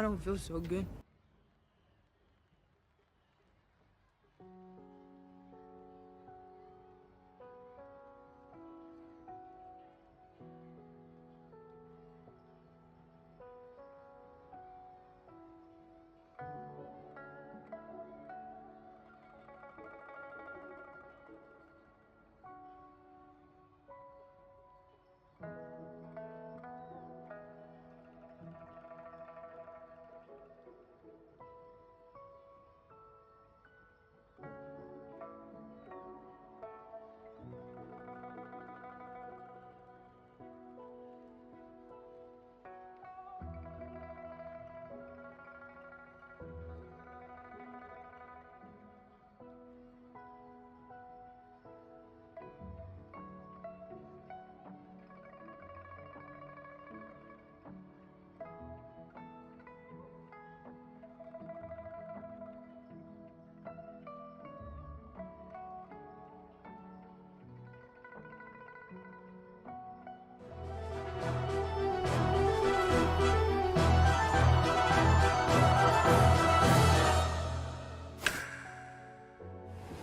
I don't feel so good.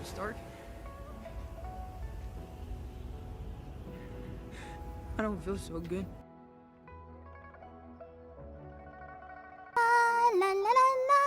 Start? I don't feel so good. La la la la.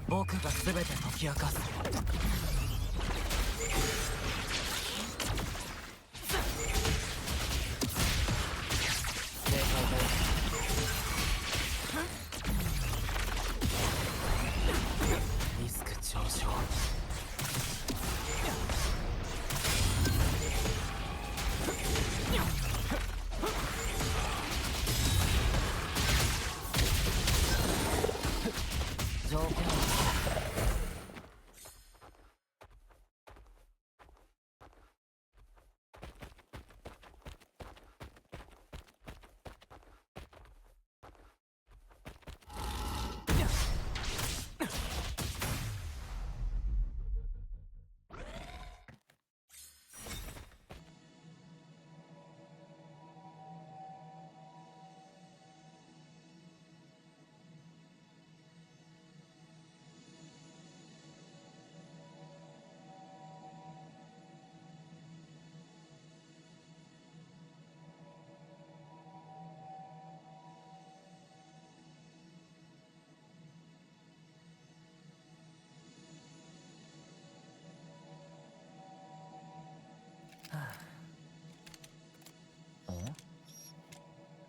僕が全て解き明かす。正解だよ。リスク上昇。条件は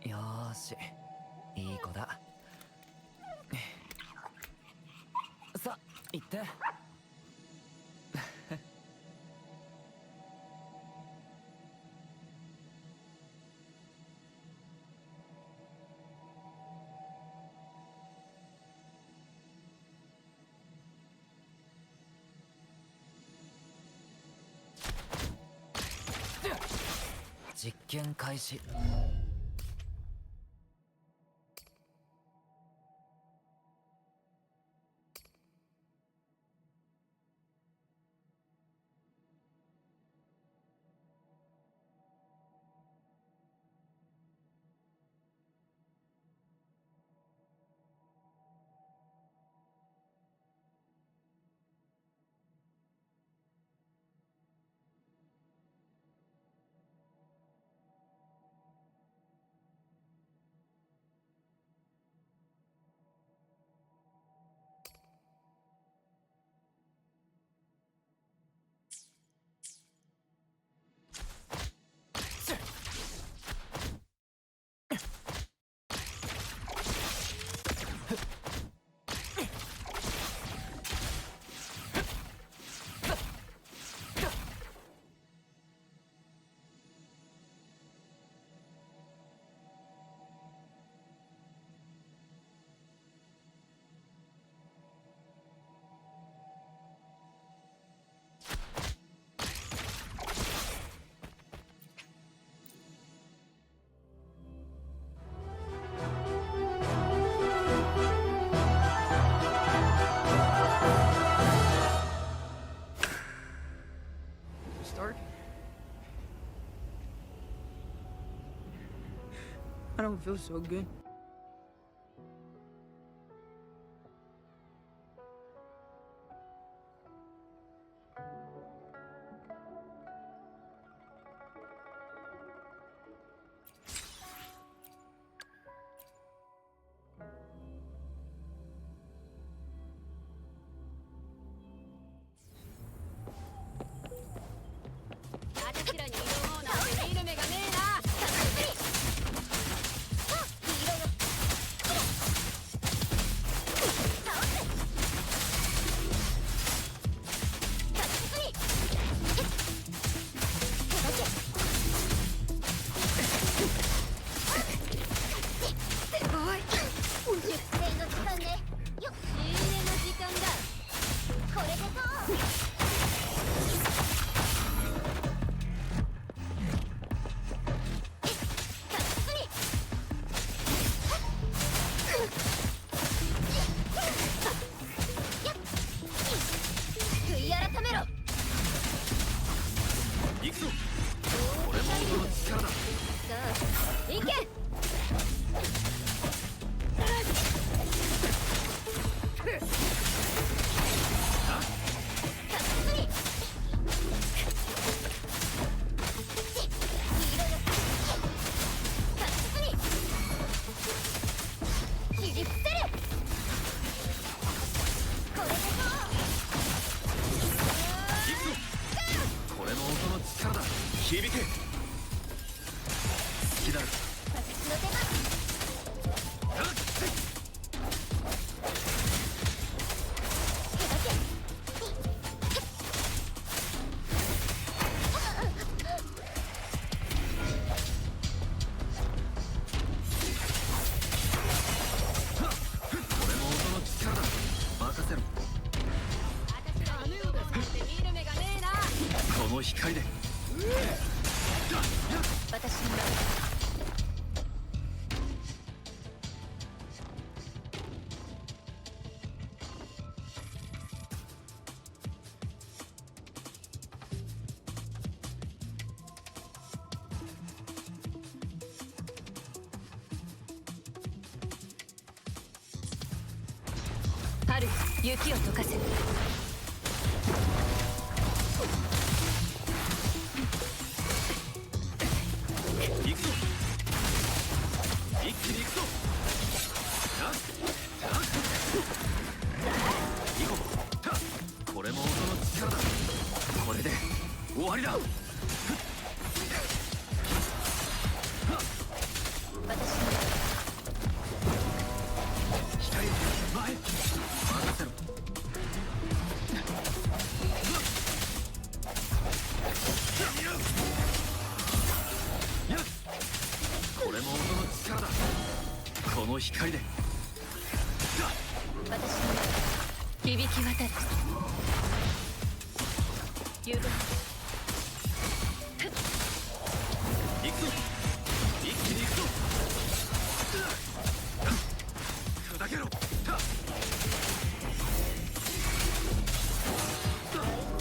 よーし、いい子だ。さ、行って。実験開始。Start? I don't feel so good. け。これも音の力だ。響け。好きだろ。私の出番。これも音の力だ。任せろ。この光で。私に春雪を溶かせ。行くぞ。一気に行くぞ。行こう。これも音の力だ。これで終わりだ。光前任せろ。これも音の力だ。この光で。私に響き渡る。ゆぶ行くぞ。一気に行くぞ。砕けろ。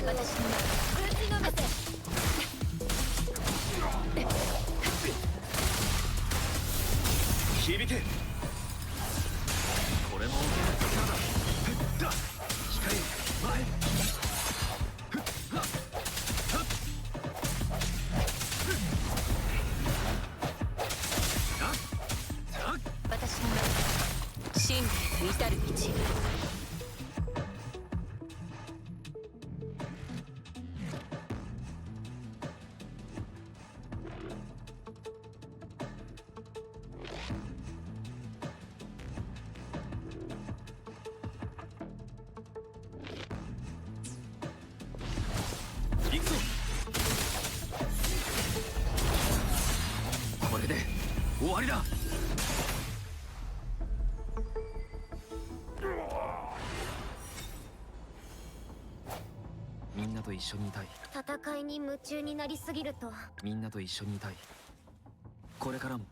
私にぶちのめせ。響け。これも音の力だ。光前。私に真理に至る道。行くぞ。これで終わりだ。みんなと一緒にいたい。戦いに夢中になりすぎるとみんなと一緒にいたい。これからも。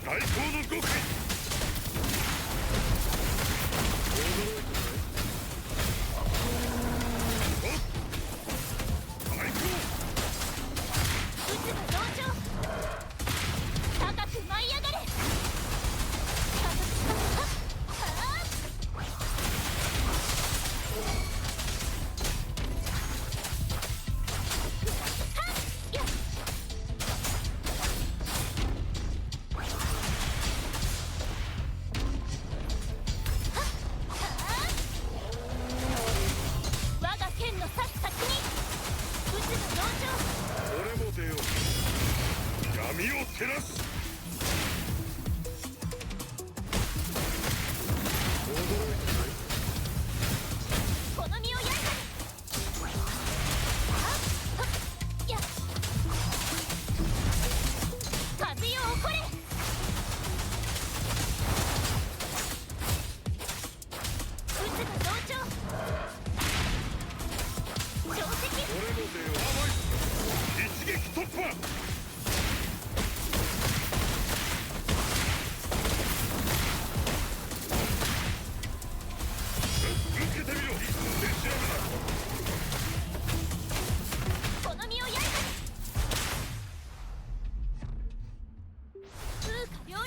最高の極意。最高。渦が同調。高く舞い上がれ。我が剣の刺す先に渦が同調。俺も出よう。闇を照らす。この身を焼いたり。やっ風よ起これ。渦が同調。定石。俺も出よう。一撃突破。受けてみろ。手調べだ。この身を焼いたり。風化両乱。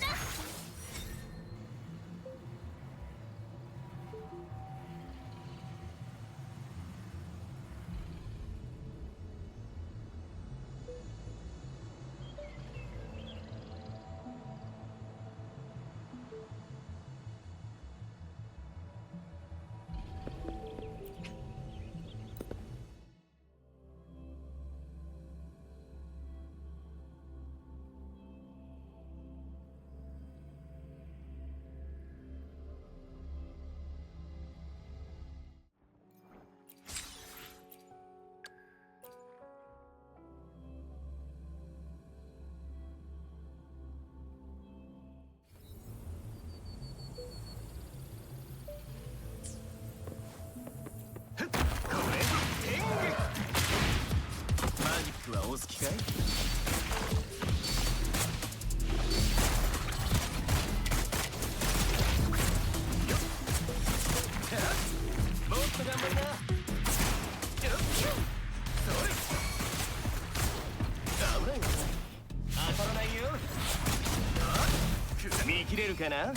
マジックはお好きかい？もっと頑張りな。それ。危ない危ない。当たらないよ。見切れるかな？行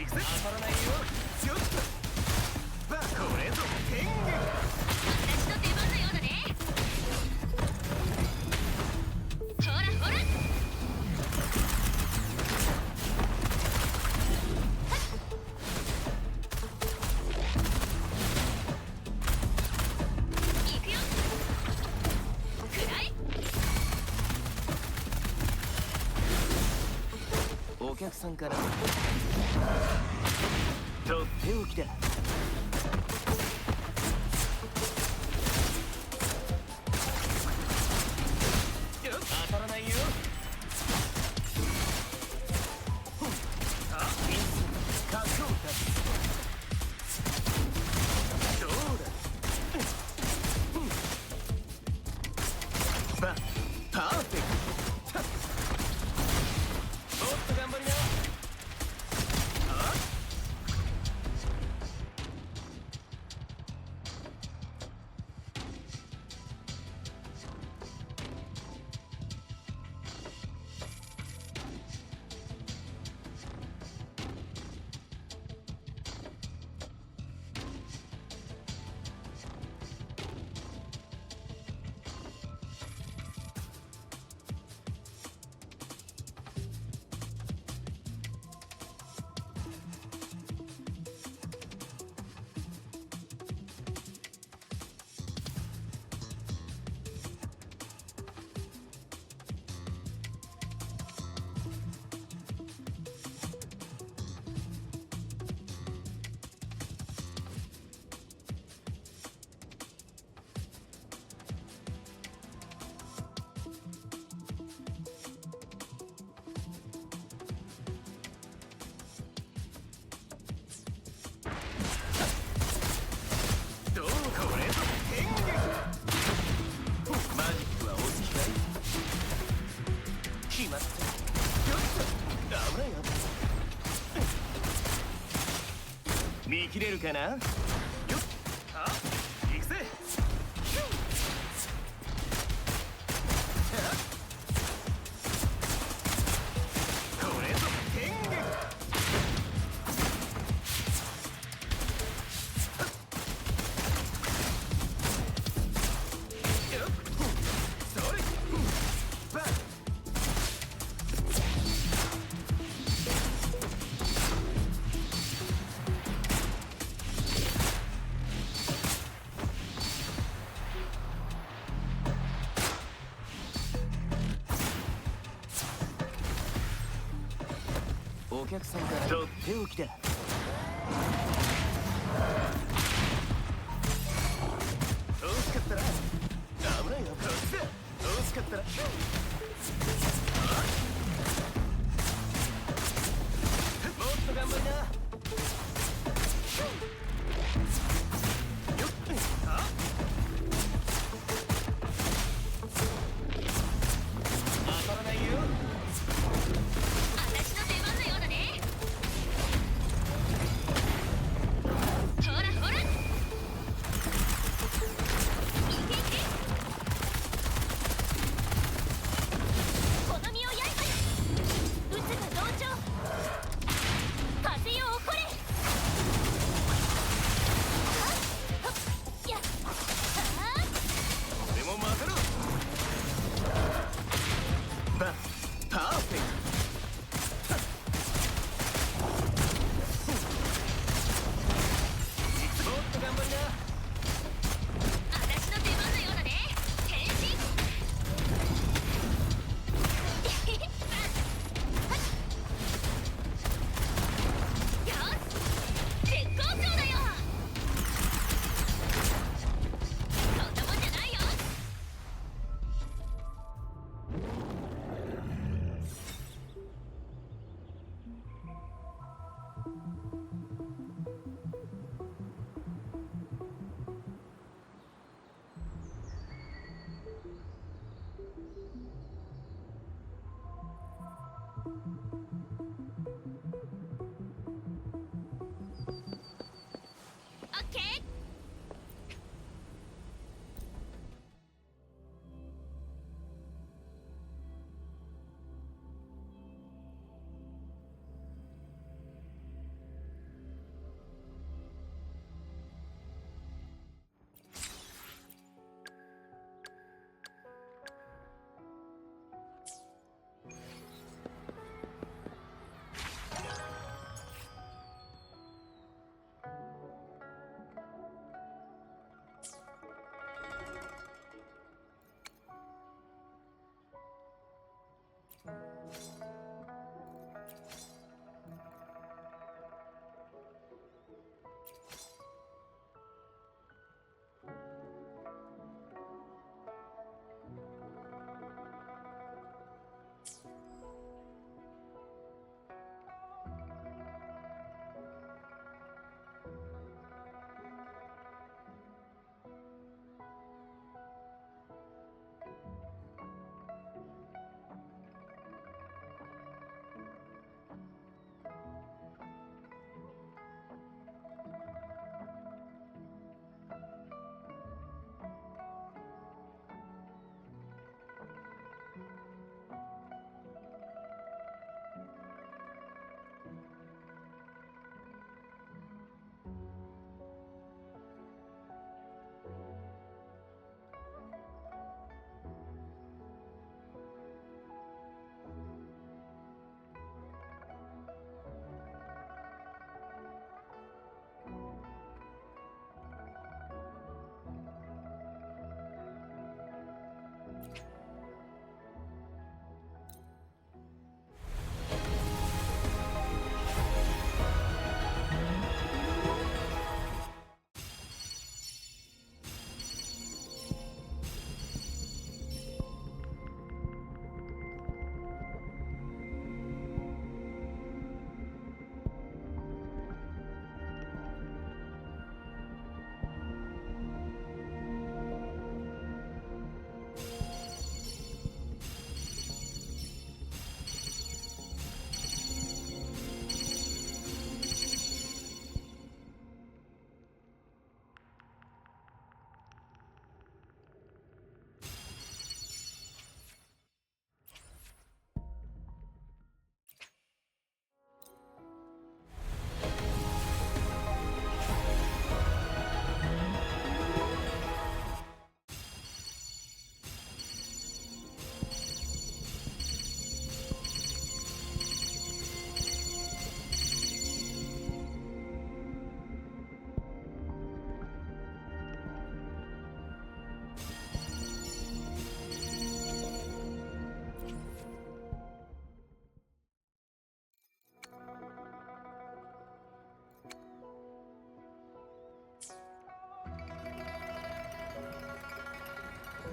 くぜ。当たらないよ。ちょっと。これぞ天元。私の出番のようだね。ほらほら。行くよ。くらい。お客さんからとっておきだ。当たらないよ。あ、いい角を立つ。どうだ。パーフェクト。もっと頑張りな。るかな。よっは行くぜ。これぞ天元。それバン。お客さんからとっておきだ。惜しかったな。危ないよ。こっちだ。惜しかったな。もっと頑張りな。よっは当たらないよ。私の出番のようだね。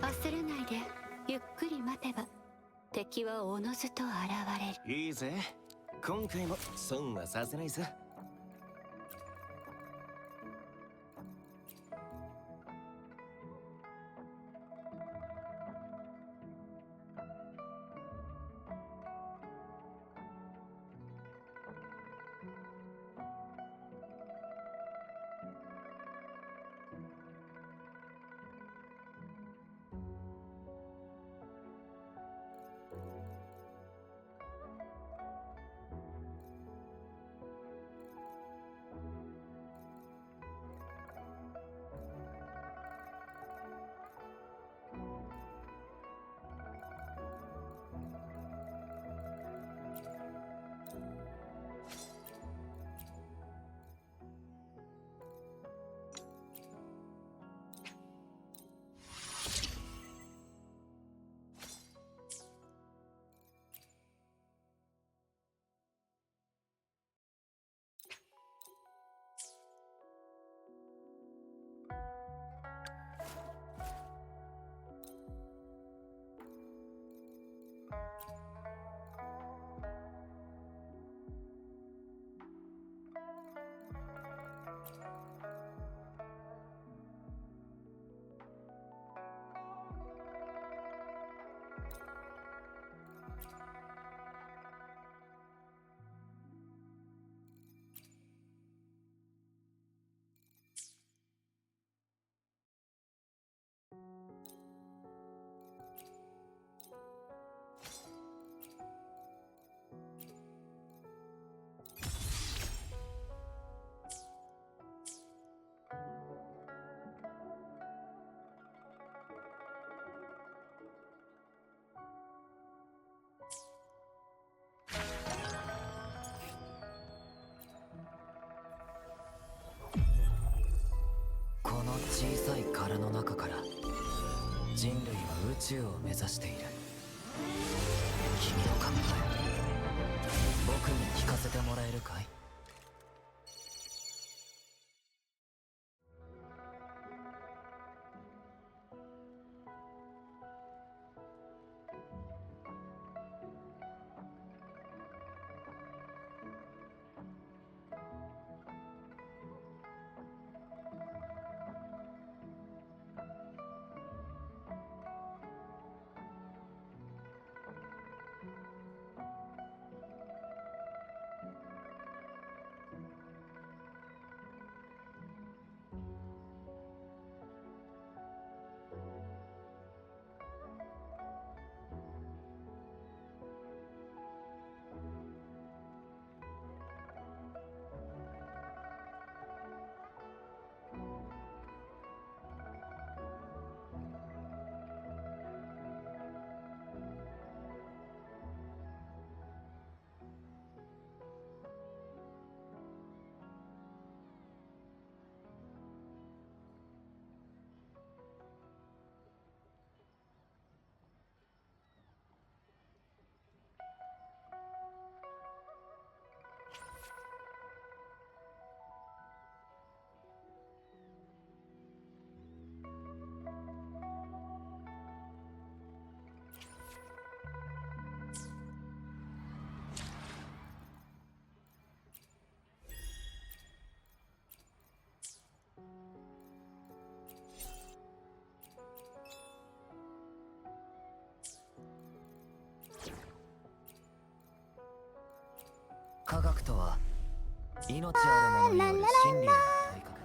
焦らないでゆっくり待てば敵はおのずと現れる。いいぜ、今回も損はさせないさ。この小さい殻の中から人類は宇宙を目指している。君の考え、僕に聞かせてもらえるかい？科学とは命あるものによる真理への問いかけ。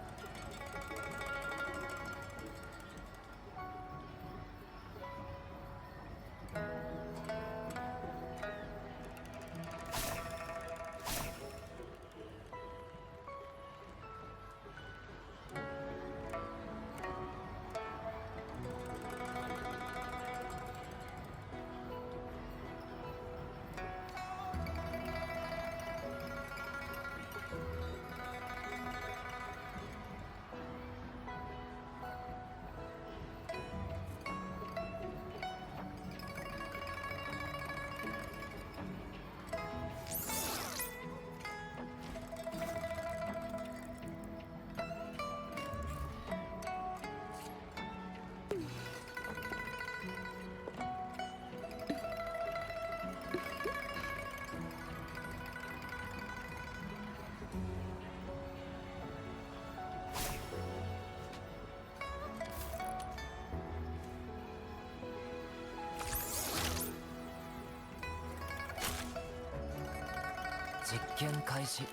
実験開始。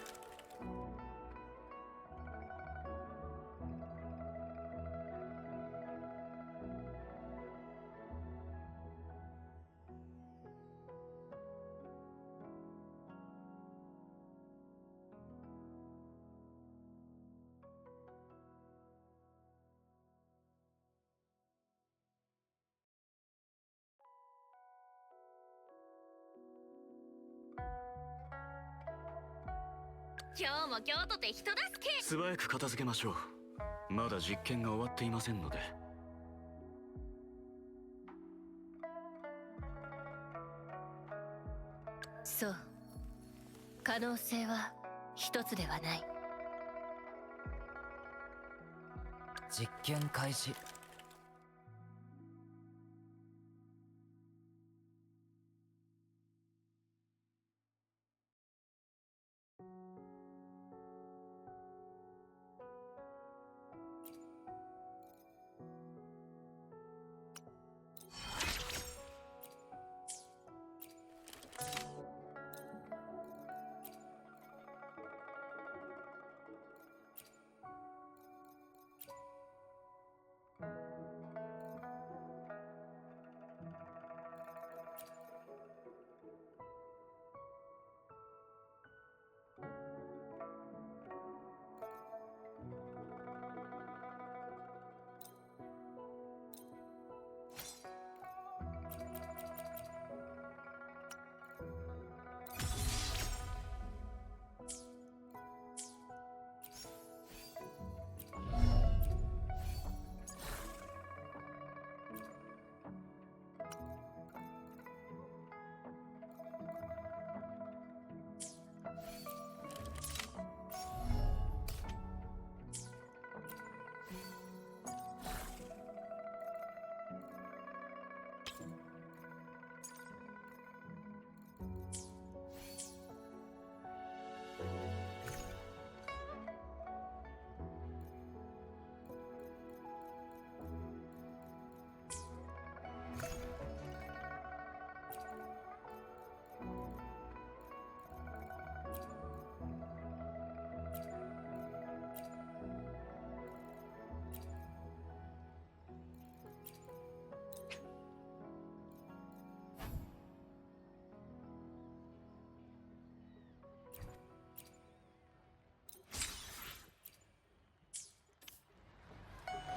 今日も京都って人助け。素早く片付けましょう。まだ実験が終わっていませんので。そう、可能性は一つではない。実験開始。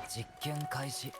実験開始。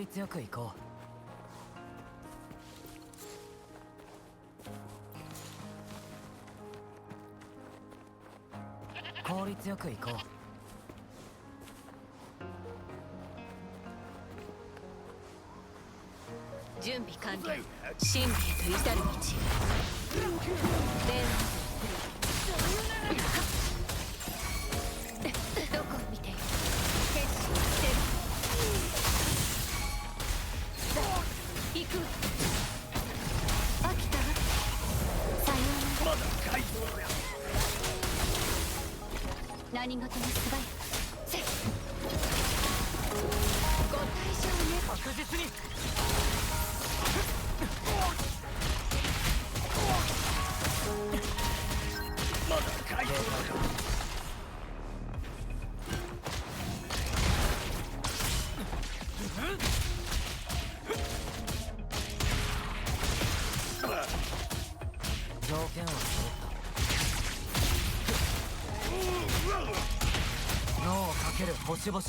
率よく行こう。効率よく行こう。準備完了。真理へと至る道。どこを見ている。決心してる。行く。飽きたわ。さようなら。まだ改造や。何事も素早く。せっ。ご退場ね。確実に。まだ改造や。条件は揃った。脳をかける星々よ。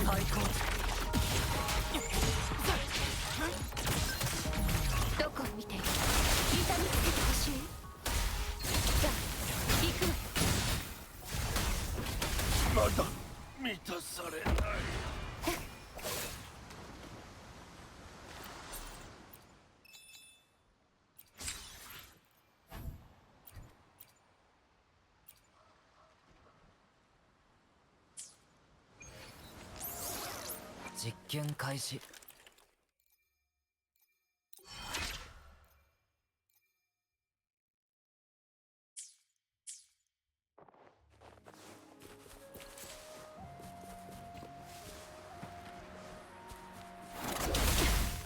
最高。どこを見ている。痛みつけてほしい。さあ行く。まだ満たされない。実験開始。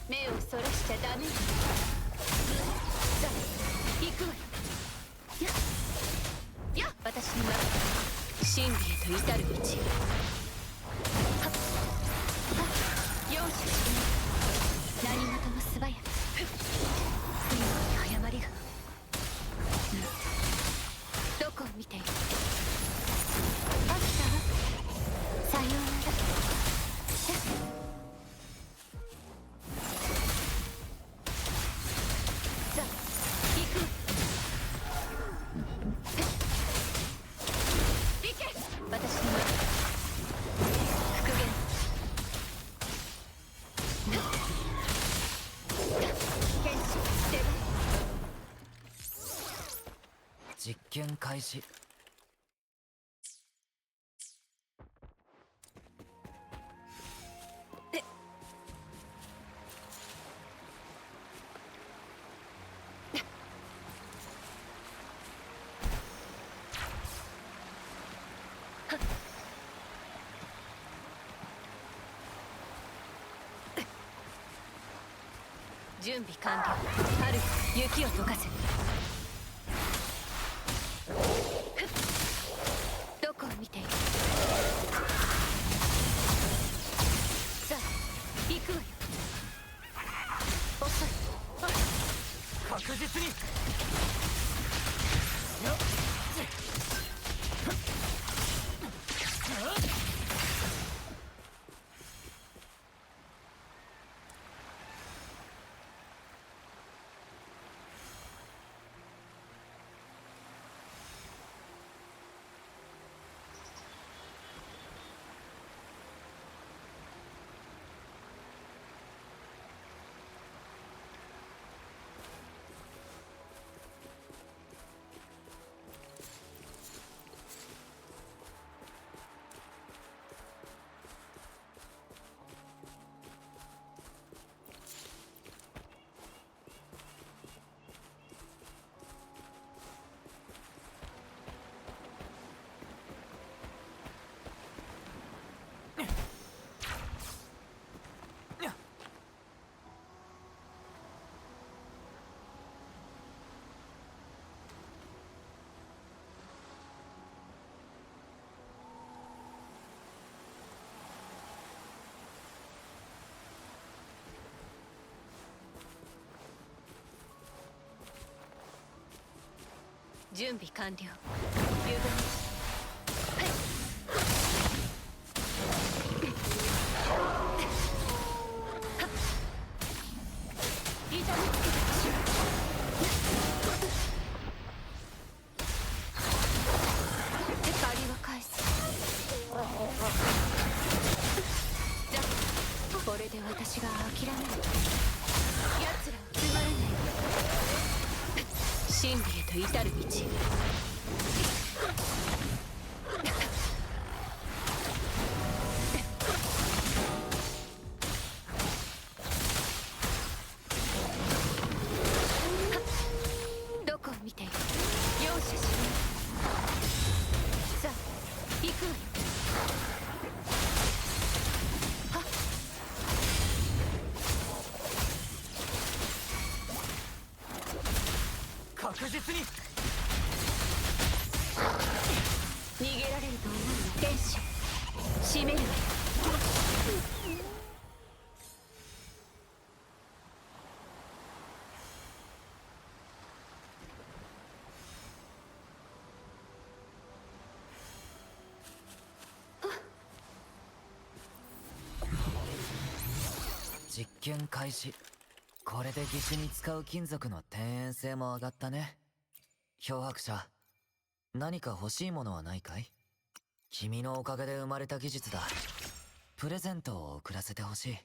目をそらしちゃダメよ。さあ行くわよ。やっ私に任せ。真理へと至る道。容赦しない。何事も素早く。今に誤りが。どこを見ている。飽きたわ。さようなら。さあ行く。行け。私に任せ。復元。剣士捨てる。実験開始。準備完了。春雪を溶かせ。どこを見ている。さあ行くわよ。遅い。確実に。準備完了。誘導。はい。痛みつけてほしい。借りは返す。じゃあこれで私が諦める。奴らをつまらない。真理へと至る道。どこを見ている。容赦しない。さあ行くわよ。はっ。確実に逃げられると思うの。天使閉めるわよ。実験開始。これで義手に使う金属の天然性も上がったね。漂白者、何か欲しいものはないかい？君のおかげで生まれた技術だ。プレゼントを贈らせてほしい。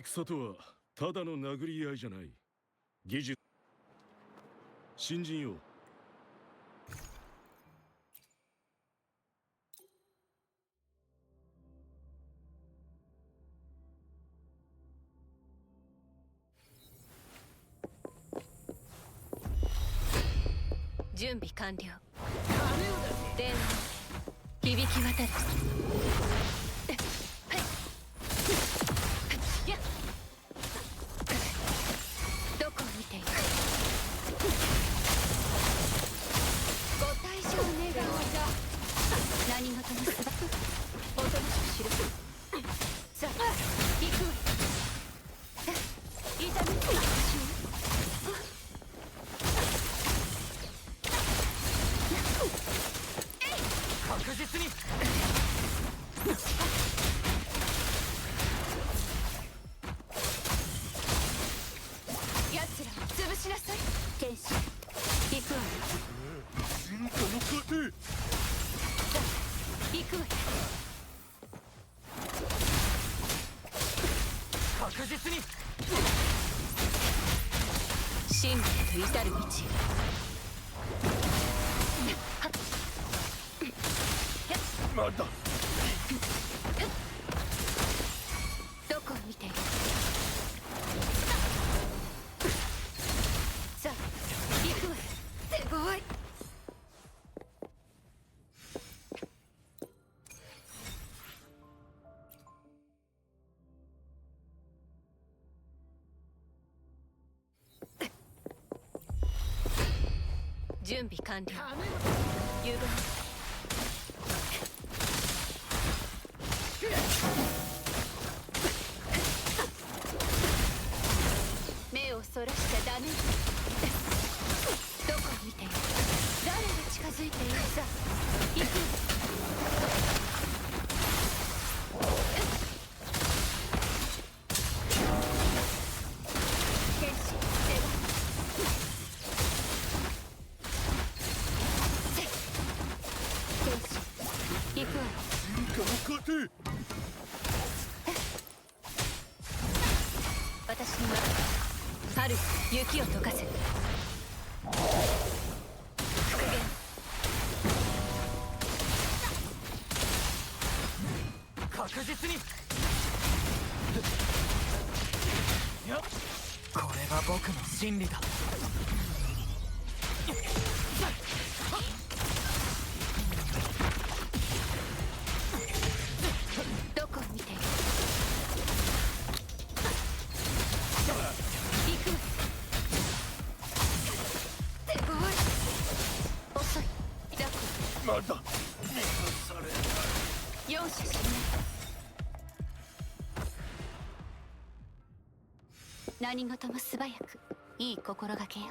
戦とはただの殴り合いじゃない。技術。新人よ。準備完了。電話響き渡る。やっ。どこを見ている。ご退場願う。何事もすばおとなしくしろ。さあ行くわ。痛みつけてほしい。確実に奴らを潰しなさい。天使行くわよ。進化の過程。さあ行くわよ。確実に真理へと至る道。まだ。どこを見ている。さあ行くわよ。すごい。準備完了。誘導。目をそらしちゃダメ。どこを見ている。誰が近づいている。さ行く。天使出番。天使行くわよ。進化の過程。私には春雪を溶かせ。復元。確実にこれが僕の真理だ。どこを見てく手強い遅い楽まだ容赦しない何事も素早くいい心がけよ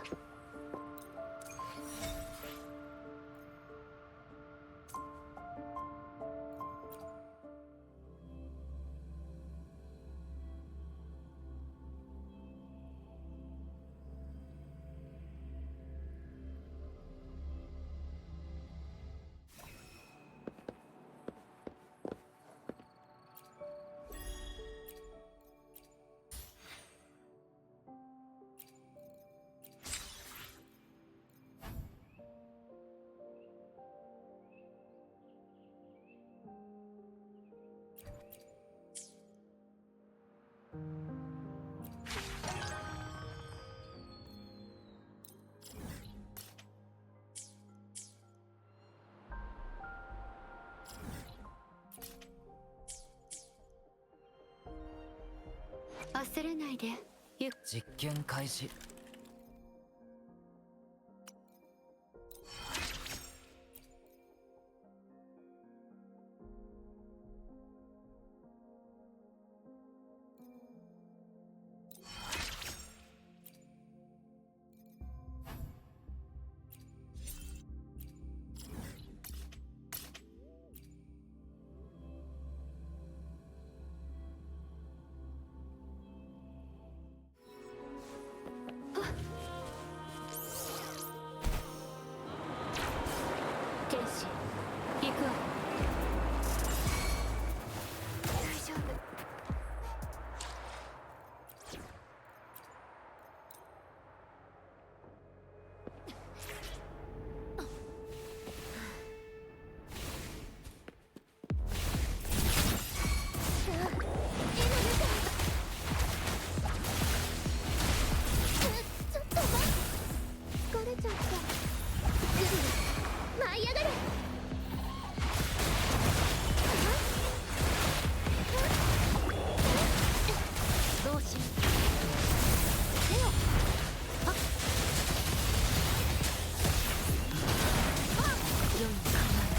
焦れないで実験開始。剣士行くわ大丈夫ちょっと待って疲れちゃった舞い上がれどうしよう手をはっ良い考え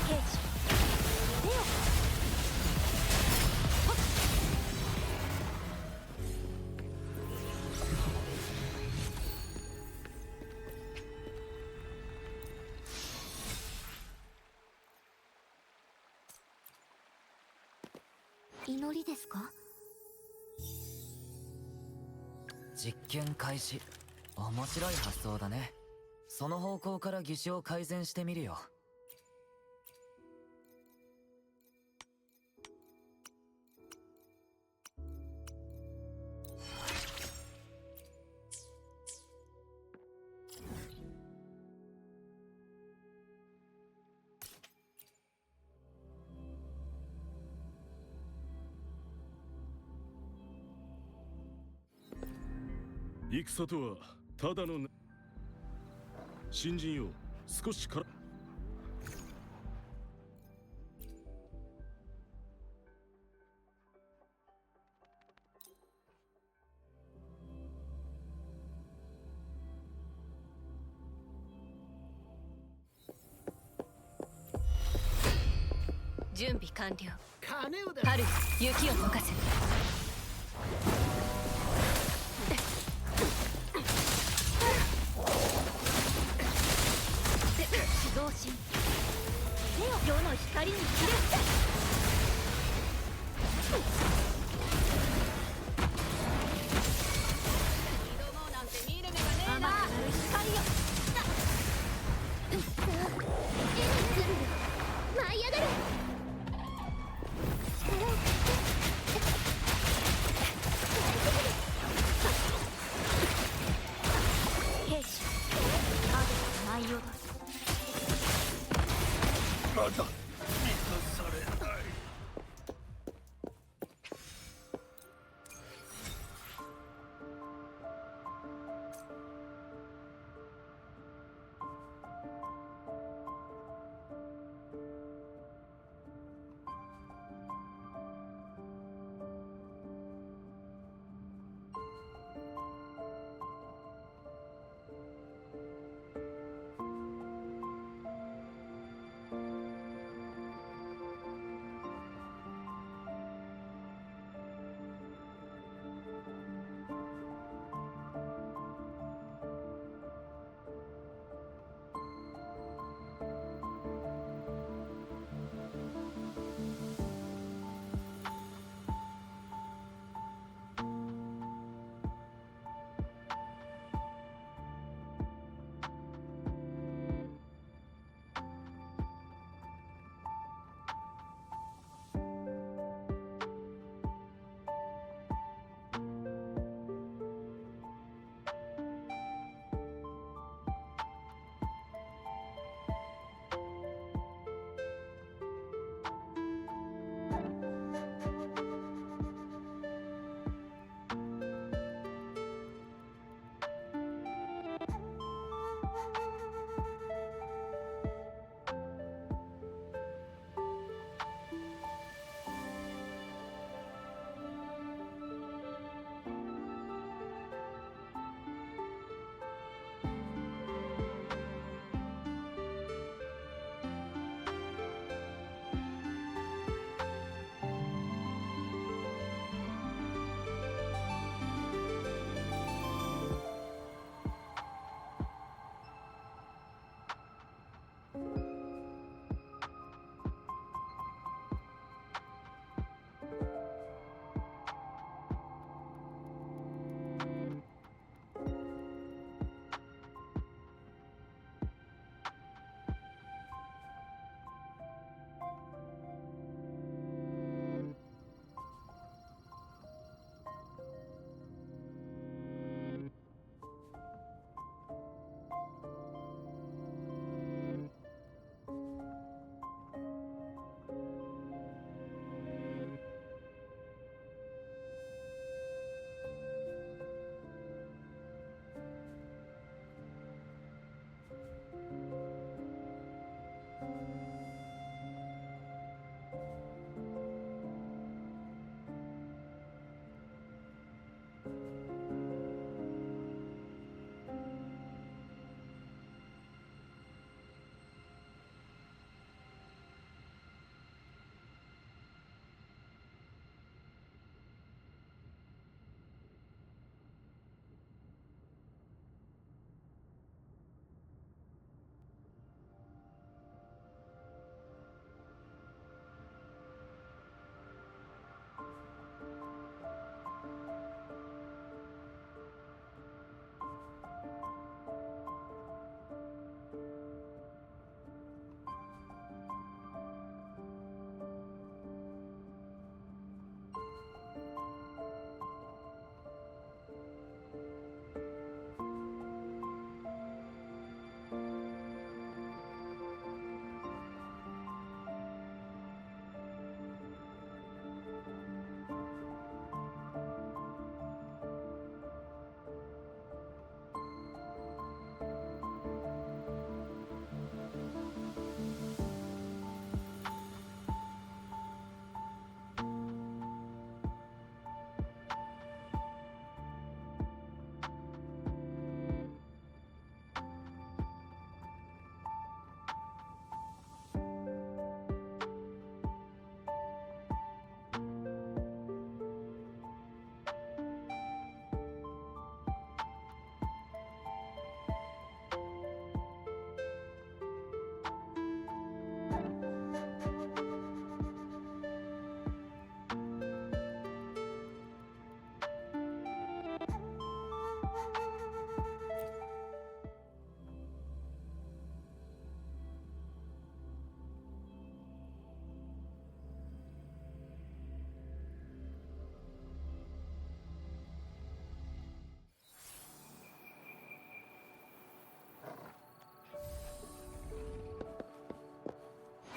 刑事手を祈りですか実験開始。面白い発想だね。その方向から義手を改善してみるよ。戦とはただの新人よ、少しから準備完了金をだ春雪を溶かせ同心手を世の光に切る甘くなる光よ舞い上がる兵士まだ満たされない。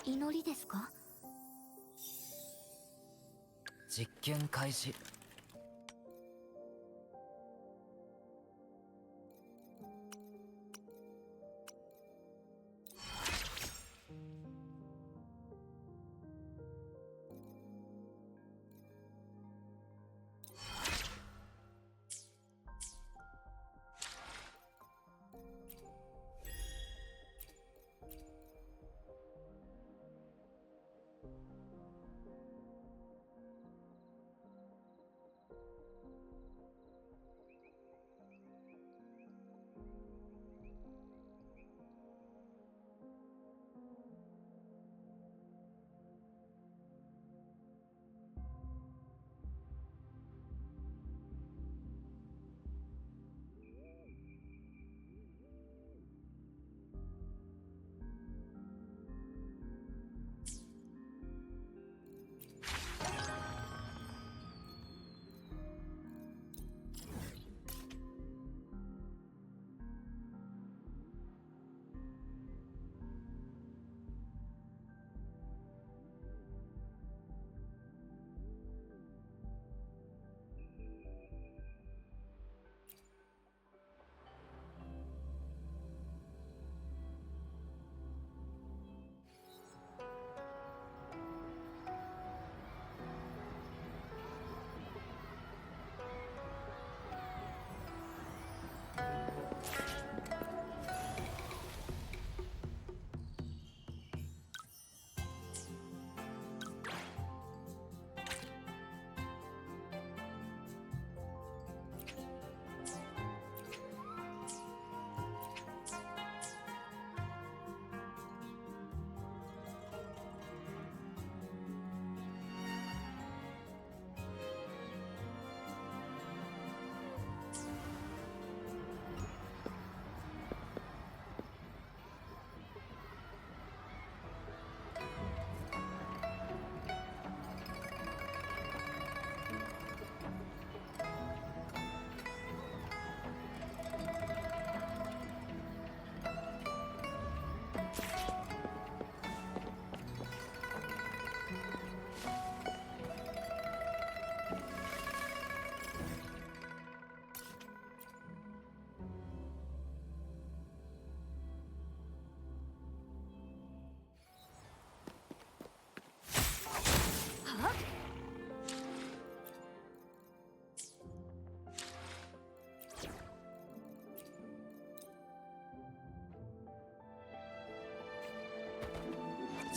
祈りですか？実験開始。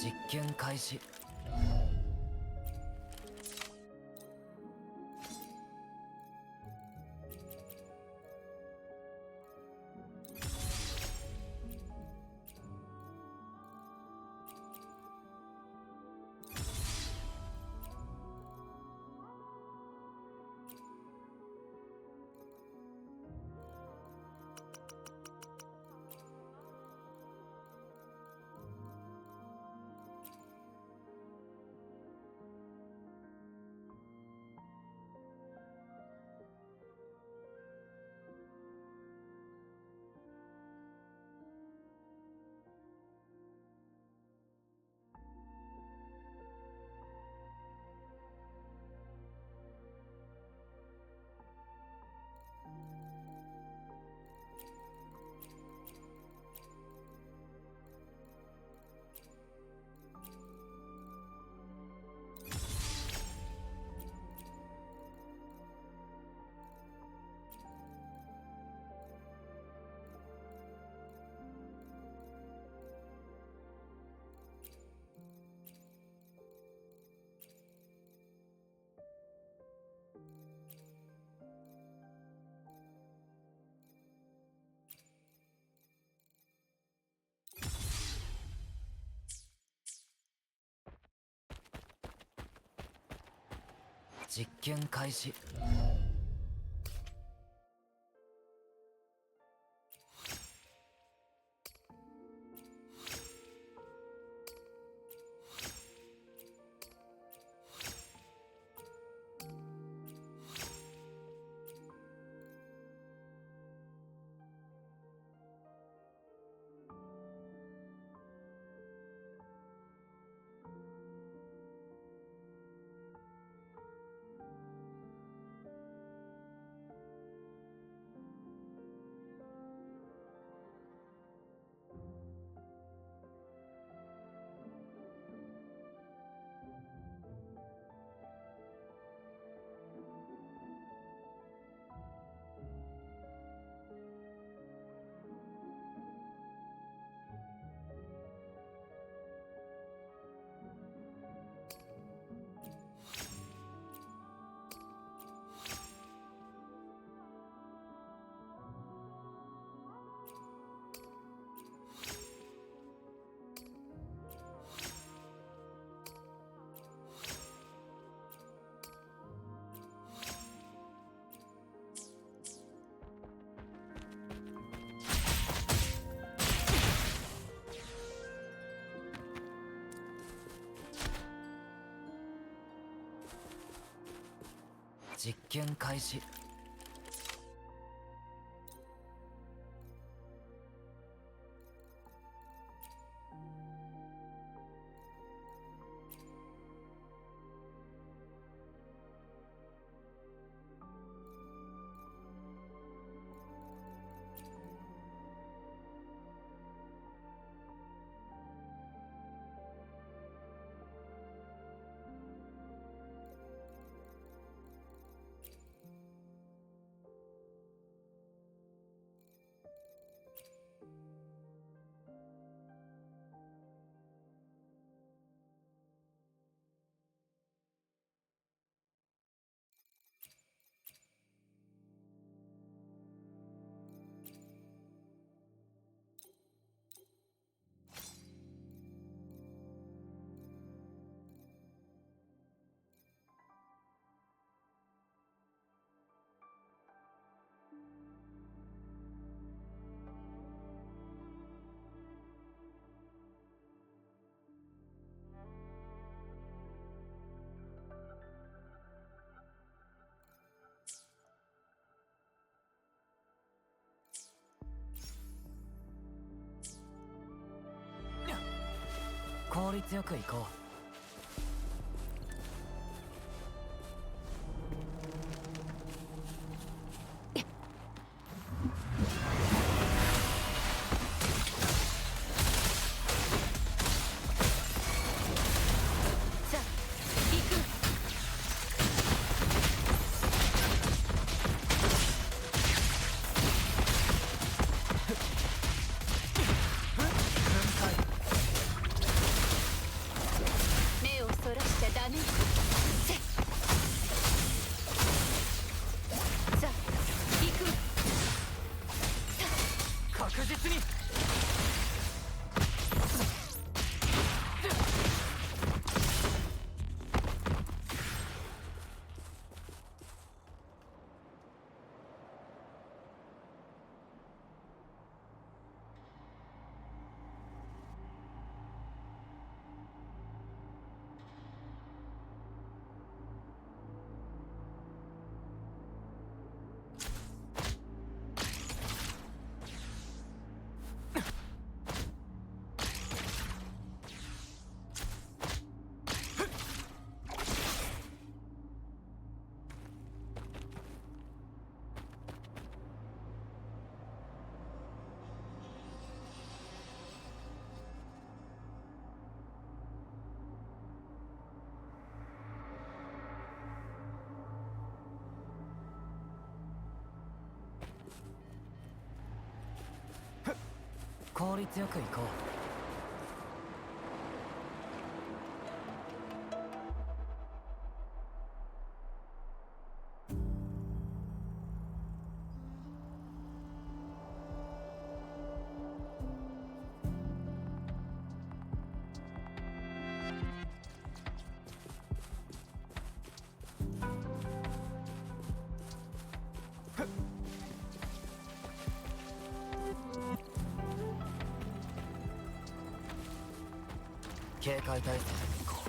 実験開始。実験開始。実験開始。効率よく行こう。さあ行く。目をそらしちゃダメよ。せっさあ行く。確実に。効率よく行こう。警戒態勢で行こ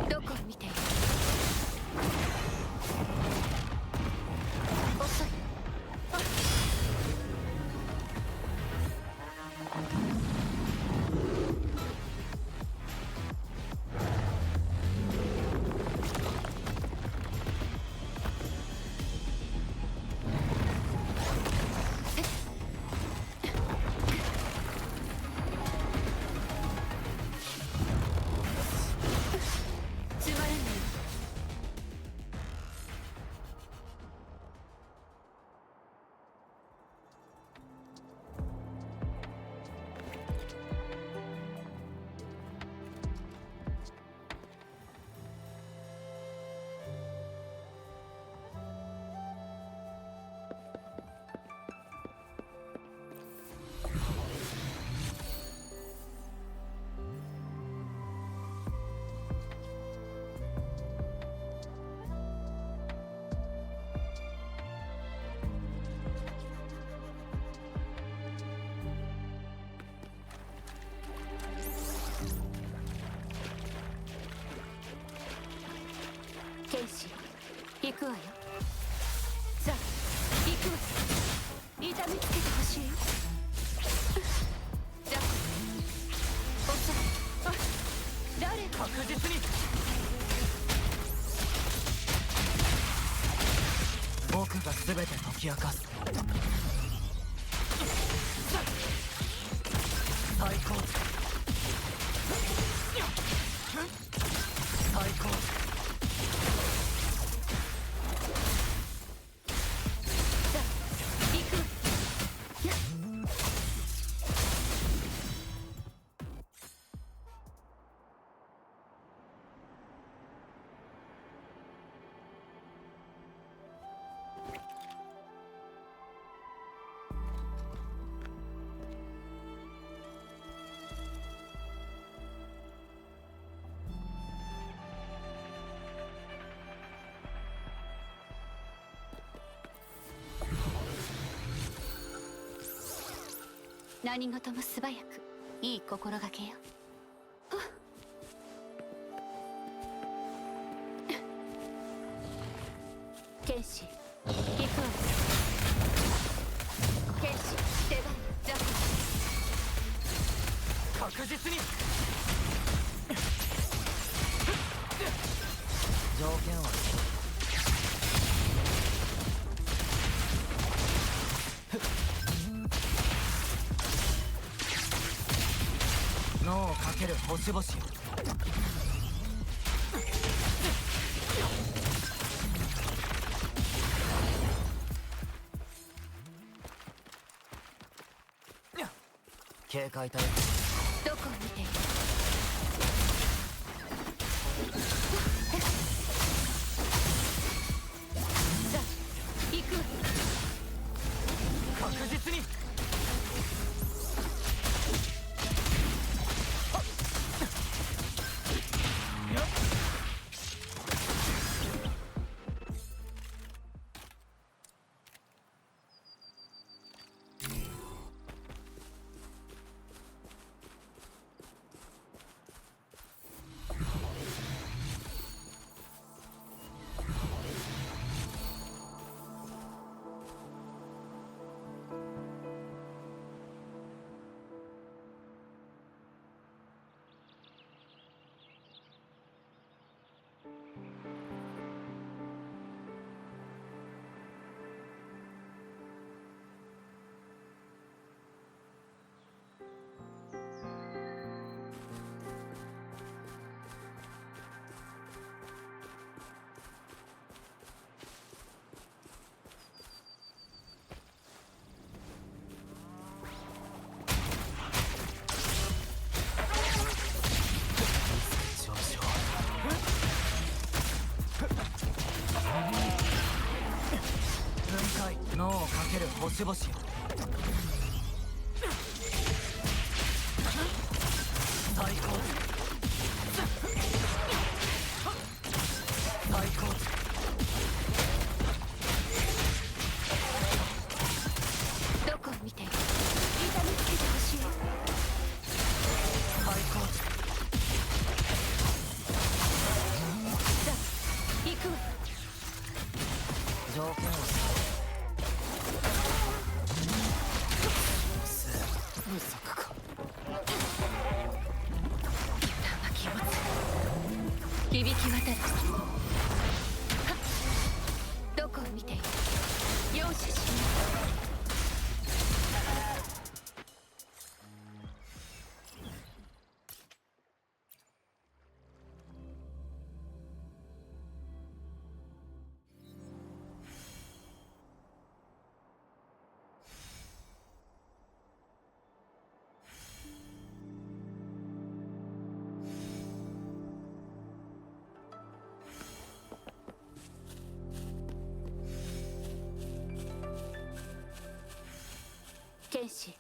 どこを見ている。遅い。わよ。さあ行くわ。痛めつけてほしい。じゃおさあ誰確実に。僕が全て解き明かす。最高最高。さあ行くわ。何事も素早くいい心がけよ。剣士行くわ。剣士出番じゃ確実に。条件は脳をかける星々。警戒隊。どこを見ている。さあ行くわ。確実に。脳をかける星々。最高最高。どこを見ている。痛めつけてほしい。最高。さあ行くわ。条件は無策か。玉気持ち響き渡る。はっどこを見ている。容赦しない。剣士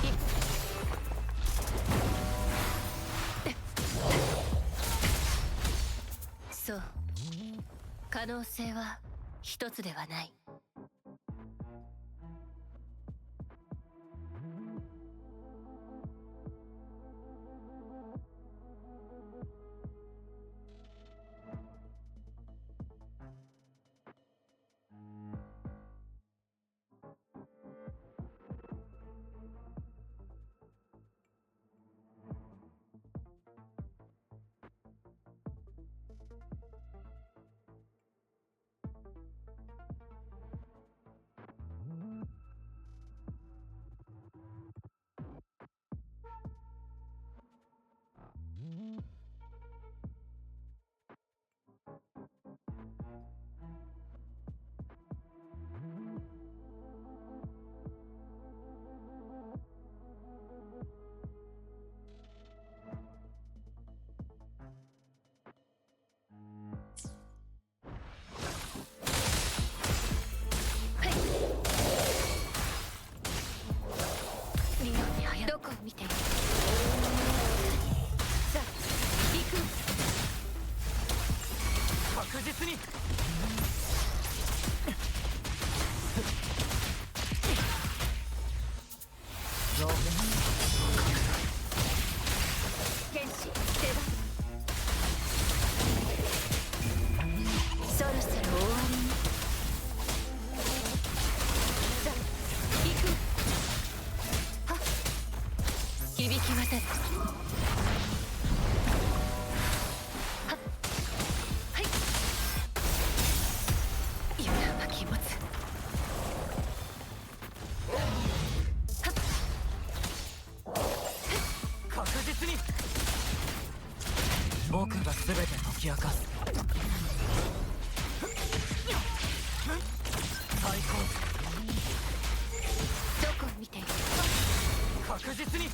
行く。そう可能性は一つではない。響き渡る。はっはい。油断は禁物。はっ確実に僕が全て解き明かす。最高。どこを見ている。確実に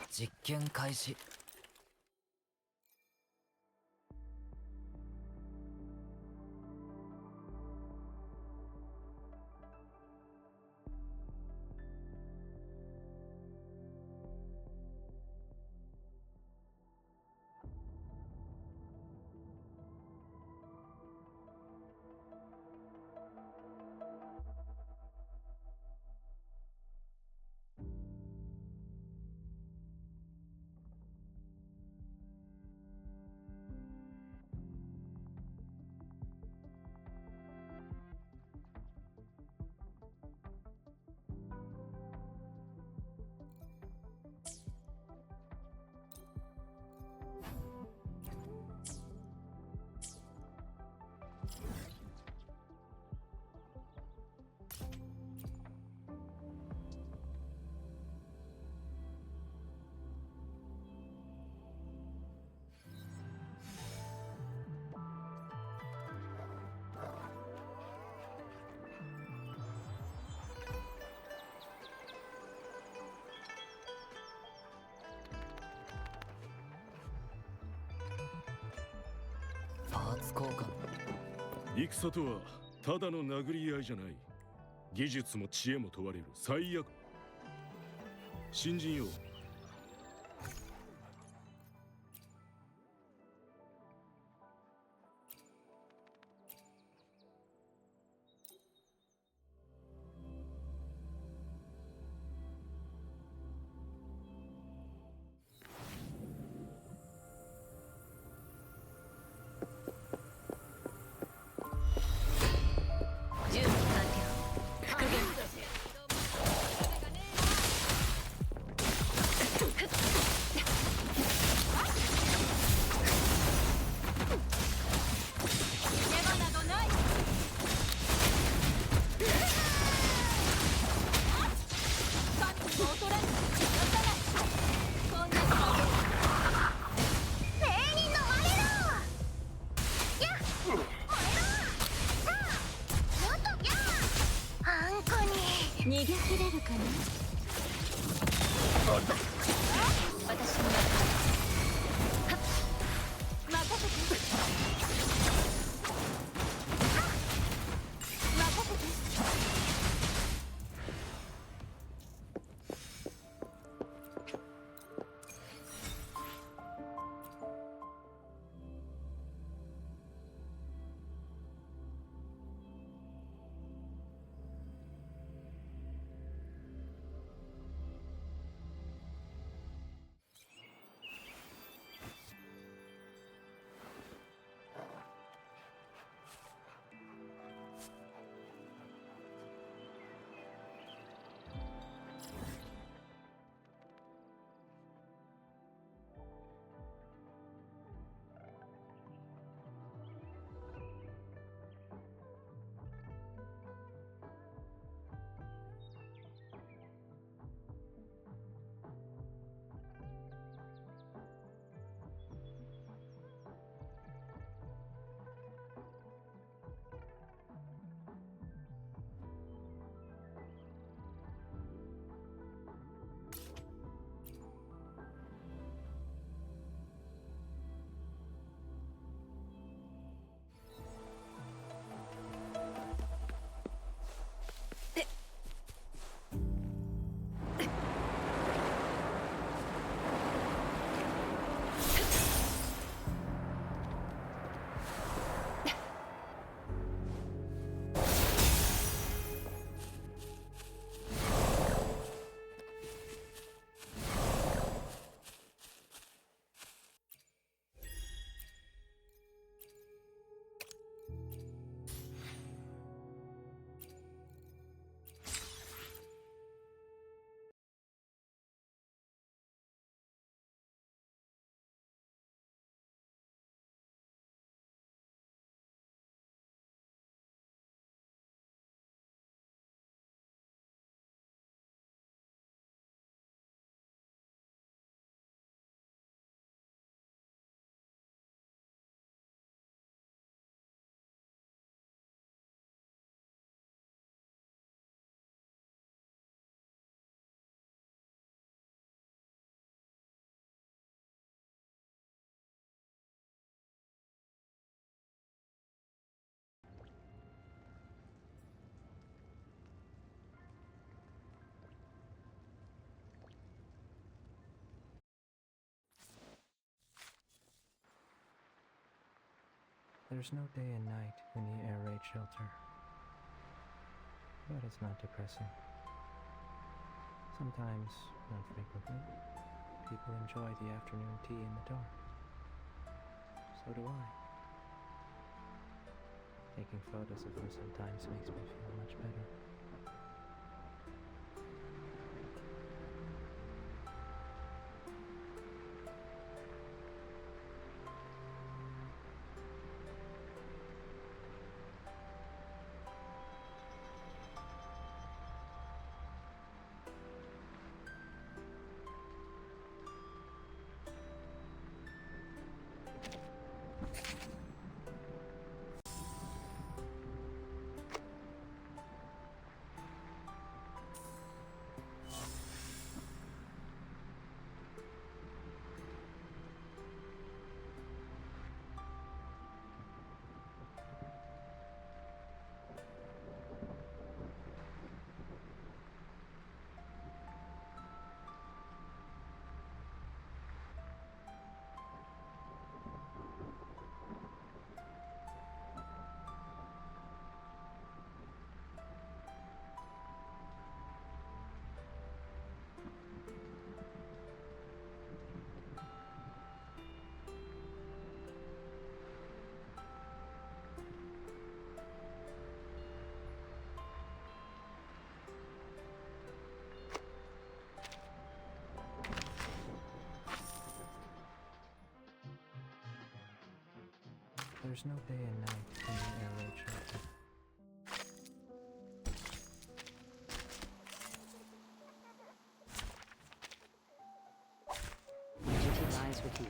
実験開始。パーツ交換。戦とはただの殴り合いじゃない。技術も知恵も問われる最悪。新人よ、準備完了。復元。手間などない。神も劣らず許さない。こんなに霊人の我らやっ我らさあもっとやあんこに逃げ切れるかな。私にはっ任せて。任せて。There's no day and night in the air raid shelter. But it's not depressing. Sometimes, not frequently, people enjoy the afternoon tea in the dark. So do I. Taking photos of them sometimes makes me feel much better. There's no day and night in the air raid shelter. Duty lies with you.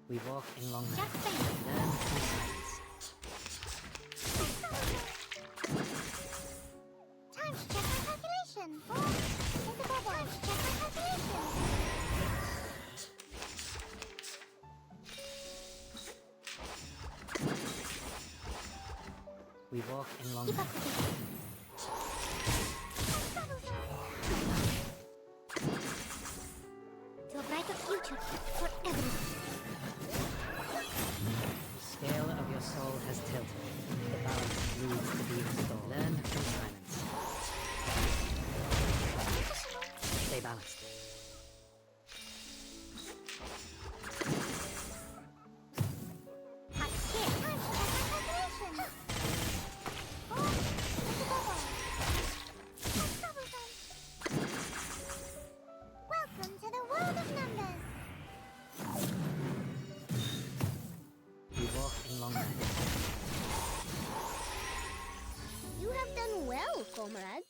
We walk in long night. Just saying. Learn through silence. Time to check my calculation. Time to check my calculation. We walk in long Keep up night. with to a brighter future for everyone. The scale of your soul has tilted. The balance needs to be restored. Learn through silence. Stay balanced. Hot shit. Time to check my calculation. Oh, there's a bubble. Let's cover them. Welcome to the world of numbers. We walk in long night. You have done well, comrade.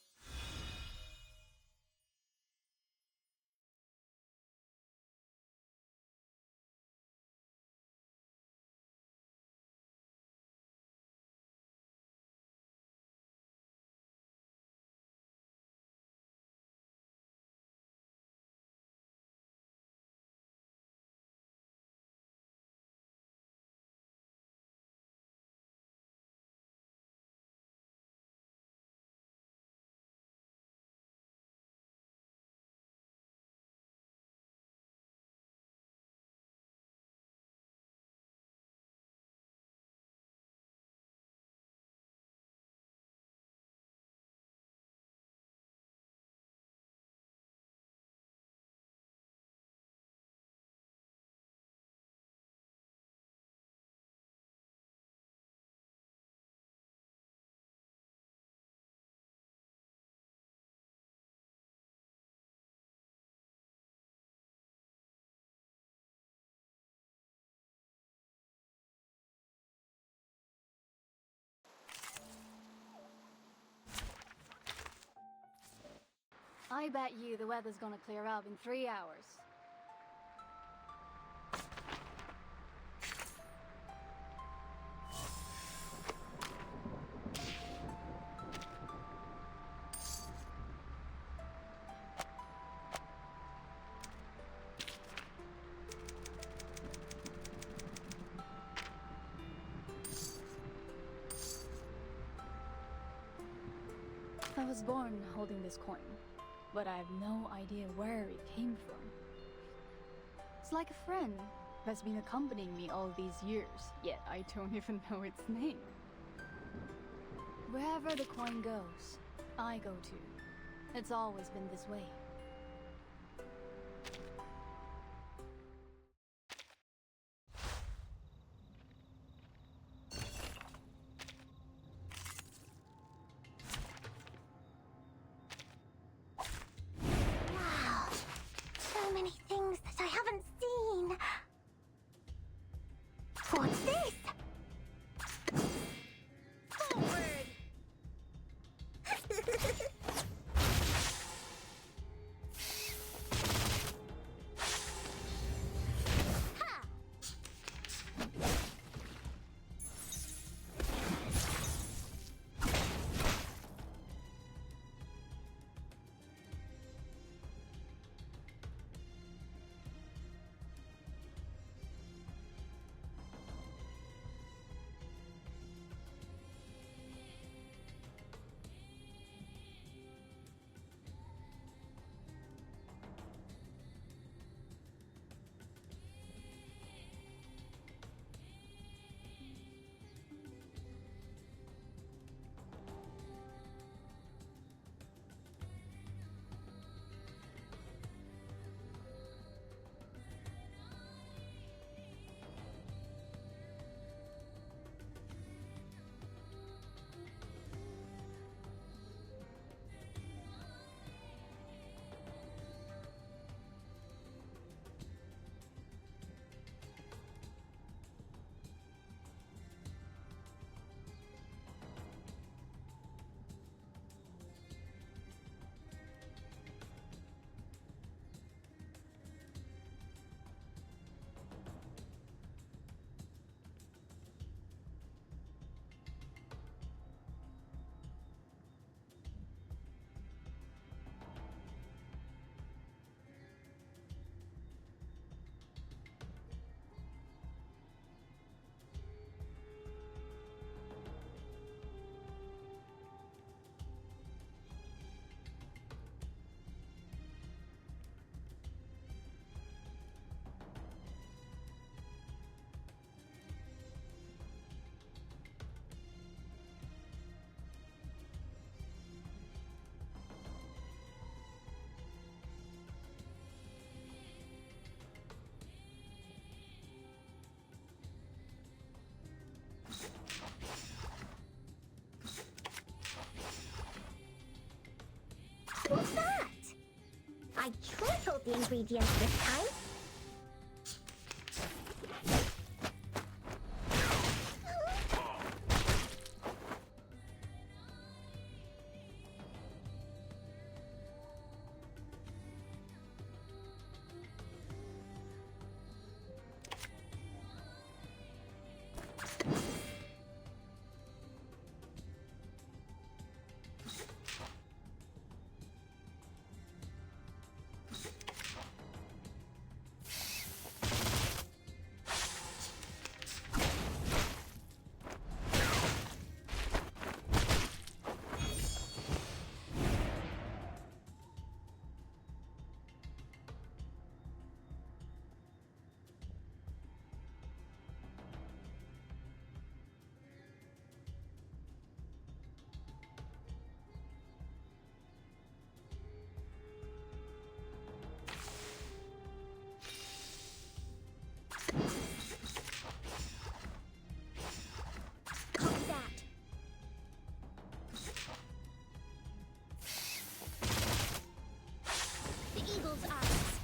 I bet you the weather's gonna clear up in 3 hours. I was born holding this coin, but I have no idea where it came from. It's like a friend that's been accompanying me all these years, yet I don't even know its name. Wherever the coin goes, I go to. It's always been this way. Wow. So many things that I haven't seen. What's this? Forward! Ha! What's that? I tripled the ingredients this time. Copy that. The eagle's eyes.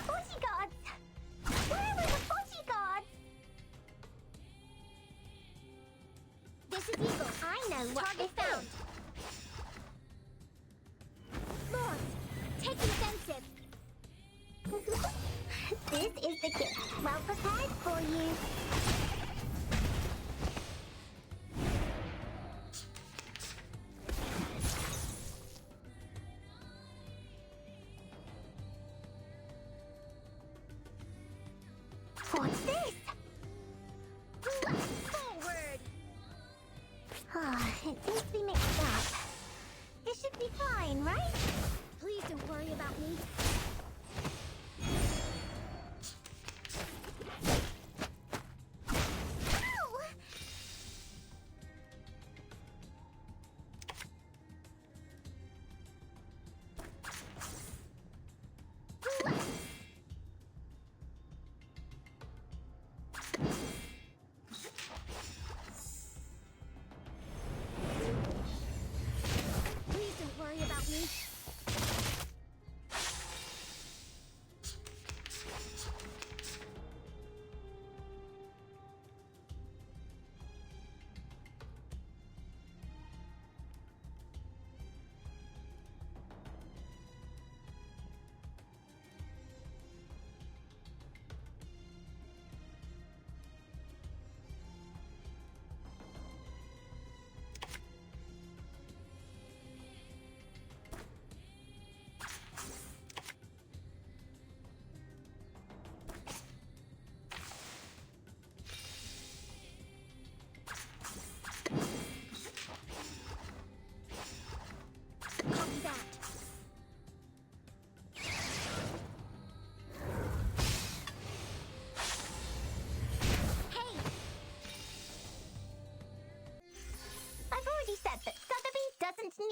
Bodyguards! Where were the bodyguards? This is Eagle. I know what they found. Lord, take defensive. This is the gift. Well prepared for you. What's this? Forward! It seems to be mixed up. This should be fine, right? Please don't worry about me.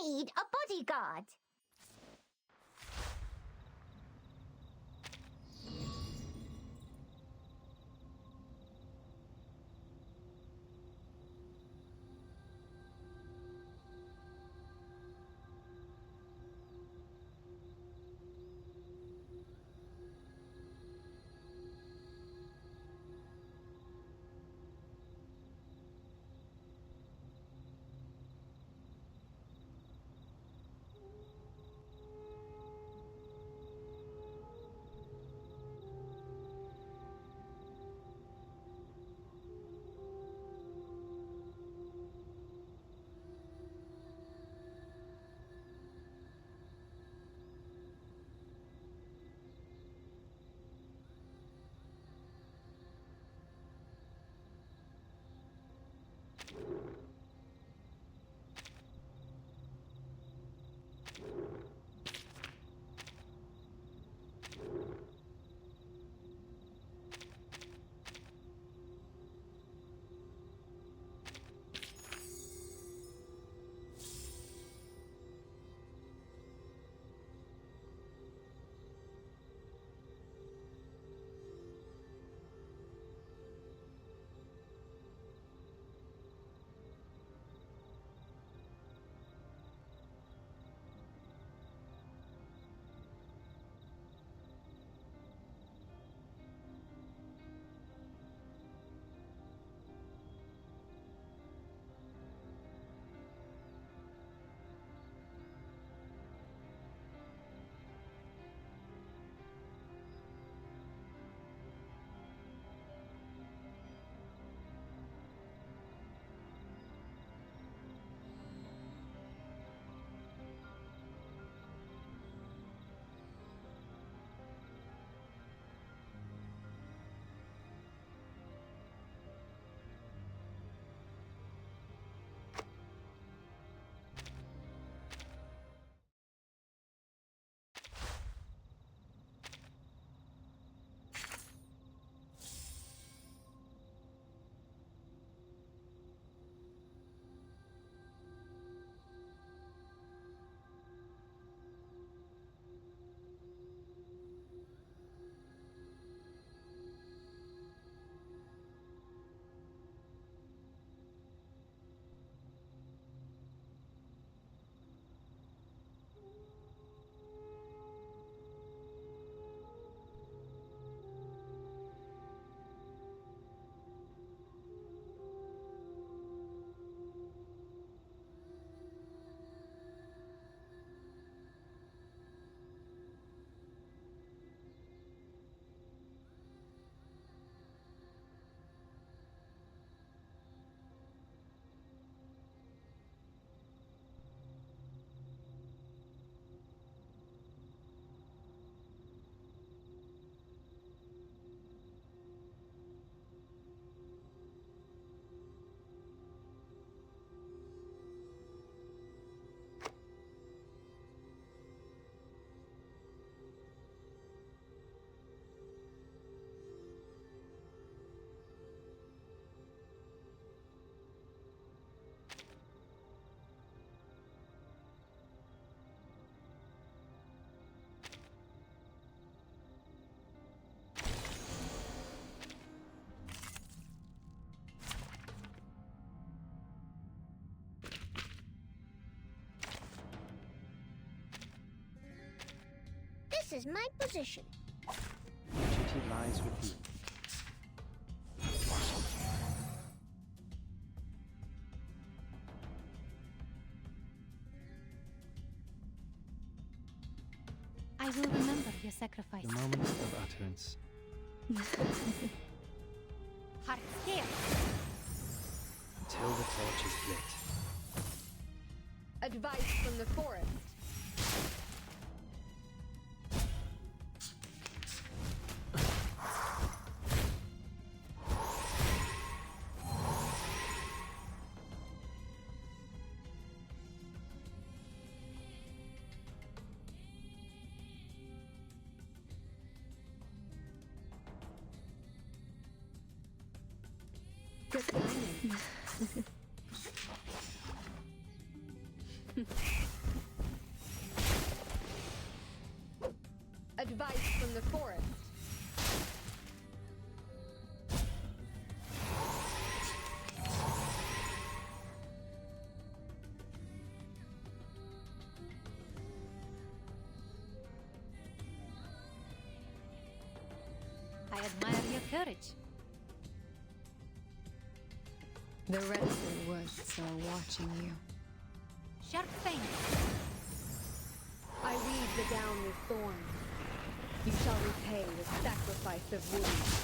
need a bodyguard. This is my position. Duty lies with you. I will remember your sacrifice. The moment of utterance. Heart scale. Until the torch is lit. Advice from the forest. Good timing. admire your courage. The reticent woods are watching you. Sharp fang. I weave the down with thorns. You shall repay with sacrifice of wounds.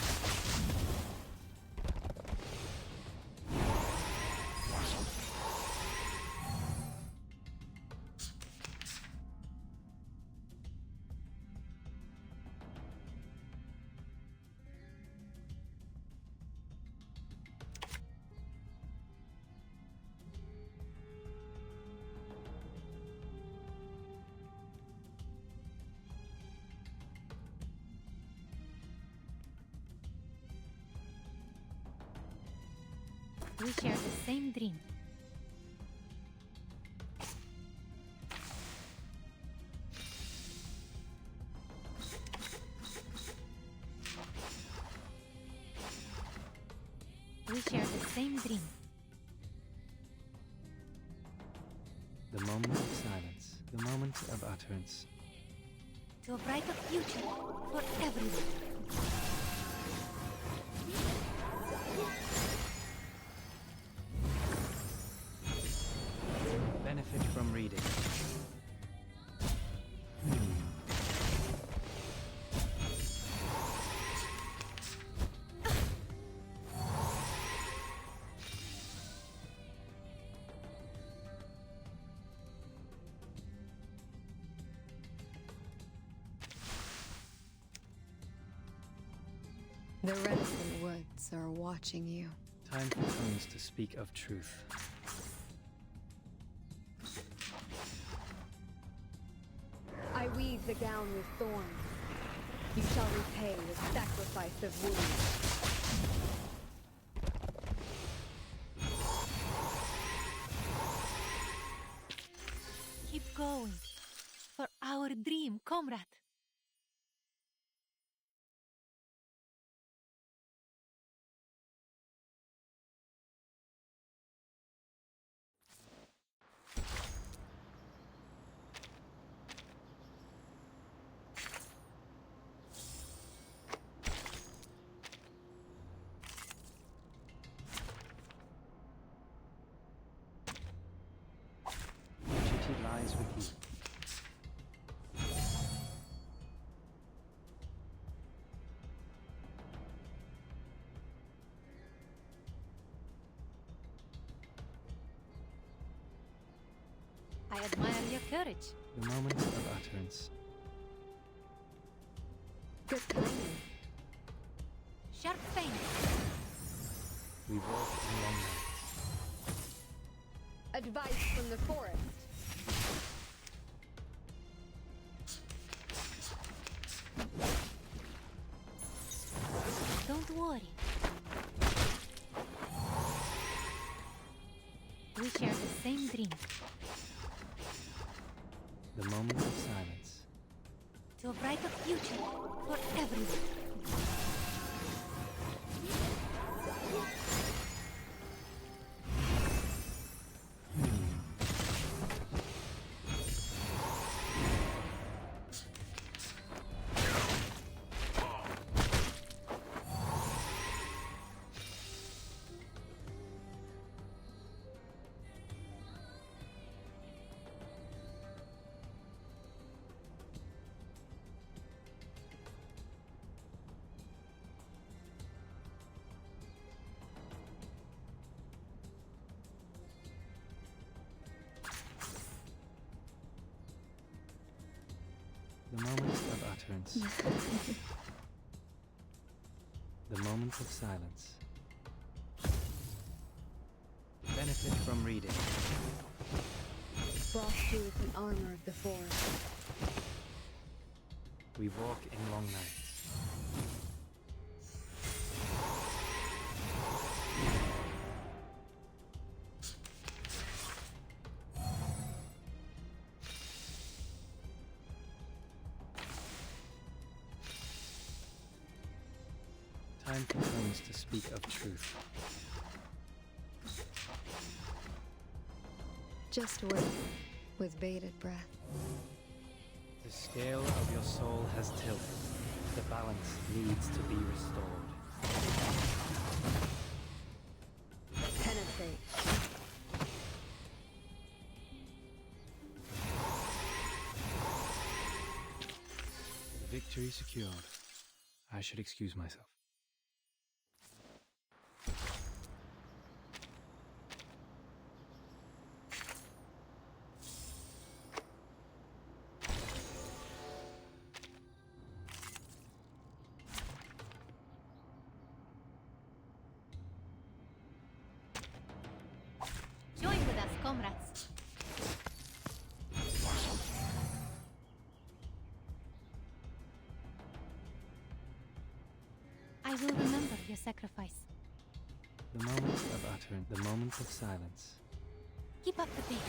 We share the same dream. We share the same dream. The moment of silence, the moment of utterance. To a brighter future for everyone. Benefit from reading. The reticent woods are watching you. Time for tongues to speak of truth. I weave the gown with thorns. You shall repay with sacrifice of wounds. Keep going. For our dream, comrade. Duty lies with you. I admire your courage. The moment of utterance. Good timing. Sharp fang. We walk in long nights. Advice from the forest. Don't worry. We share the same dream. The moment of silence. To a brighter future for everyone. The moment of utterance. The moment of silence. Benefit from reading. Frostooth and armor of the forest. We walk in long nights. Time for tongues to speak of truth. Just wait, with bated breath. The scale of your soul has tilted. The balance needs to be restored. Penetrate. Victory secured. I should excuse myself. Join with us, comrades. I will remember your sacrifice. The moment of utterance, the moment of silence. Keep up the pace.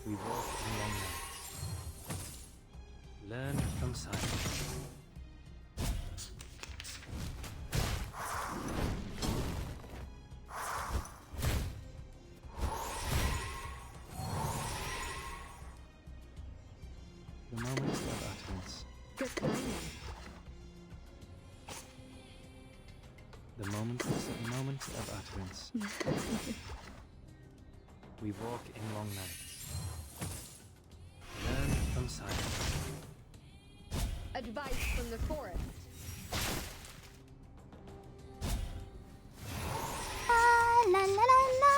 We walk in long nights. Learn from silence. The moment of utterance. Good timing. The moment of utterance. We walk in long nights. Learn from silence. Advice from the forest. La la la la.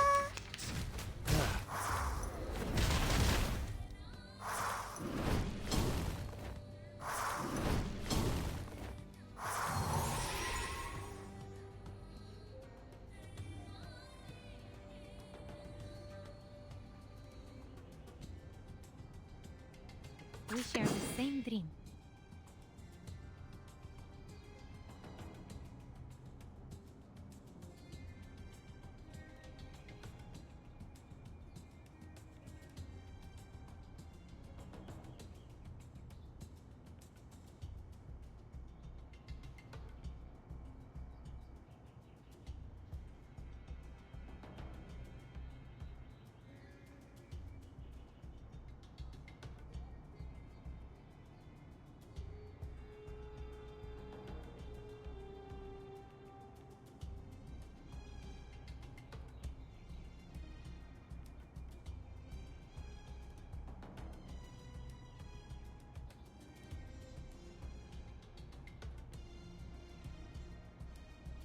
We share the same dream.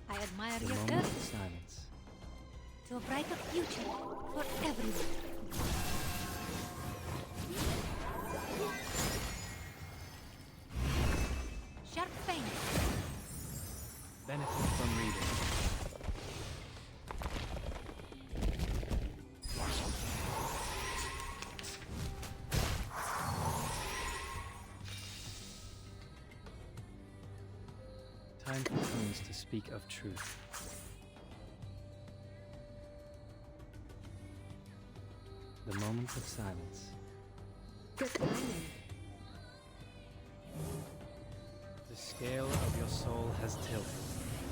I admire The your moment courage of silence. to a brighter future for everyone. Sharp fangs. Benefit from reading. Time for tongues to speak of truth. The moment of silence. Good timing. The scale of your soul has tilted.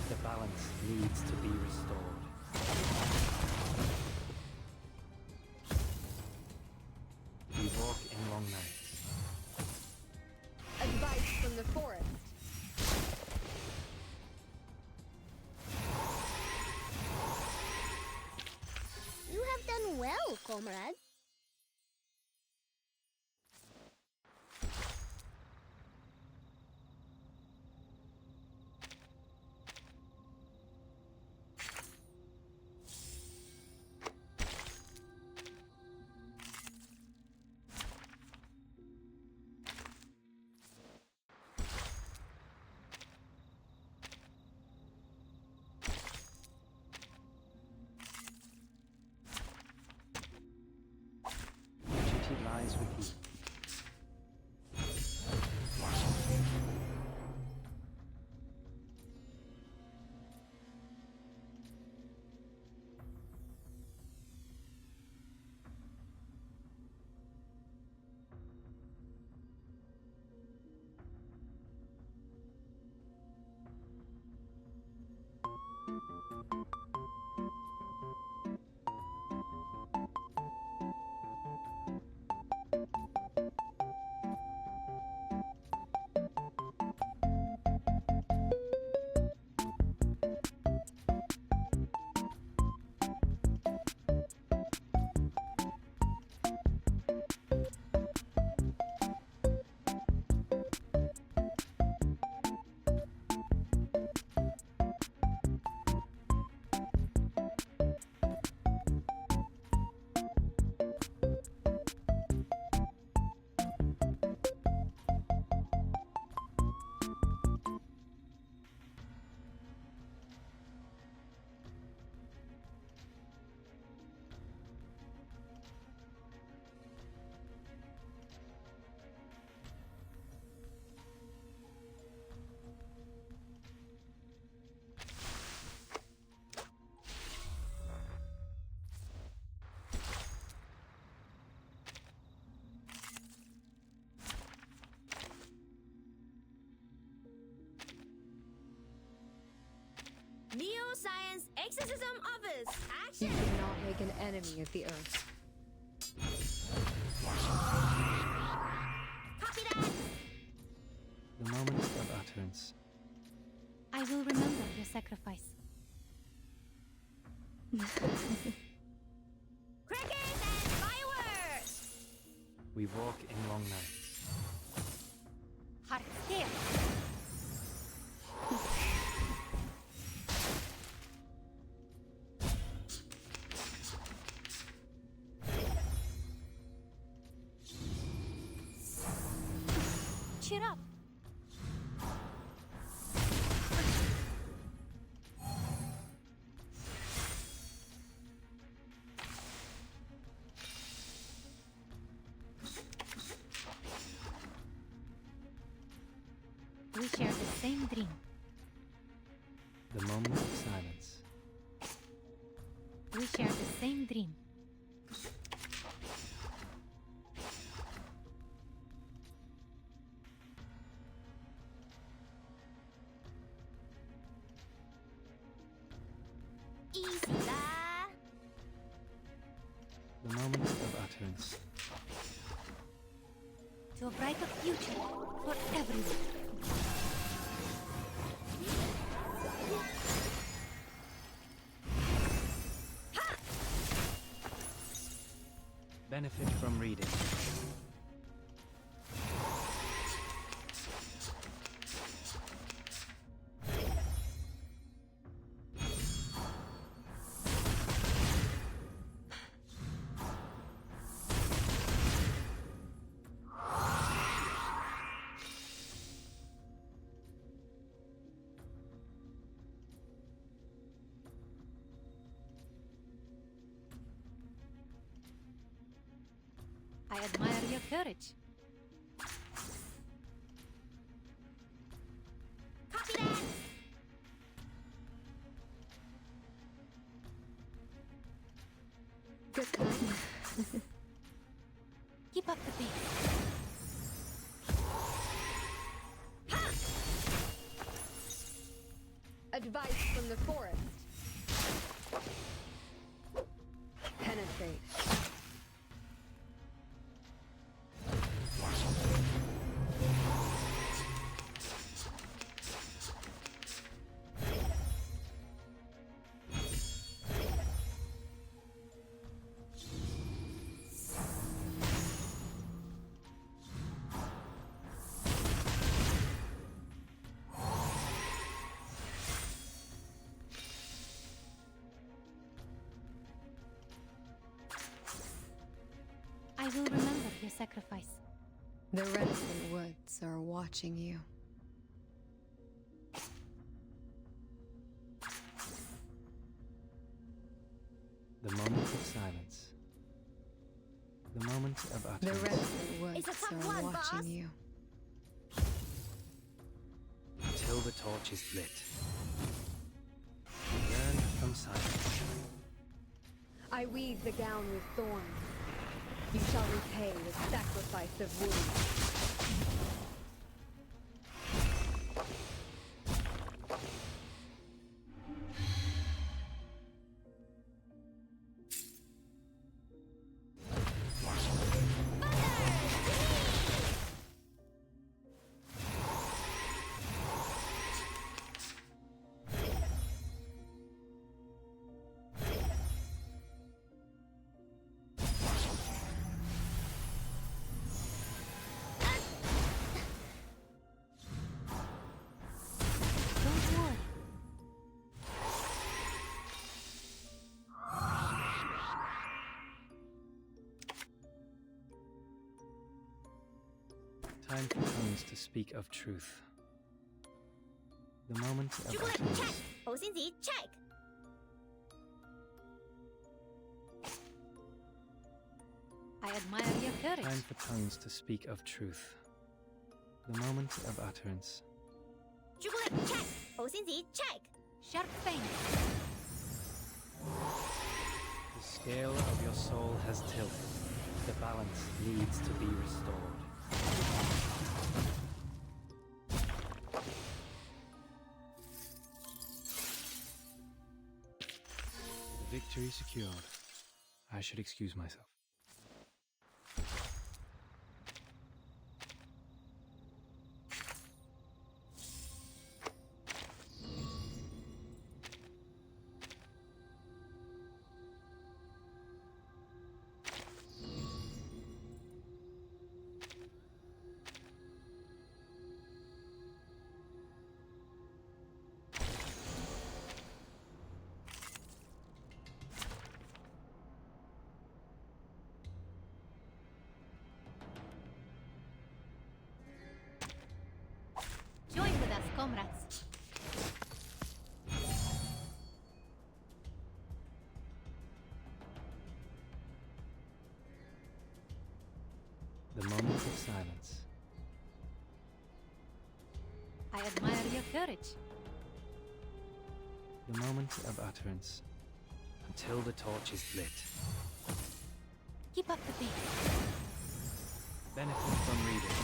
The balance needs to be restored. We walk in long nights. Advice from the forest. You have done well, comrade. Duty lies with you. Exorcism others. You Action. cannot make an enemy of the earth. Copy that. The moment of utterance. I will remember your sacrifice. Crickets and fireworks. We walk in long nights. Heart here. Cheer up. We share the same dream. The moment of silence. We share the same dream. Easy lah. The moment of utterance. To a brighter future for everyone. Benefit from reading. I admire your courage. Copy that. Good time. Keep up the pace. Advice from the forest. Penetrate. I will remember your sacrifice. The reticent woods are watching you. The moment of silence. The moment of The utterance. reticent woods It's a tough are one, watching boss. you. Until the torch is lit. Learn from silence. I weave the gown with thorns. You shall repay with sacrifice of wounds. Don't worry. Time for tongues to speak of truth. The moment of Jubilant check. utterance. 保鲜级 check. I admire your courage. Time for tongues to speak of truth. The moment of utterance. Jubilant check. 保鲜级 check. Sharp fang. The scale of your soul has tilted. The balance needs to be restored. Victory secured. I should excuse myself. Join with us, comrades. The moment of silence. I admire your courage. The moment of utterance. Until the torch is lit. Keep up the pace. Benefit from reading.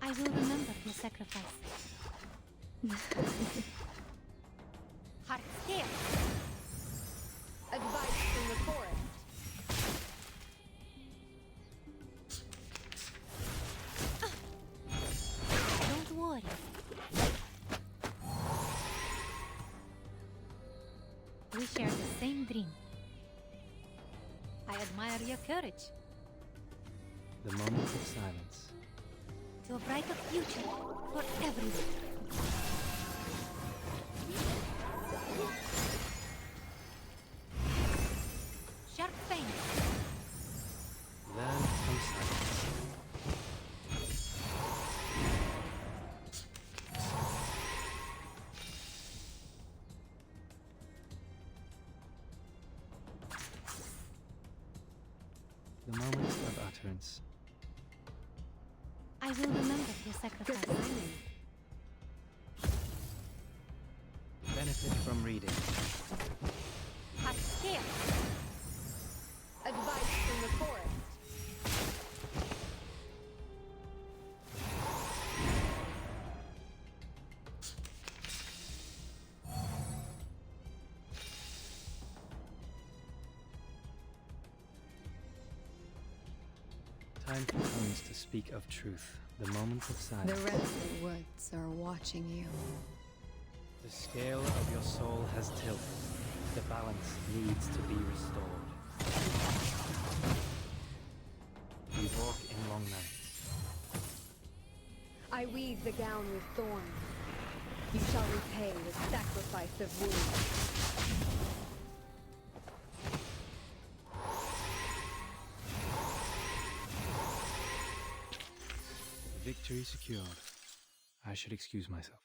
I will remember your sacrifice. Heart steel. Advice from the forest. Don't worry. We share the same dream. I admire your courage. The moment of silence. To a brighter future for everyone. Sharp pain. Learn from silence. The moment of utterance. I will remember your Good sacrifice. timing. Benefit from reading. Heart steel. Advice from the forest. Time comes to speak of truth. The moment of silence. The rest of the woods are watching you. The scale of your soul has tilted. The balance needs to be restored. We walk in long nights. I weave the gown with thorns. You shall repay with sacrifice of wounds. Victory secured. I should excuse myself.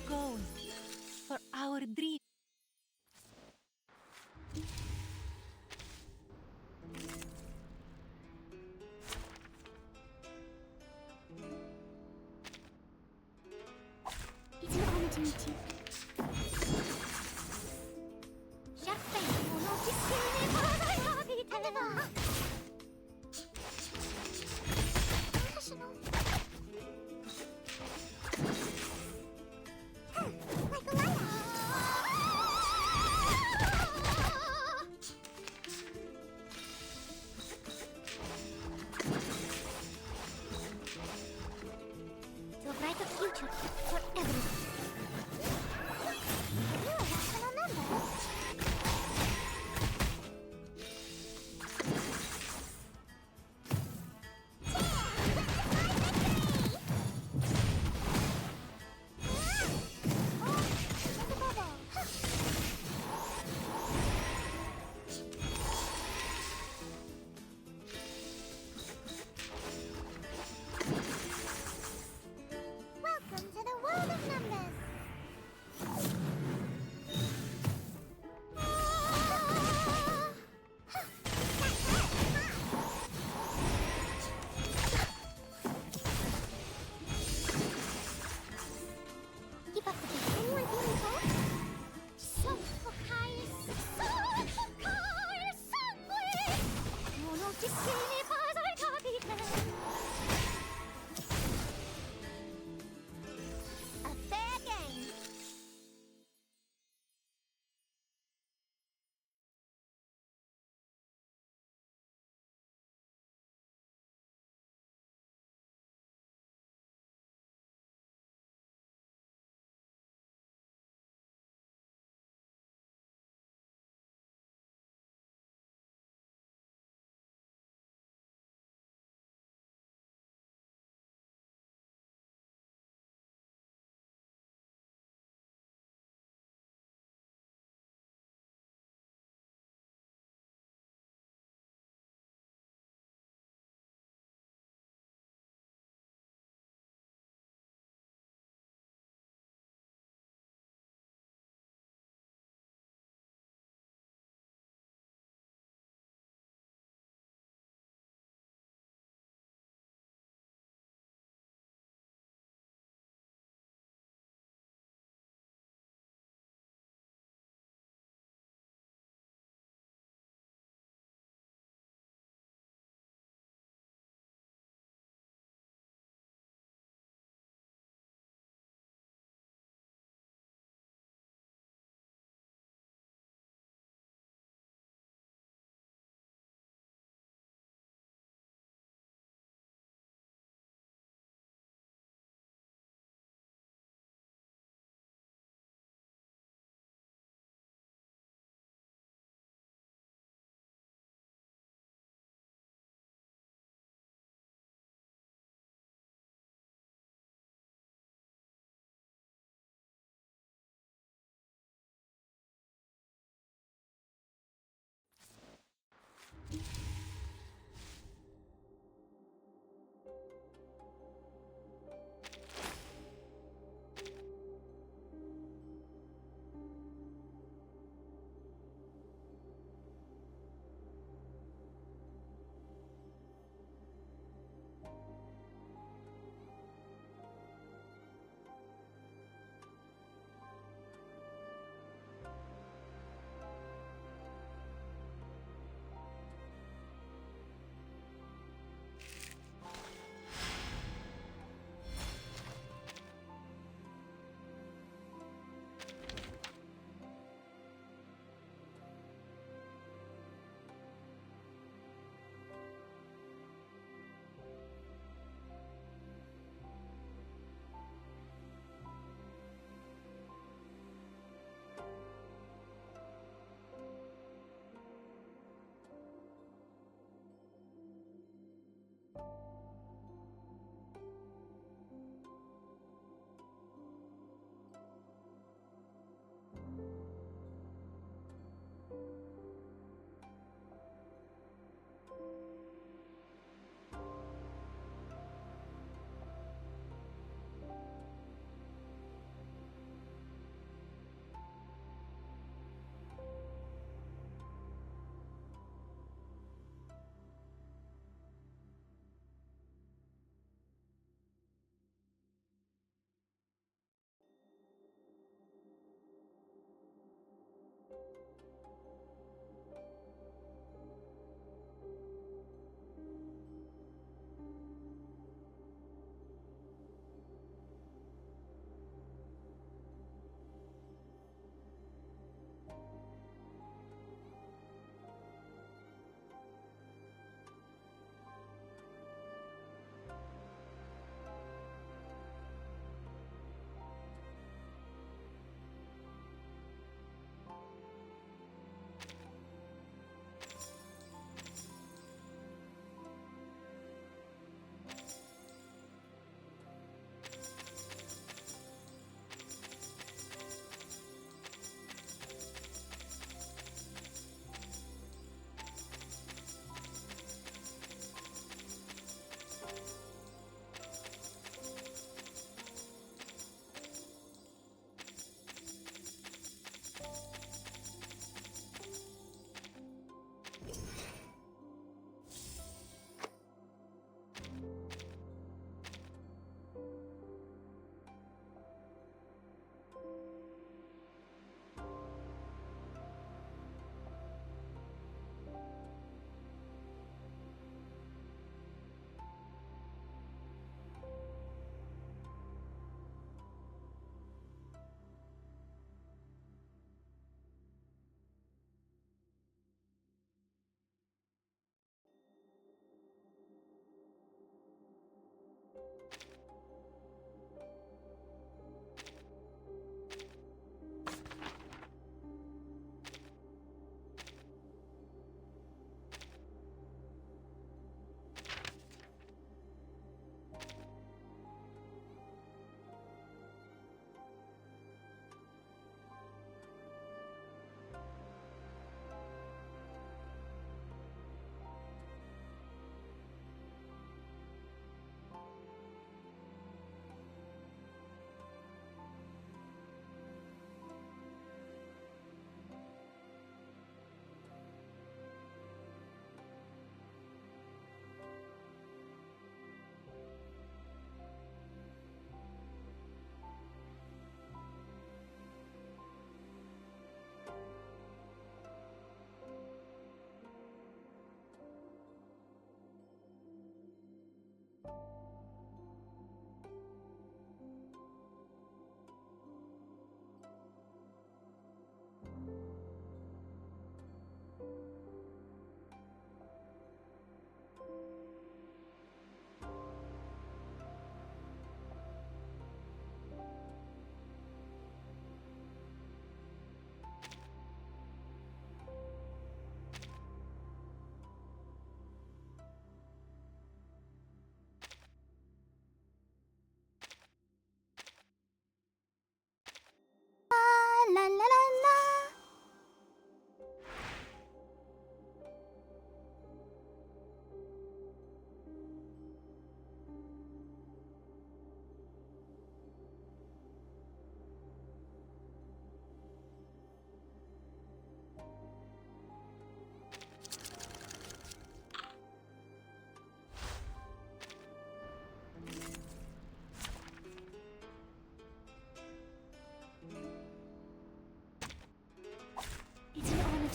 going for our dream. To a brighter future for everyone. You are rational numbers. Welcome to the world of numbers. Keep up the pace. Anyone feeling cold? Soffocare sangue! Monotissime pasa il capitano. A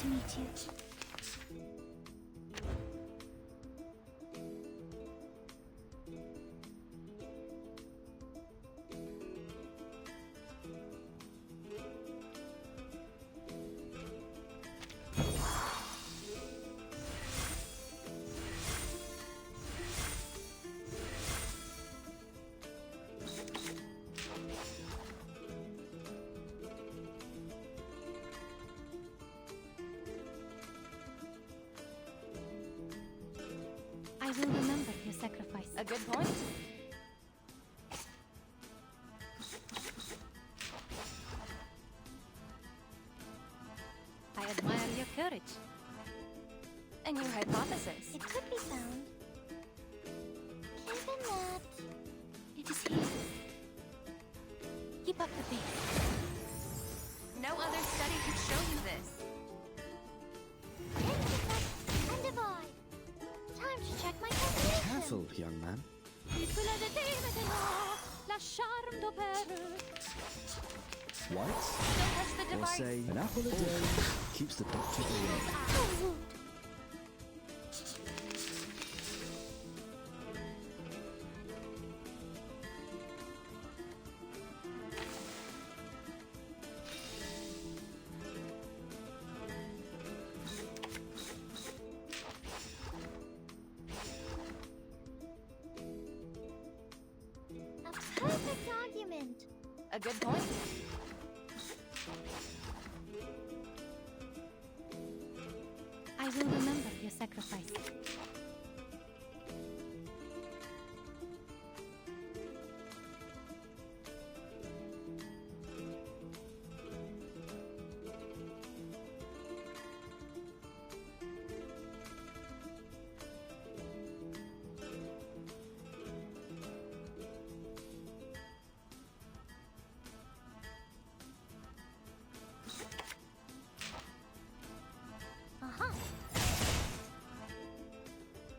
to meet you. I will remember your sacrifice. A good point. I admire your courage. A new hypothesis. It could be found. Given that it is here. Keep up the pace. No other study could show you this. Intersect and divide. Time to check my calculation. Careful, young man. Whites? Don't touch the Or device. say, an apple a day keeps the doctor away. A perfect argument. A good point. I will remember your sacrifice.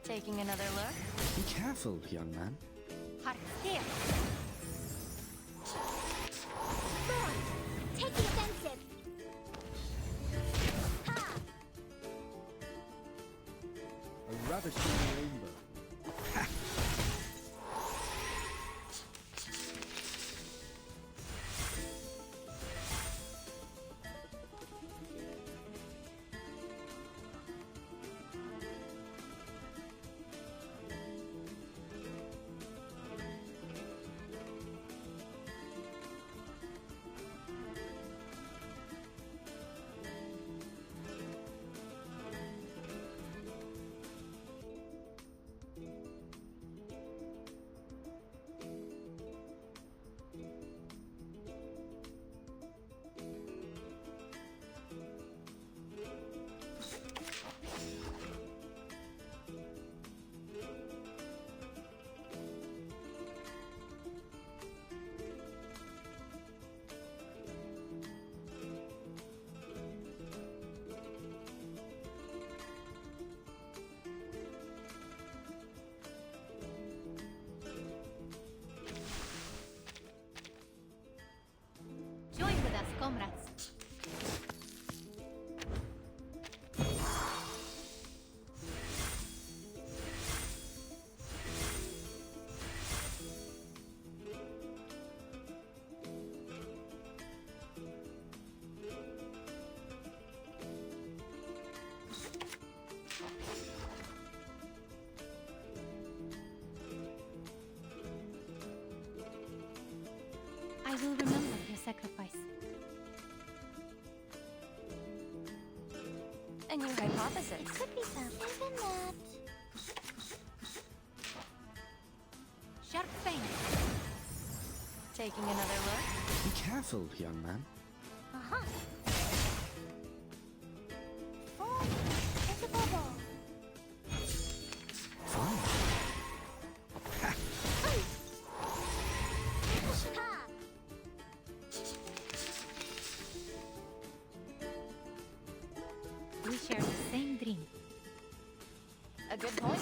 Taking another look. Be careful, young man. Hark, there. Thorn, take the offensive. Ha! A ravishing rainbow. Join with us, comrades. I will remember your sacrifice. A new hypothesis. It could be found. Given that. Sharp fang. Taking another look. Be careful, young man. Aha. Oh, it's a bubble. Fine. Ha! We share the same dream. A good point.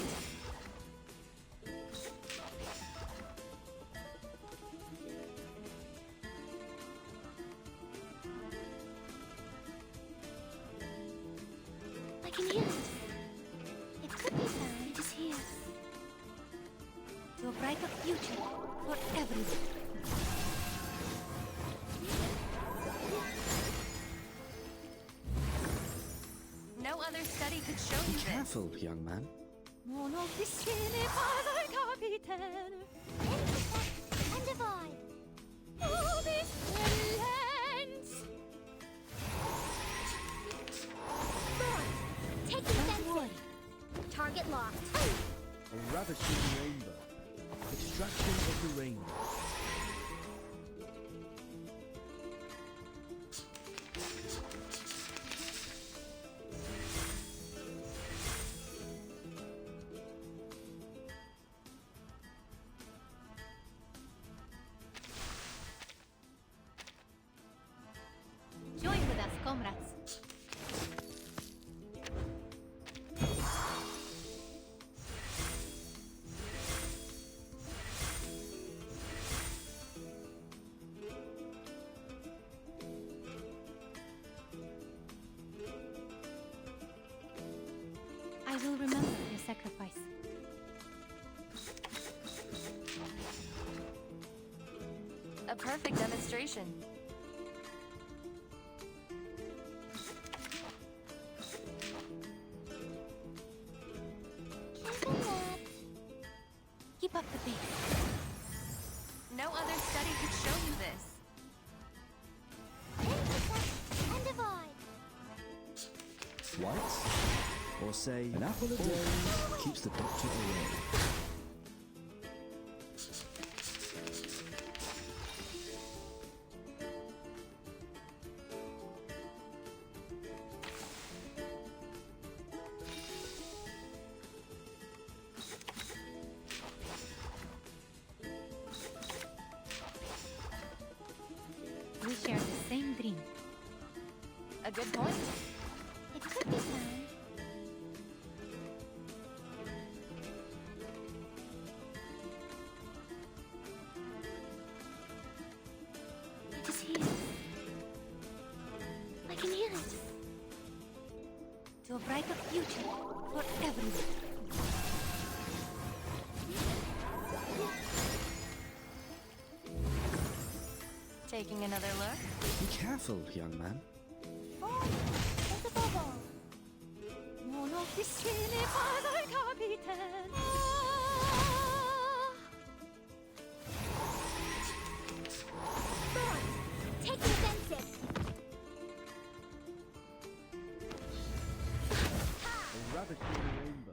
can hear it. It could be found. It is here. To a brighter future for everyone. No other study could show Be you this. careful, young man. Monofficine padre capitano. And divide. Oh, this relents. Thorn, take defensive. Target locked. A ravishing rainbow. Extraction of the rainbow. Join with us, comrades. I will remember your sacrifice. A perfect demonstration. Keep up the pace. No other study could show you this. And divide. Whites? Or say, an apple a day keeps the doctor away. We share the same dream. A good point. It could be found. It is here. I can hear it. To a brighter future for everyone. Taking another look? Be careful, young man. Thorn, is above all. Monofficine padre capitano. Thorn, take defensive. A ravishing rainbow.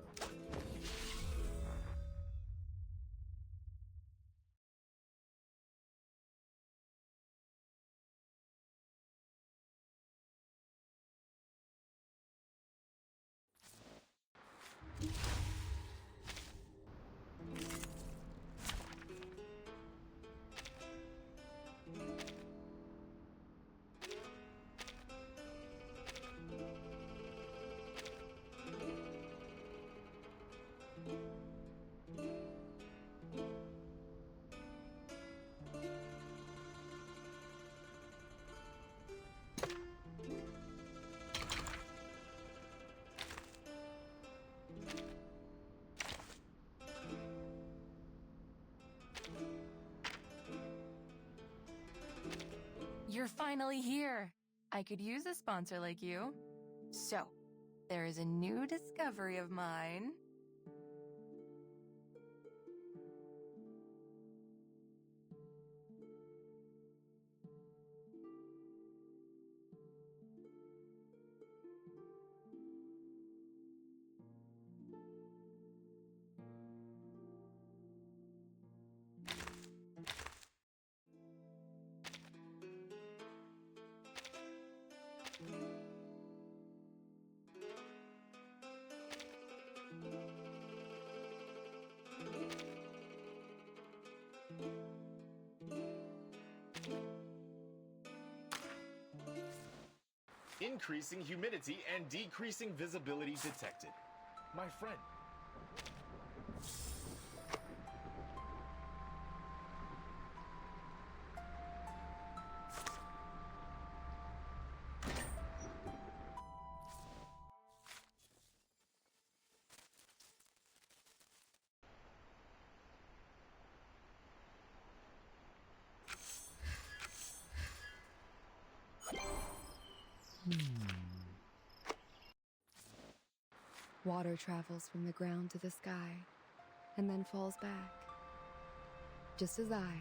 You're finally here. I could use a sponsor like you. So, there is a new discovery of mine. Increasing humidity and decreasing visibility detected. My friend. Water travels from the ground to the sky and then falls back. Just as I,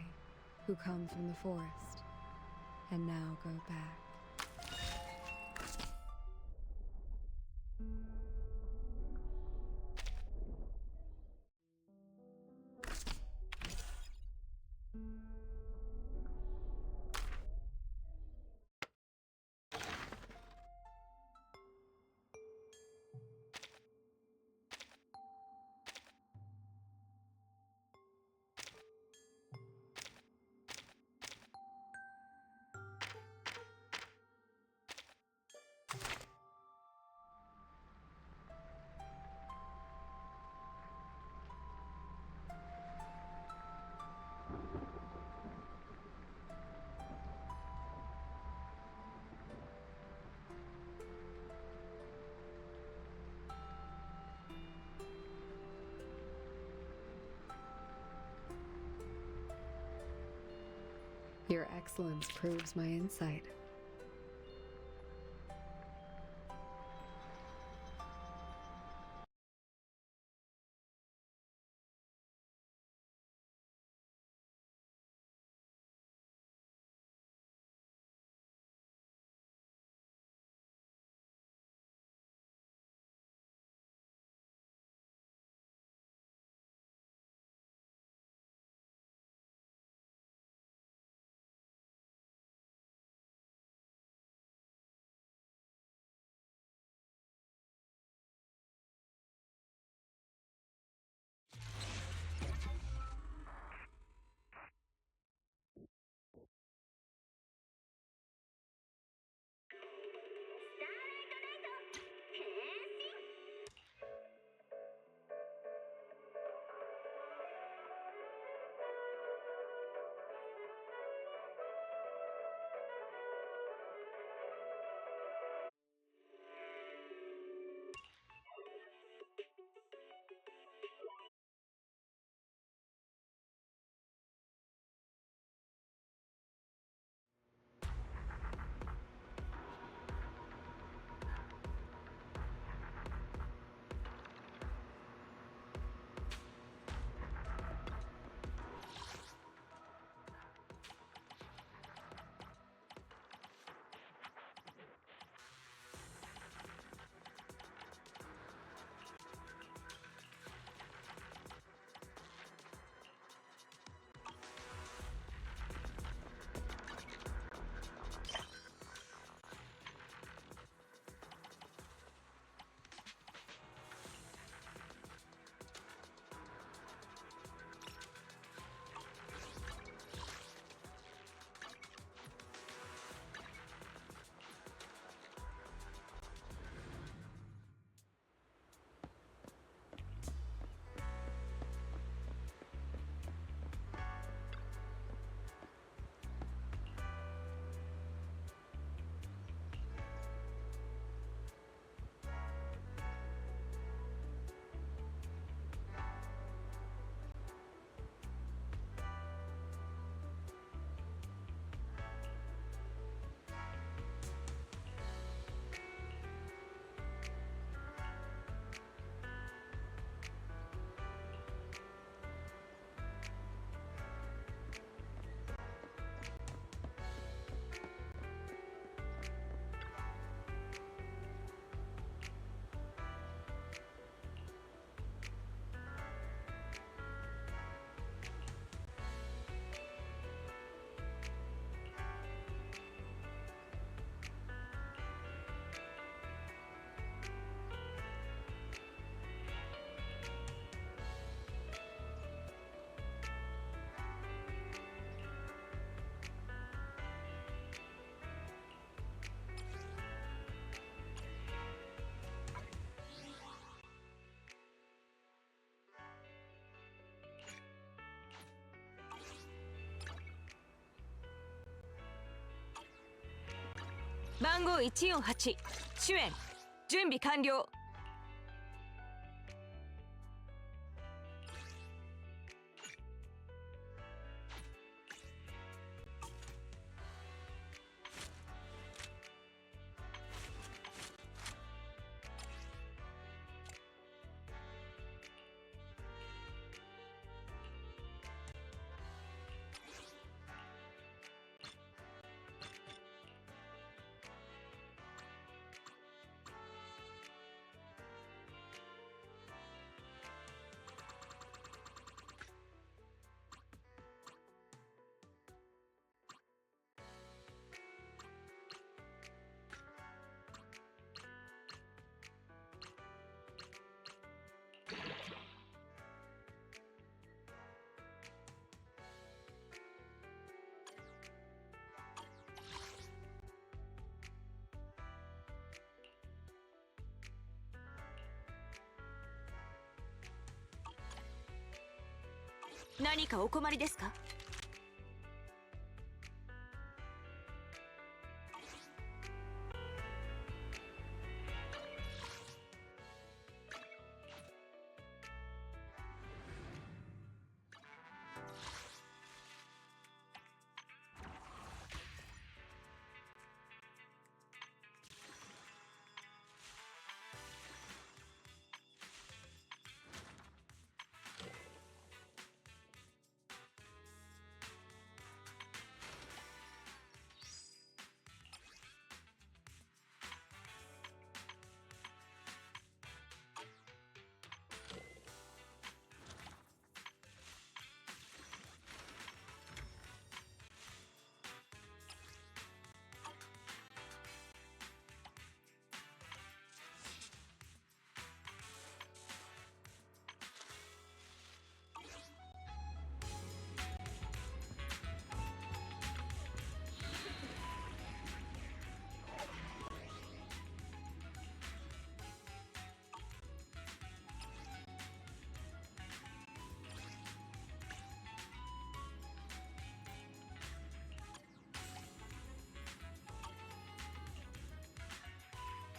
who come from the forest, and now go back. Your excellence proves my insight.番号148主演準備完了。何かお困りですか？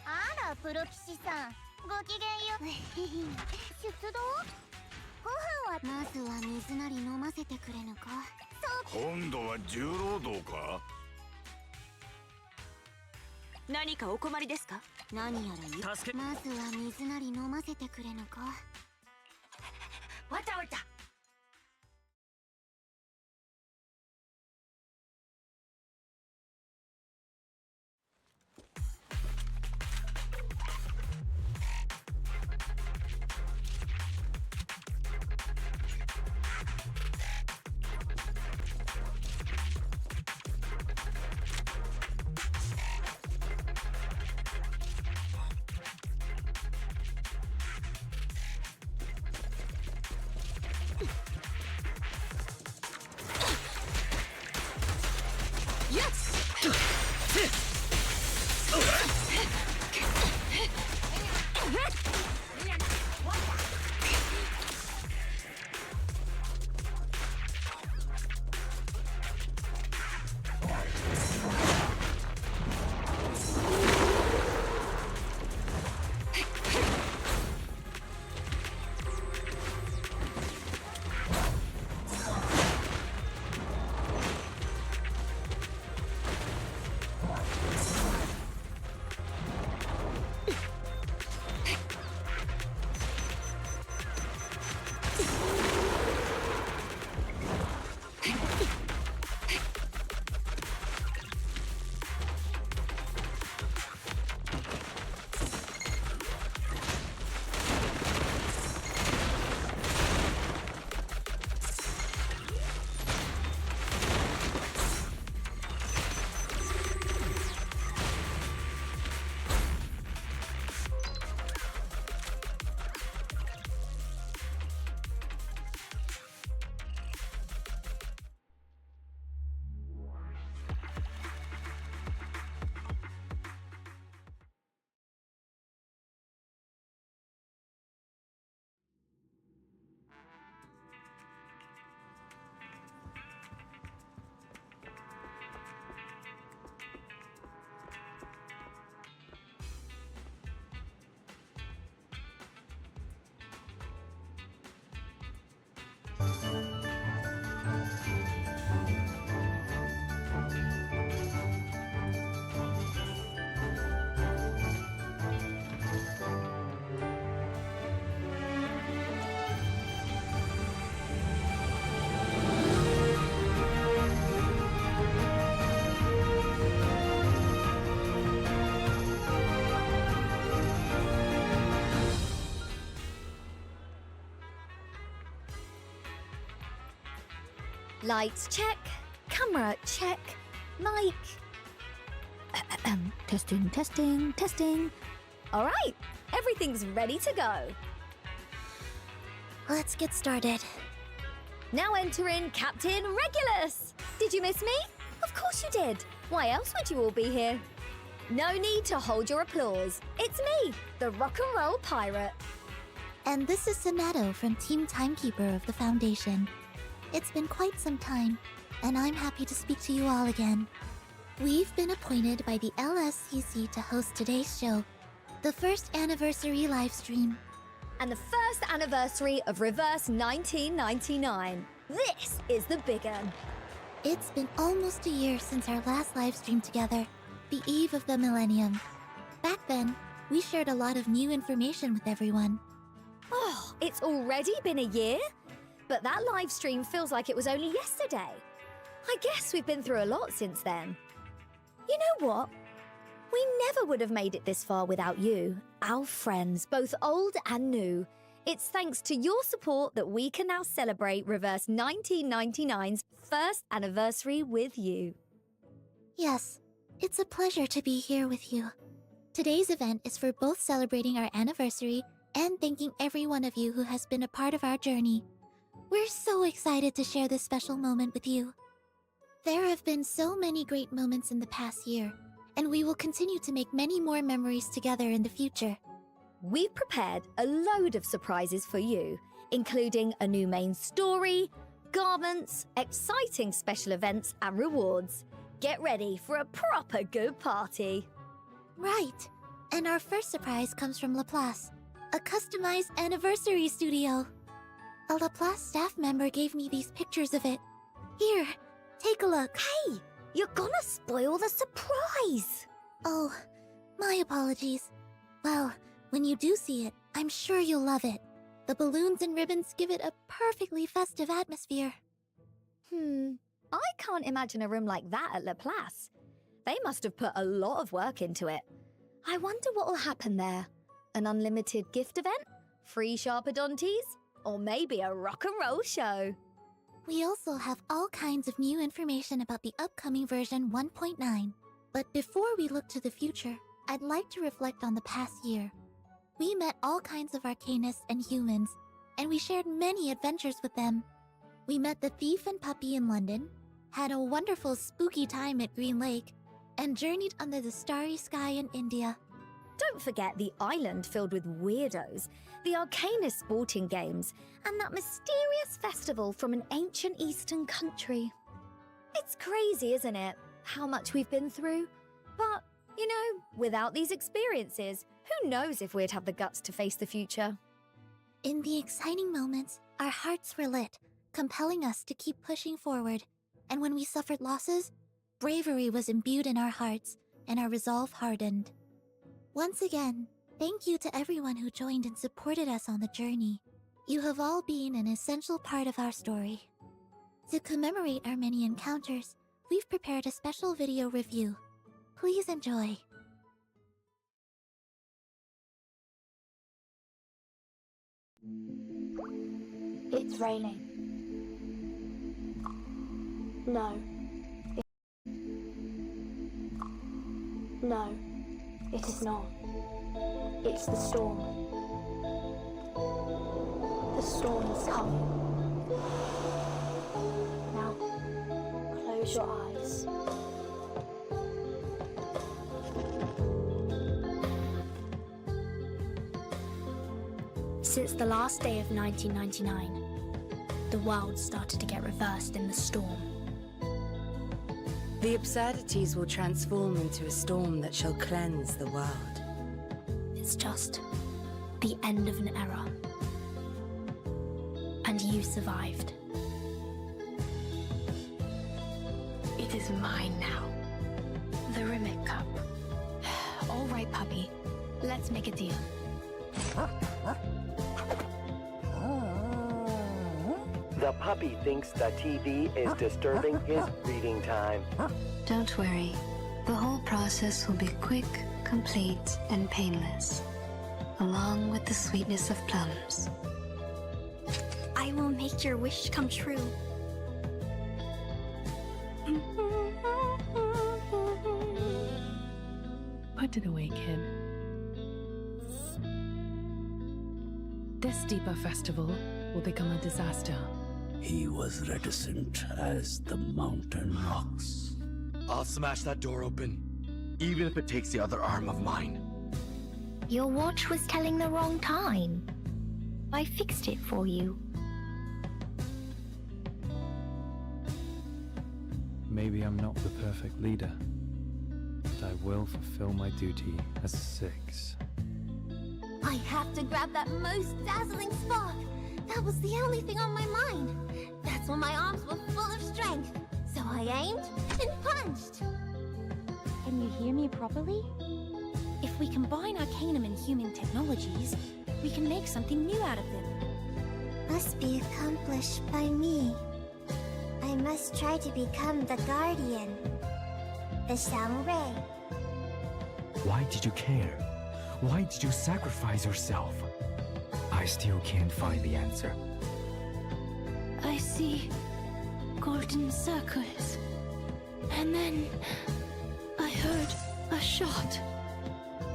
あら、プロ騎士さん、ごきげんよう。出動？ご飯はまずは水なり飲ませてくれぬか。そう。今度は重労働か？何かお困りですか？何やら助け。まずは水なり飲ませてくれぬか。わたわた。Lights check, camera check, mic. Testing, testing, testing. All right, everything's ready to go. Let's get started. Now enter in Captain Regulus. Did you miss me? Of course you did. Why else would you all be here? No need to hold your applause. It's me, the rock and roll pirate. And this is Sanato from Team Timekeeper of the Foundation. It's been quite some time, and I'm happy to speak to you all again. We've been appointed by the LSCC to host today's show, the first anniversary livestream. And the first anniversary of Reverse 1999. This is the big one. It's been almost a year since our last livestream together, the eve of the millennium. Back then, we shared a lot of new information with everyone. Oh, it's already been a year? But that live stream feels like it was only yesterday. I guess we've been through a lot since then. You know what? We never would have made it this far without you, our friends, both old and new. It's thanks to your support that we can now celebrate Reverse 1999's first anniversary with you. Yes, it's a pleasure to be here with you. Today's event is for both celebrating our anniversary and thanking every one of you who has been a part of our journey. We're so excited to share this special moment with you. There have been so many great moments in the past year, and we will continue to make many more memories together in the future. We've prepared a load of surprises for you, including a new main story, garments, exciting special events and rewards. Get ready for a proper good party. Right, and our first surprise comes from Laplace, a customized anniversary studio. A Laplace staff member gave me these pictures of it. Here, take a look. Hey, you're gonna spoil the surprise. Oh, my apologies. Well, when you do see it, I'm sure you'll love it. The balloons and ribbons give it a perfectly festive atmosphere. I can't imagine a room like that at Laplace. They must have put a lot of work into it. I wonder what will happen there. An unlimited gift event? Free Sharpodonties? Or maybe a rock and roll show? We also have all kinds of new information about the upcoming version 1.9. But before we look to the future, I'd like to reflect on the past year. We met all kinds of arcanists and humans, and we shared many adventures with them. We met the thief and puppy in London, had a wonderful spooky time at Green Lake, and journeyed under the starry sky in India. Don't forget the island filled with weirdos, the Arcanist sporting games, and that mysterious festival from an ancient eastern country. It's crazy, isn't it, how much we've been through? But, you know, without these experiences, who knows if we'd have the guts to face the future? In the exciting moments, our hearts were lit, compelling us to keep pushing forward. And when we suffered losses, bravery was imbued in our hearts, and our resolve hardened. Once again, thank you to everyone who joined and supported us on the journey. You have all been an essential part of our story. To commemorate our many encounters, we've prepared a special video review. Please enjoy. It's raining. No. No, it is not. It's the storm. The storm is coming. Now, close your eyes. Since the last day of 1999, the world started to get reversed in the storm. The absurdities will transform into a storm that shall cleanse the world. It's just the end of an era. And you survived. It is mine now. The Rimmick Cup. All right, puppy. Let's make a deal. The puppy thinks the TV is disturbing his reading time. Don't worry. The whole process will be quick, complete, and painless, along with the sweetness of plums. I will make your wish come true. Put it away, kid. This Deepa festival will become a disaster. He was reticent as the mountain rocks. I'll smash that door open, even if it takes the other arm of mine. Your watch was telling the wrong time. I fixed it for you. Maybe I'm not the perfect leader, but I will fulfill my duty as 6. I have to grab that most dazzling spark. That was the only thing on my mind. That's when my arms were full of strength. So I aimed and punched. Can you hear me properly? If we combine Arcanum and human technologies, we can make something new out of them. Must be accomplished by me. I must try to become the Guardian. The Samurai. Why did you care? Why did you sacrifice yourself? I still can't find the answer. I see golden circles. And then I heard a shot.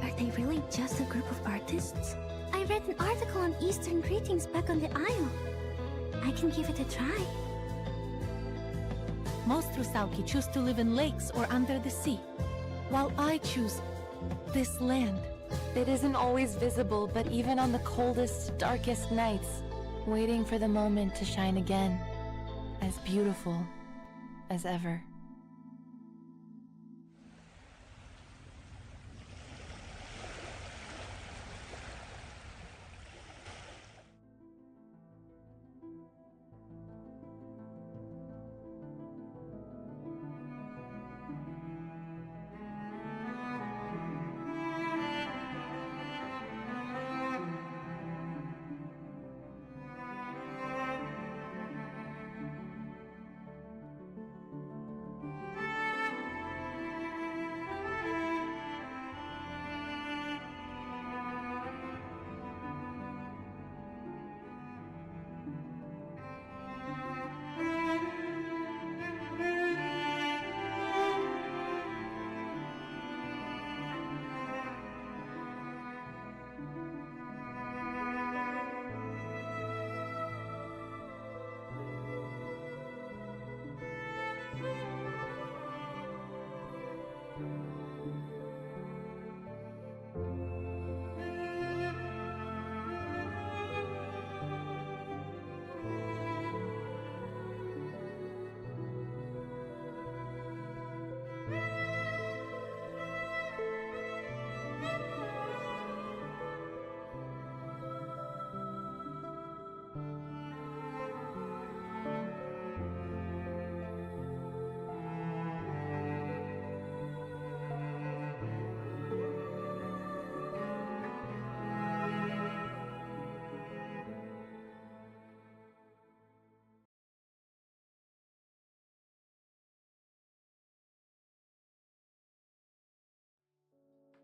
Are they really just a group of artists? I read an article on Eastern greetings back on the Isle. I can give it a try. Most Rusauki choose to live in lakes or under the sea, while I choose this land. It isn't always visible, but even on the coldest, darkest nights, waiting for the moment to shine again, as beautiful as ever.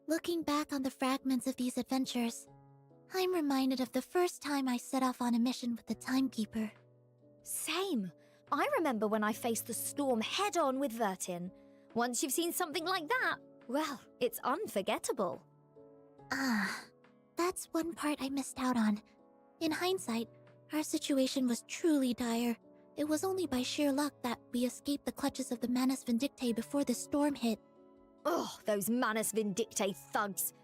Looking back on the fragments of these adventures, I'm reminded of the first time I set off on a mission with the Timekeeper. Same. I remember when I faced the storm head-on with Vertin. Once you've seen something like that, well, it's unforgettable. That's one part I missed out on. In hindsight, our situation was truly dire. It was only by sheer luck that we escaped the clutches of the Manus Vindictae before the storm hit. Oh, those Manus Vindictae thugs.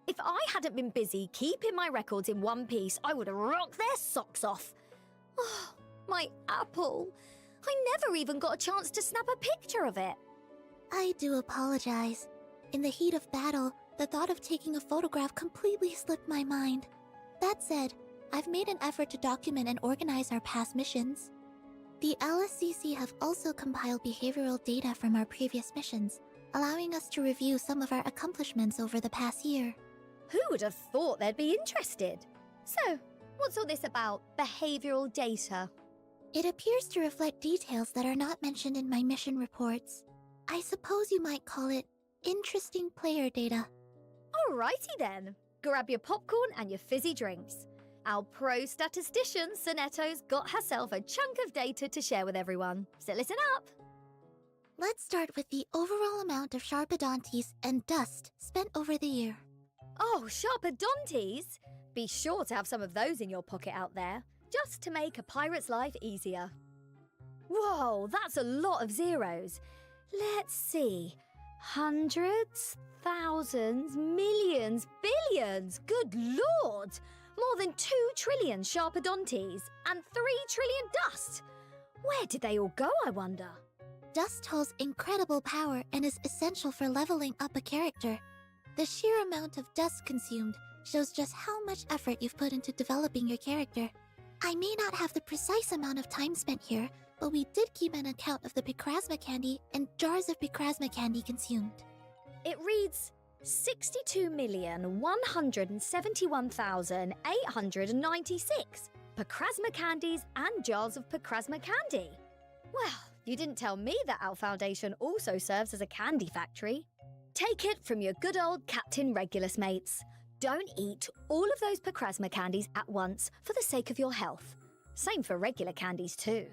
If I hadn't been busy keeping my records in one piece, I would have rocked their socks off. Oh, my apple. I never even got a chance to snap a picture of it. I do apologize. In the heat of battle, the thought of taking a photograph completely slipped my mind. That said, I've made an effort to document and organize our past missions. The LSCC have also compiled behavioral data from our previous missions, allowing us to review some of our accomplishments over the past year. Who would have thought they'd be interested? So, what's all this about behavioral data? It appears to reflect details that are not mentioned in my mission reports. I suppose you might call it interesting player data. Alrighty then. Grab your popcorn and your fizzy drinks. Our pro statistician, Sonetto's got herself a chunk of data to share with everyone. So listen up. Let's start with the overall amount of Sharpodontes and dust spent over the year. Oh, Sharpodontes? Be sure to have some of those in your pocket out there, just to make a pirate's life easier. Whoa, that's a lot of zeros. Let's see. Hundreds, thousands, millions, billions. Good lord! More than 2 trillion Sharpodontes and 3 trillion dust. Where did they all go, I wonder? dust holds incredible power and is essential for leveling up a character. The sheer amount of dust consumed shows just how much effort you've put into developing your character. I may not have the precise amount of time spent here, but we did keep an account of the Picrasma candy and jars of Picrasma candy consumed. It reads 62,171,896 Picrasma candies and jars of Picrasma candy. Well, you didn't tell me that our foundation also serves as a candy factory. Take it from your good old Captain Regulus mates. Don't eat all of those Picrasma candies at once for the sake of your health. Same for regular candies too.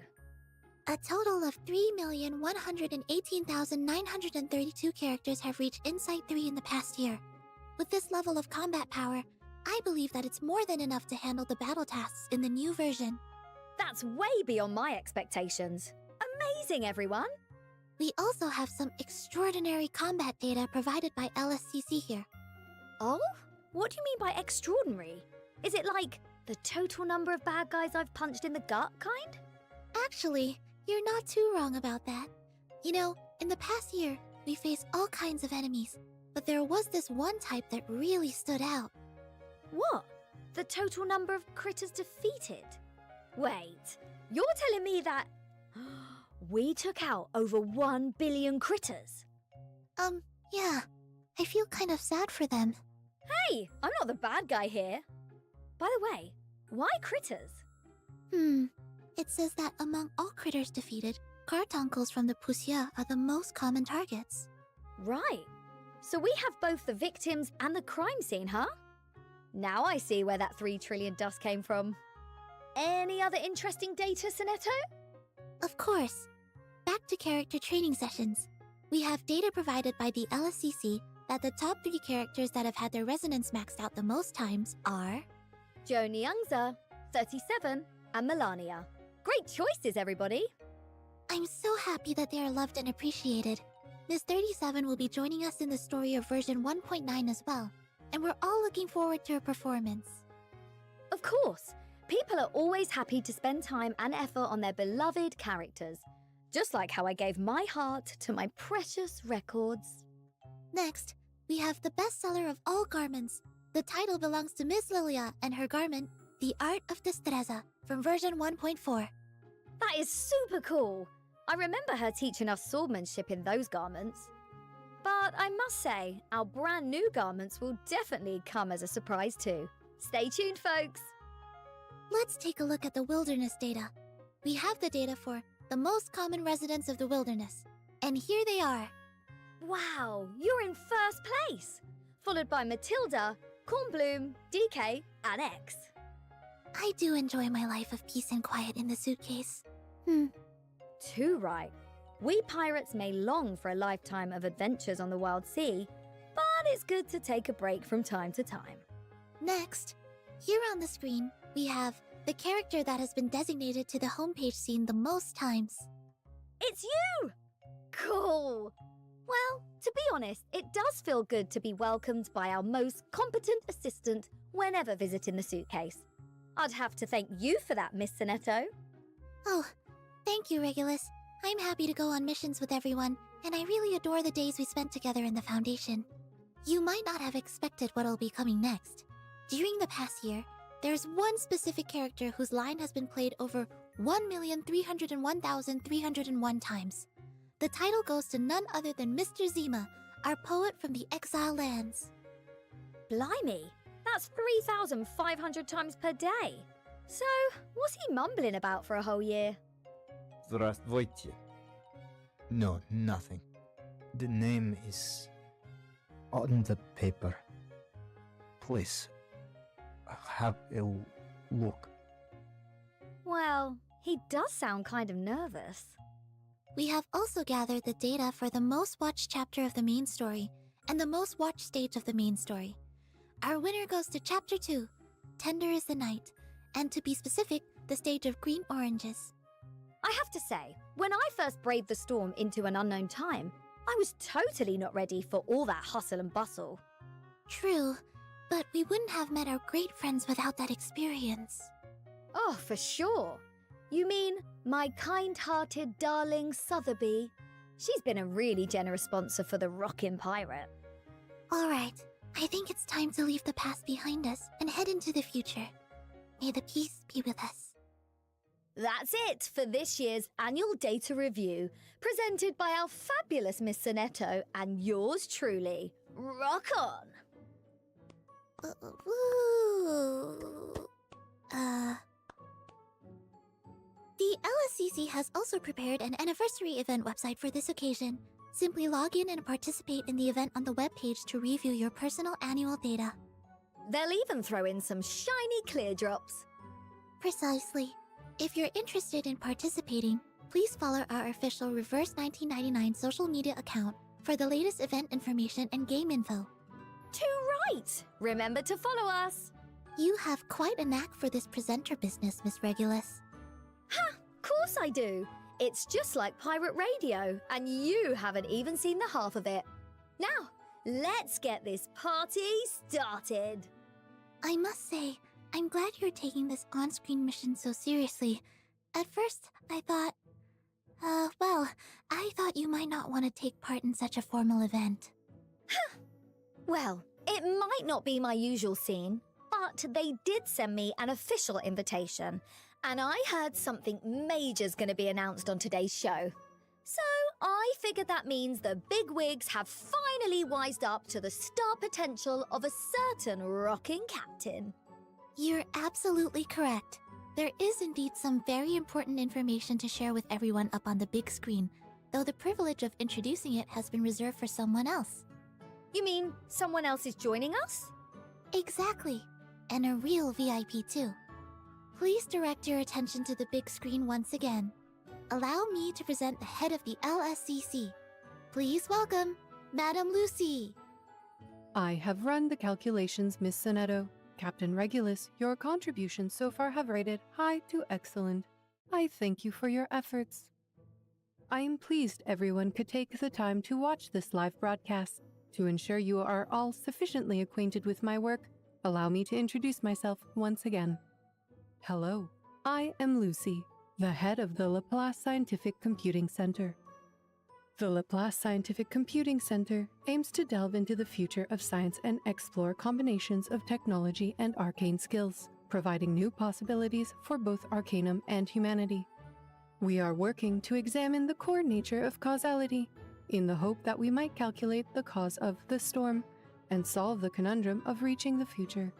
A total of 3,118,932 characters have reached Insight 3 in the past year. With this level of combat power, I believe that it's more than enough to handle the battle tasks in the new version. That's way beyond my expectations. Amazing, everyone! We also have some extraordinary combat data provided by LSCC here. Oh? What do you mean by extraordinary? Is it like the total number of bad guys I've punched in the gut kind? Actually, you're not too wrong about that. You know, in the past year, we faced all kinds of enemies, but there was this one type that really stood out. What? The total number of critters defeated? Wait, you're telling me that we took out over 1 billion critters? Yeah. I feel kind of sad for them. Hey, I'm not the bad guy here. By the way, why critters? It says that among all critters defeated, cartuncles from the Pusia are the most common targets. Right. So we have both the victims and the crime scene, huh? Now I see where that 3 trillion dust came from. Any other interesting data, Sonetto? Of course. Back to character training sessions. We have data provided by the LSCC that the top 3 characters that have had their resonance maxed out the most times are Joni Youngza, 37, and Melania. Great choices, everybody! I'm so happy that they are loved and appreciated. Miss 37 will be joining us in the story of version 1.9 as well, and we're all looking forward to her performance. Of course! People are always happy to spend time and effort on their beloved characters, just like how I gave my heart to my precious records. Next, we have the bestseller of all garments. The title belongs to Miss Lilia and her garment, The Art of Destreza, from version 1.4. That is super cool! I remember her teaching us swordsmanship in those garments. But I must say, our brand new garments will definitely come as a surprise too. Stay tuned, folks! Let's take a look at the wilderness data. We have the data for the most common residents of the wilderness. And here they are. Wow, you're in first place! Followed by Matilda, Cornbloom, DK, and X. I do enjoy my life of peace and quiet in the suitcase. Too right. We pirates may long for a lifetime of adventures on the wild sea, but it's good to take a break from time to time. Next, here on the screen, we have the character that has been designated to the homepage scene the most times. It's you! Cool! Well, to be honest, it does feel good to be welcomed by our most competent assistant whenever visiting the suitcase. I'd have to thank you for that, Miss Sonetto. Oh, thank you, Regulus. I'm happy to go on missions with everyone, and I really adore the days we spent together in the Foundation. You might not have expected what'll be coming next. During the past year, there's one specific character whose line has been played over 1,301,301 times. The title goes to none other than Mr. Zima, our poet from the Exile Lands. Blimey, that's 3,500 times per day. So, what's he mumbling about for a whole year? Здравствуйте. No, nothing. The name is on the paper. Please, have a look. Well, he does sound kind of nervous. We have also gathered the data for the most watched chapter of the main story and the most watched stage of the main story. Our winner goes to Chapter 2, Tender is the Night, and to be specific, the stage of Green Oranges. I have to say, when I first braved the storm into an unknown time, I was totally not ready for all that hustle and bustle. True, but we wouldn't have met our great friends without that experience. Oh, for sure. You mean my kind-hearted darling Sotheby, She's been a really generous sponsor for the Rockin' Pirate. Alright, I think it's time to leave the past behind us and head into the future. May the peace be with us. That's it for this year's annual data review, presented by our fabulous Miss Sonetto and yours truly. Rock on! The LSCC has also prepared an anniversary event website for this occasion. Simply log in and participate in the event on the webpage to review your personal annual data. They'll even throw in some shiny clear drops. Precisely. If you're interested in participating, please follow our official Reverse 1999 social media account for the latest event information and game info. Too right! Remember to follow us! You have quite a knack for this presenter business, Miss Regulus. Ha! Course I do! It's just like pirate radio, and you haven't even seen the half of it. Now, let's get this party started! I must say, I'm glad you're taking this on-screen mission so seriously. At first, I thought... I thought you might not want to take part in such a formal event. Well, it might not be my usual scene, but they did send me an official invitation, and I heard something major's going to be announced on today's show. So I figured that means the bigwigs have finally wised up to the star potential of a certain rocking captain. You're absolutely correct. There is indeed some very important information to share with everyone up on the big screen, though the privilege of introducing it has been reserved for someone else. You mean someone else is joining us? Exactly. And a real VIP too. Please direct your attention to the big screen once again. Allow me to present the head of the LSCC. Please welcome, Madame Lucy. I have run the calculations, Miss Sonetto. Captain Regulus, your contributions so far have rated high to excellent. I thank you for your efforts. I am pleased everyone could take the time to watch this live broadcast. To ensure you are all sufficiently acquainted with my work, allow me to introduce myself once again. Hello, I am Lucy, the head of the Laplace Scientific Computing Center. The Laplace Scientific Computing Center aims to delve into the future of science and explore combinations of technology and arcane skills, providing new possibilities for both Arcanum and humanity. We are working to examine the core nature of causality, in the hope that we might calculate the cause of the storm and solve the conundrum of reaching the future.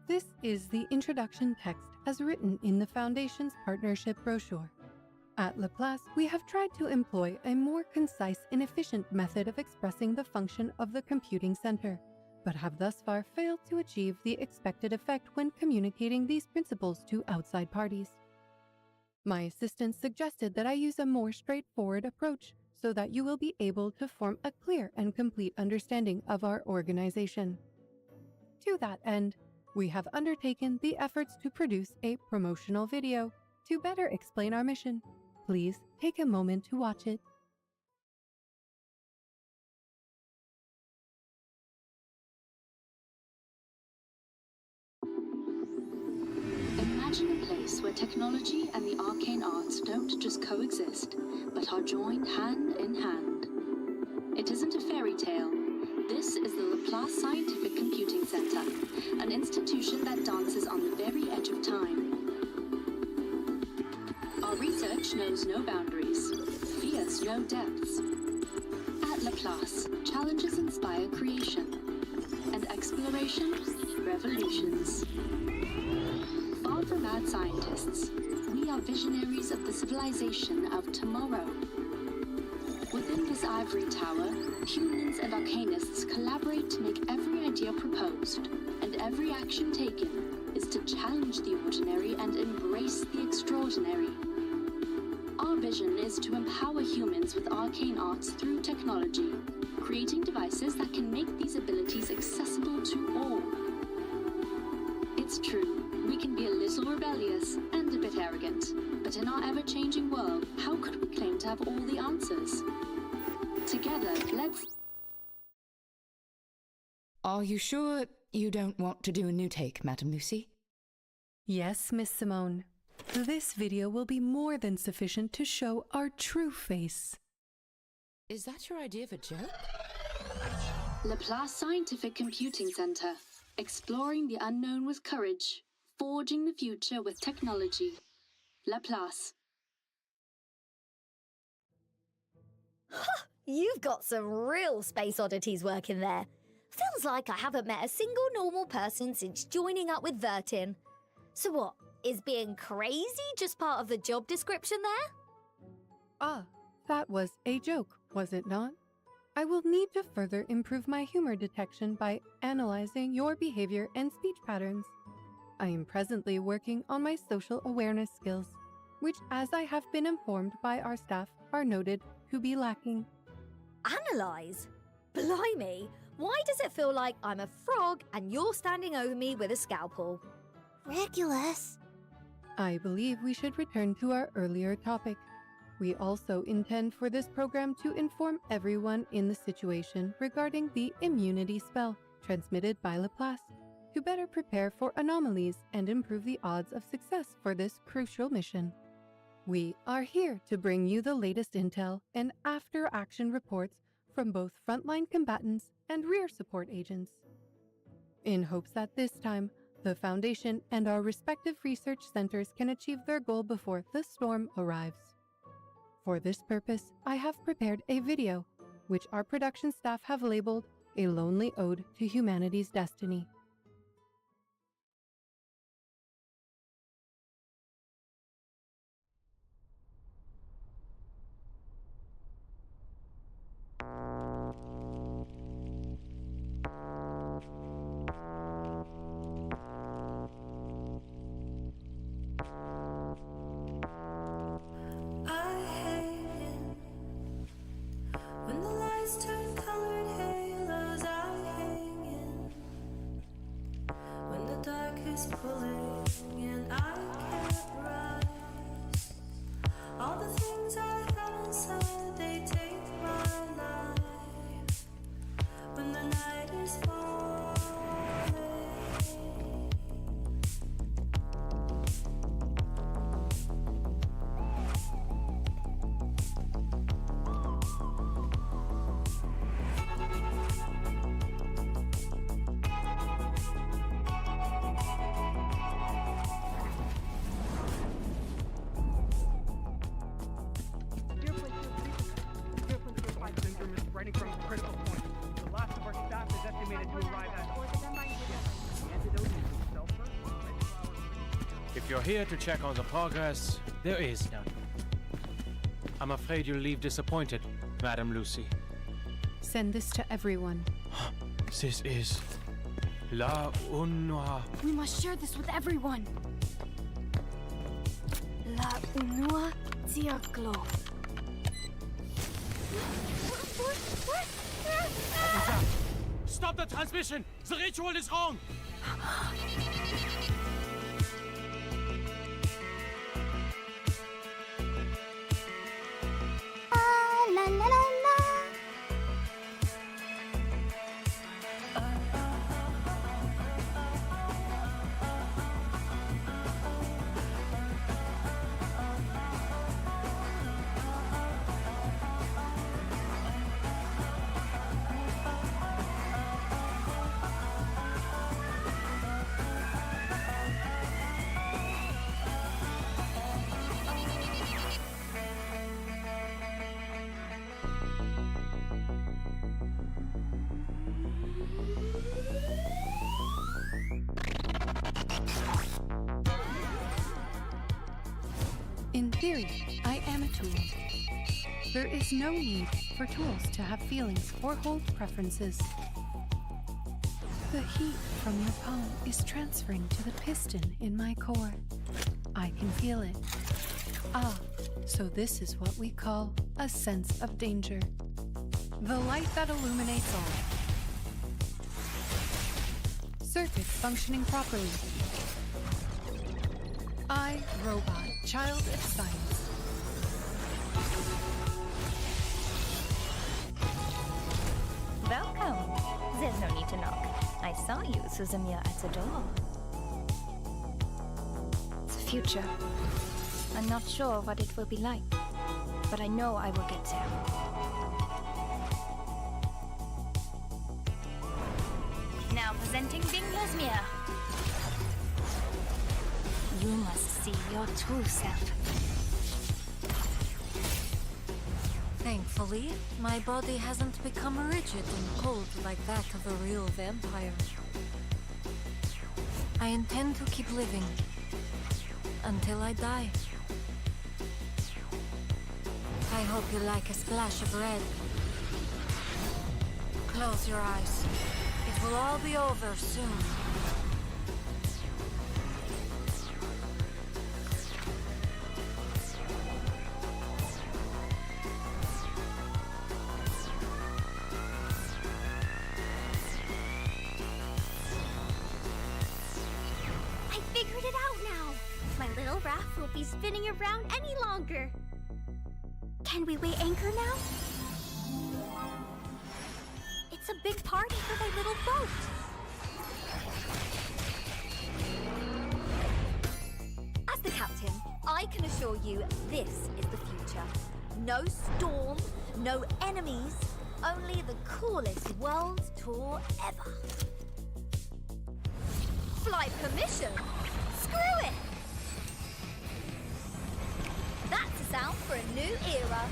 This is the introduction text as written in the Foundation's partnership brochure. At Laplace, we have tried to employ a more concise and efficient method of expressing the function of the computing center, but have thus far failed to achieve the expected effect when communicating these principles to outside parties. My assistant suggested that I use a more straightforward approach so that you will be able to form a clear and complete understanding of our organization. To that end, we have undertaken the efforts to produce a promotional video to better explain our mission. Please take a moment to watch it. Imagine a place where technology and the arcane arts don't just coexist, but are joined hand in hand. It isn't a fairy tale. This is the Laplace Scientific Computing Center, an institution that dances on the very edge of time. Our research knows no boundaries, fears no depths. At Laplace, challenges inspire creation, and exploration, revolutions. Far from mad scientists, we are visionaries of the civilization of tomorrow. Within this ivory tower, humans and arcanists collaborate to make every idea proposed, and every action taken is to challenge the ordinary and embrace the extraordinary. Our vision is to empower humans with arcane arts through technology, creating devices that can make these abilities accessible to all. It's true, we can be a little rebellious and a bit arrogant, but in our ever-changing world, how could we claim to have all the answers? Together, let's... Are you sure you don't want to do a new take, Madame Lucy? Yes, Miss Simone. This video will be more than sufficient to show our true face. Is that your idea of a joke? Laplace Scientific Computing Center. Exploring the unknown with courage. Forging the future with technology. Laplace. You've got some real space oddities working there. Feels like I haven't met a single normal person since joining up with Vertin. So what, is being crazy just part of the job description there? Ah, that was a joke, was it not? I will need to further improve my humor detection by analyzing your behavior and speech patterns. I am presently working on my social awareness skills, which, as I have been informed by our staff, are noted to be lacking. Analyze? Blimey, why does it feel like I'm a frog and you're standing over me with a scalpel? Regulus. I believe we should return to our earlier topic. We also intend for this program to inform everyone in the situation regarding the immunity spell transmitted by Laplace, to better prepare for anomalies and improve the odds of success for this crucial mission. We are here to bring you the latest intel and after-action reports from both frontline combatants and rear support agents, in hopes that this time, the Foundation and our respective research centers can achieve their goal before the storm arrives. For this purpose, I have prepared a video, which our production staff have labeled A Lonely Ode to Humanity's Destiny. When the lights turn colored halos, I hang in. When the dark is pulling and I can't rise. All the things I have inside, they take my life. When the night is falling. From critical point. The last of our staff is estimated to arrive at the antidote is sulfur. If you're here to check on the progress, there is none. I'm afraid you'll leave disappointed, Madam Lucy. Send this to everyone. This is La Unua. We must share this with everyone. La Unua Diaglo. What was that? Stop the transmission! The ritual is wrong! La la la la. In theory, I am a tool. There is no need for tools to have feelings or hold preferences. The heat from your palm is transferring to the piston in my core. I can feel it. Ah, so this is what we call a sense of danger. The light that illuminates all. Circuits functioning properly. I, robot, child of science. Welcome. There's no need to knock. I saw you, Suzumia, at the door. The future. I'm not sure what it will be like, but I know I will get there. Presenting Vinglasmere. You must see your true self. Thankfully, my body hasn't become rigid and cold like that of a real vampire. I intend to keep living until I die. I hope you like a splash of red. Close your eyes. It will all be over soon. I figured it out now! My little raft won't be spinning around any longer. Can we weigh anchor now? It's a big party for my little boat! As the captain, I can assure you this is the future. No storm, no enemies, only the coolest world tour ever. Flight permission? Screw it! That's a sound for a new era.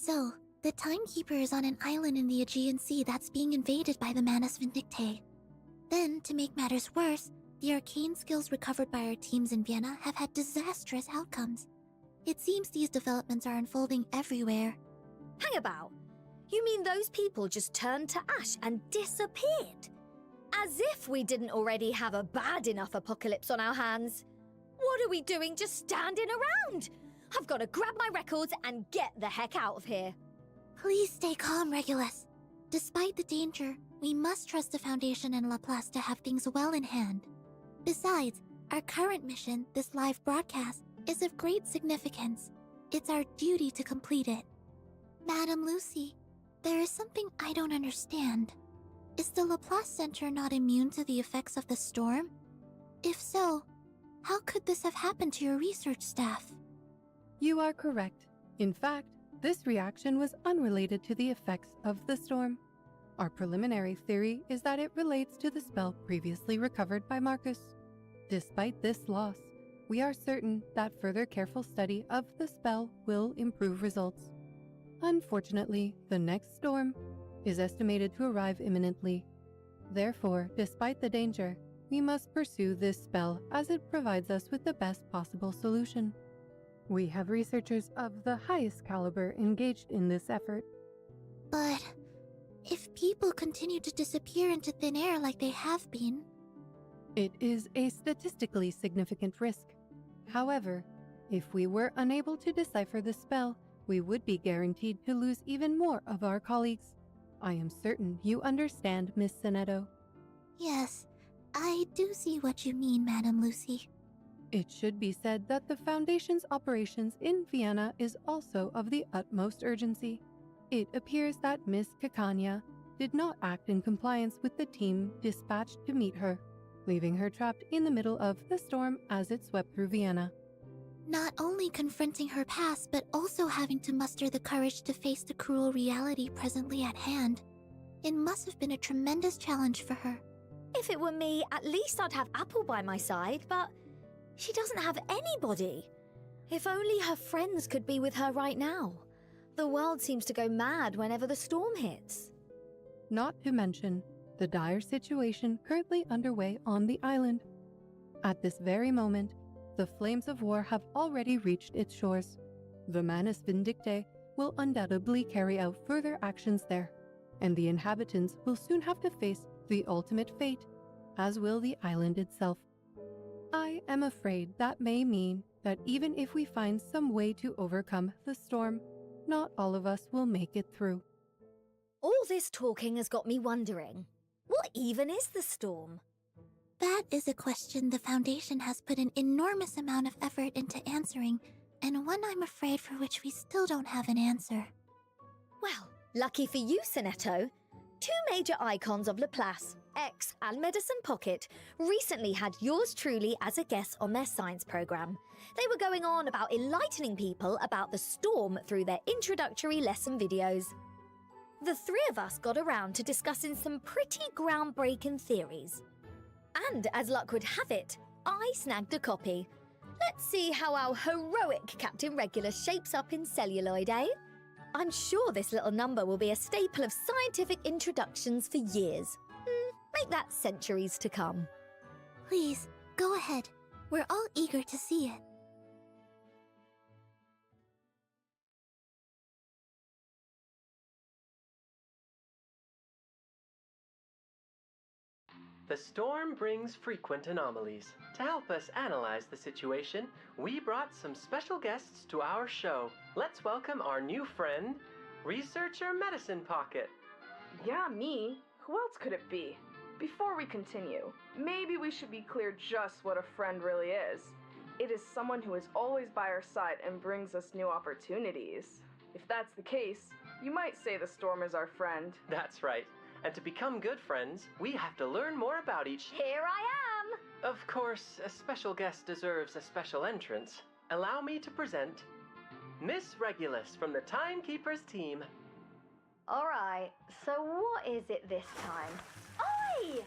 So, the Timekeeper is on an island in the Aegean Sea that's being invaded by the Manus Vindictae. Then, to make matters worse, the arcane skills recovered by our teams in Vienna have had disastrous outcomes. It seems these developments are unfolding everywhere. Hang about. You mean those people just turned to ash and disappeared? As if we didn't already have a bad enough apocalypse on our hands. What are we doing just standing around? I've got to grab my records and get the heck out of here. Please stay calm, Regulus. Despite the danger, we must trust the Foundation and Laplace to have things well in hand. Besides, our current mission, this live broadcast, is of great significance. It's our duty to complete it. Madame Lucy, there is something I don't understand. Is the Laplace Center not immune to the effects of the storm? If so, how could this have happened to your research staff? You are correct. In fact, this reaction was unrelated to the effects of the storm. Our preliminary theory is that it relates to the spell previously recovered by Marcus. Despite this loss, we are certain that further careful study of the spell will improve results. Unfortunately, the next storm is estimated to arrive imminently. Therefore, despite the danger, we must pursue this spell as it provides us with the best possible solution. We have researchers of the highest caliber engaged in this effort. But if people continue to disappear into thin air like they have been... It is a statistically significant risk. However, if we were unable to decipher the spell, we would be guaranteed to lose even more of our colleagues. I am certain you understand, Miss Sonetto. Yes, I do see what you mean, Madam Lucy. It should be said that the Foundation's operations in Vienna is also of the utmost urgency. It appears that Miss Caccania did not act in compliance with the team dispatched to meet her, leaving her trapped in the middle of the storm as it swept through Vienna. Not only confronting her past, but also having to muster the courage to face the cruel reality presently at hand. It must have been a tremendous challenge for her. If it were me, at least I'd have Apple by my side, but she doesn't have anybody. If only her friends could be with her right now. The world seems to go mad whenever the storm hits. Not to mention the dire situation currently underway on the island. At this very moment, the flames of war have already reached its shores. The Manus Vindictae will undoubtedly carry out further actions there, and the inhabitants will soon have to face the ultimate fate, as will the island itself. I am afraid that may mean that even if we find some way to overcome the storm, not all of us will make it through. All this talking has got me wondering, what even is the storm? That is a question the Foundation has put an enormous amount of effort into answering, and one I'm afraid for which we still don't have an answer. Well, lucky for you, Sonetto, two major icons of Laplace, X and Medicine Pocket, recently had yours truly as a guest on their science program. They were going on about enlightening people about the storm through their introductory lesson videos. The three of us got around to discussing some pretty groundbreaking theories. And as luck would have it, I snagged a copy. Let's see how our heroic Captain Regulus shapes up in celluloid, eh? I'm sure this little number will be a staple of scientific introductions for years. Make that centuries to come. Please, go ahead. We're all eager to see it. The storm brings frequent anomalies. To help us analyze the situation, we brought some special guests to our show. Let's welcome our new friend, Researcher Medicine Pocket. Yeah, me. Who else could it be? Before we continue, maybe we should be clear just what a friend really is. It is someone who is always by our side and brings us new opportunities. If that's the case, you might say the storm is our friend. That's right. And to become good friends, we have to learn more about each... Here I am! Of course, a special guest deserves a special entrance. Allow me to present Miss Regulus from the Timekeepers team. Alright, so what is it this time? Oi!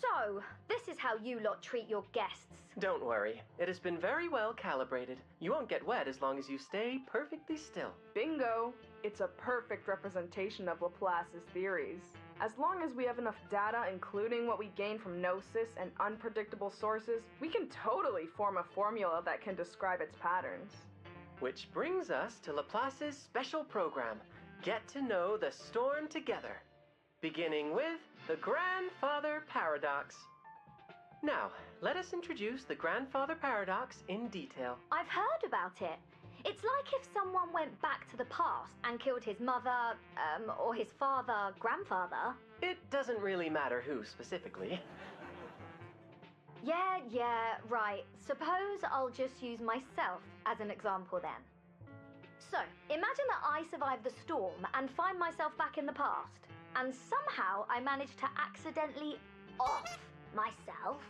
So, this is how you lot treat your guests. Don't worry, it has been very well calibrated. You won't get wet as long as you stay perfectly still. Bingo! It's a perfect representation of Laplace's theories. As long as we have enough data, including what we gain from gnosis and unpredictable sources, we can totally form a formula that can describe its patterns. Which brings us to Laplace's special program, Get to Know the Storm Together, beginning with the Grandfather Paradox. Now, let us introduce the Grandfather Paradox in detail. I've heard about it. It's like if someone went back to the past and killed his mother, or his father, grandfather. It doesn't really matter who specifically. Yeah, right. Suppose I'll just use myself as an example then. So, imagine that I survive the storm and find myself back in the past, and somehow I manage to accidentally off myself.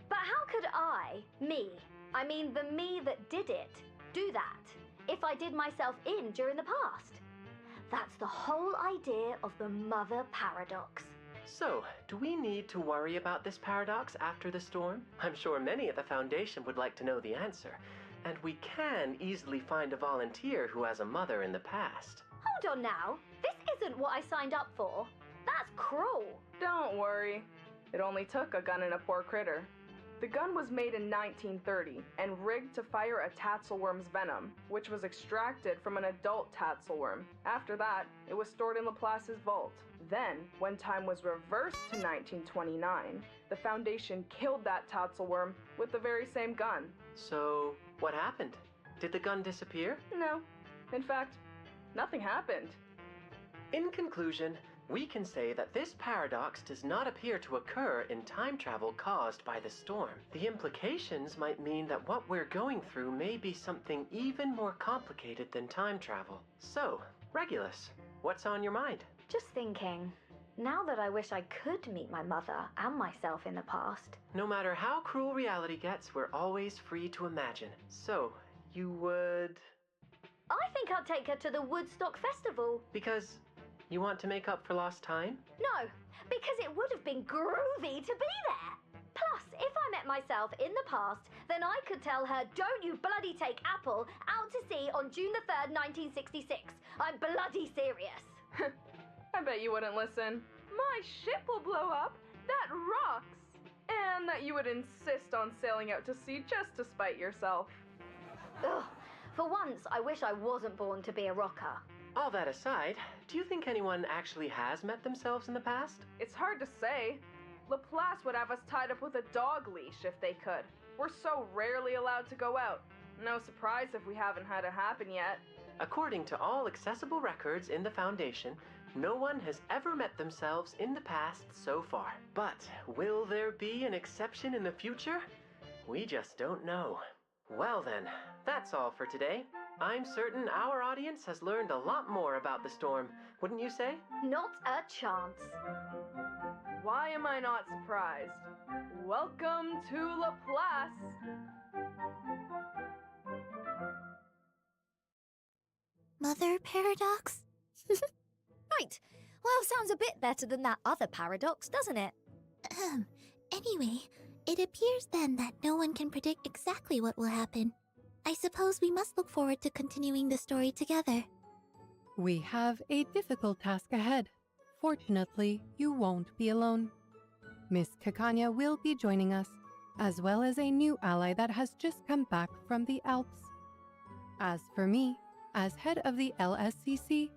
But how could the me that did it, do that if I did myself in during the past? That's the whole idea of the mother paradox. So, do we need to worry about this paradox after the storm? I'm sure many at the Foundation would like to know the answer, and we can easily find a volunteer who has a mother in the past. Hold on now, this isn't what I signed up for. That's cruel. Don't worry, it only took a gun and a poor critter. The gun was made in 1930 and rigged to fire a tatzelworm's venom, which was extracted from an adult tatzelworm. After that, it was stored in Laplace's vault. Then, when time was reversed to 1929, the Foundation killed that tatzelworm with the very same gun. So, what happened? Did the gun disappear? No. In fact, nothing happened. In conclusion, we can say that this paradox does not appear to occur in time travel caused by the storm. The implications might mean that what we're going through may be something even more complicated than time travel. So, Regulus, what's on your mind? Just thinking, now that I wish I could meet my mother and myself in the past. No matter how cruel reality gets, we're always free to imagine. So, you would... I think I'd take her to the Woodstock Festival. Because you want to make up for lost time? No, because it would have been groovy to be there. Plus, if I met myself in the past, then I could tell her, don't you bloody take Apple out to sea on June the 3rd, 1966. I'm bloody serious. I bet you wouldn't listen. My ship will blow up. That rocks. And that you would insist on sailing out to sea just to spite yourself. Ugh. For once, I wish I wasn't born to be a rocker. All that aside, do you think anyone actually has met themselves in the past? It's hard to say. Laplace would have us tied up with a dog leash if they could. We're so rarely allowed to go out. No surprise if we haven't had it happen yet. According to all accessible records in the Foundation, no one has ever met themselves in the past so far. But will there be an exception in the future? We just don't know. Well then, that's all for today. I'm certain our audience has learned a lot more about the storm, wouldn't you say? Not a chance. Why am I not surprised? Welcome to Laplace! Mother paradox? Right. Well, sounds a bit better than that other paradox, doesn't it? Anyway, it appears then that no one can predict exactly what will happen. I suppose we must look forward to continuing the story together. We have a difficult task ahead. Fortunately, you won't be alone. Miss Kakanya will be joining us, as well as a new ally that has just come back from the Alps. As for me, as head of the LSCC,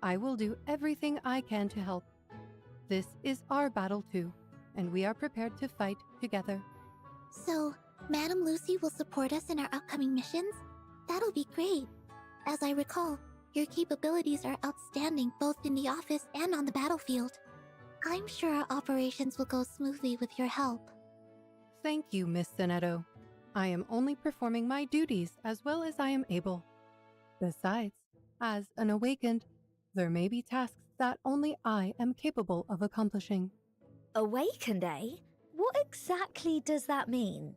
I will do everything I can to help. This is our battle too, and we are prepared to fight together. So, Madam Lucy will support us in our upcoming missions? That'll be great. As I recall, your capabilities are outstanding both in the office and on the battlefield. I'm sure our operations will go smoothly with your help. Thank you, Miss Sonetto. I am only performing my duties as well as I am able. Besides, as an awakened, there may be tasks that only I am capable of accomplishing. Awakened, eh? What exactly does that mean?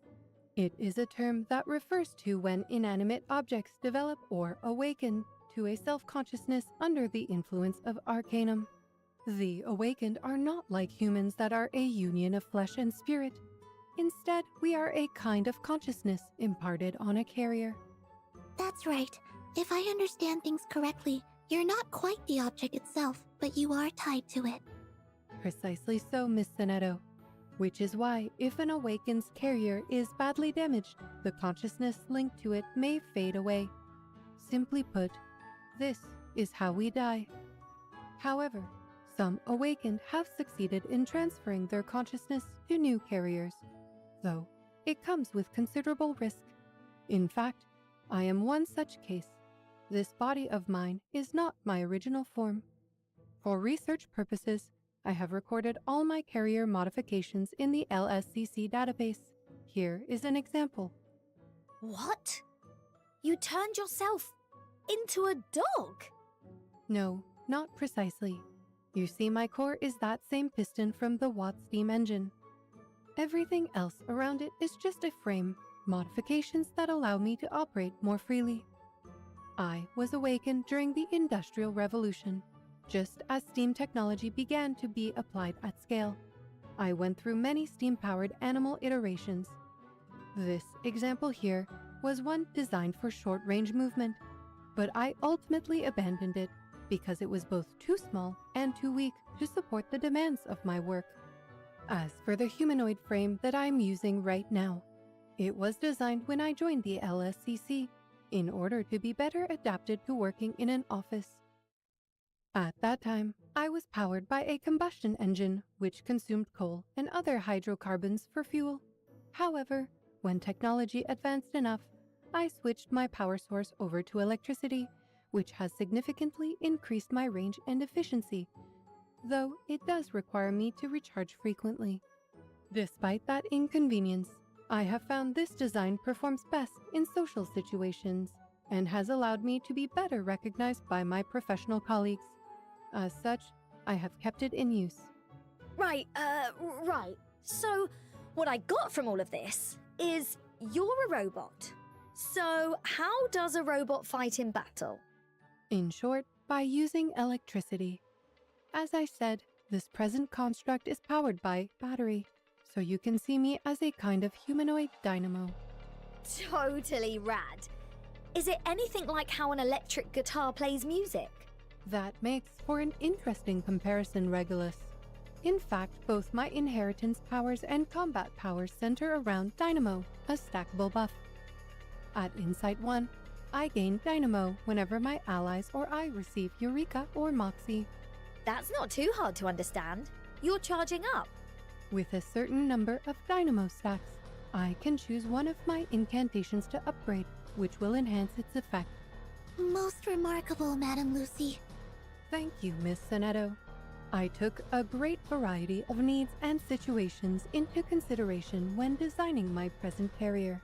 It is a term that refers to when inanimate objects develop or awaken to a self-consciousness under the influence of arcanum. The awakened are not like humans that are a union of flesh and spirit. Instead, we are a kind of consciousness imparted on a carrier. That's right. If I understand things correctly, you're not quite the object itself, but you are tied to it. Precisely so, Miss Sonetto. Which is why, if an awakened's carrier is badly damaged, the consciousness linked to it may fade away. Simply put, this is how we die. However, some awakened have succeeded in transferring their consciousness to new carriers, though it comes with considerable risk. In fact, I am one such case. This body of mine is not my original form. For research purposes, I have recorded all my carrier modifications in the LSCC database. Here is an example. What? You turned yourself into a dog? No, not precisely. You see, my core is that same piston from the Watt steam engine. Everything else around it is just a frame, modifications that allow me to operate more freely. I was awakened during the Industrial Revolution, just as steam technology began to be applied at scale. I went through many steam-powered animal iterations. This example here was one designed for short-range movement, but I ultimately abandoned it because it was both too small and too weak to support the demands of my work. As for the humanoid frame that I'm using right now, it was designed when I joined the LSCC in order to be better adapted to working in an office. At that time, I was powered by a combustion engine which consumed coal and other hydrocarbons for fuel. However, when technology advanced enough, I switched my power source over to electricity, which has significantly increased my range and efficiency. though it does require me to recharge frequently. Despite that inconvenience, I have found this design performs best in social situations and has allowed me to be better recognized by my professional colleagues. As such, I have kept it in use. Right. So, what I got from all of this is you're a robot. So, how does a robot fight in battle? In short, by using electricity. As I said, this present construct is powered by battery, so you can see me as a kind of humanoid dynamo. Totally rad. Is it anything like how an electric guitar plays music? That makes for an interesting comparison, Regulus. In fact, both my inheritance powers and combat powers center around Dynamo, a stackable buff. At Insight 1, I gain Dynamo whenever my allies or I receive Eureka or Moxie. That's not too hard to understand. You're charging up. With a certain number of Dynamo stacks, I can choose one of my incantations to upgrade, which will enhance its effect. Most remarkable, Madame Lucy. Thank you, Miss Sonetto. I took a great variety of needs and situations into consideration when designing my present carrier.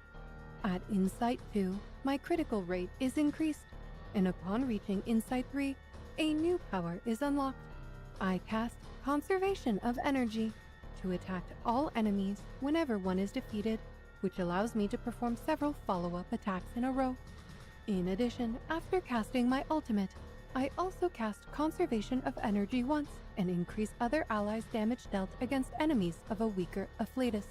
At Insight 2, my critical rate is increased, and upon reaching Insight 3, a new power is unlocked. I cast Conservation of Energy to attack all enemies whenever one is defeated, which allows me to perform several follow-up attacks in a row. In addition, after casting my ultimate, I also cast Conservation of Energy once and increase other allies' damage dealt against enemies of a weaker afflatus.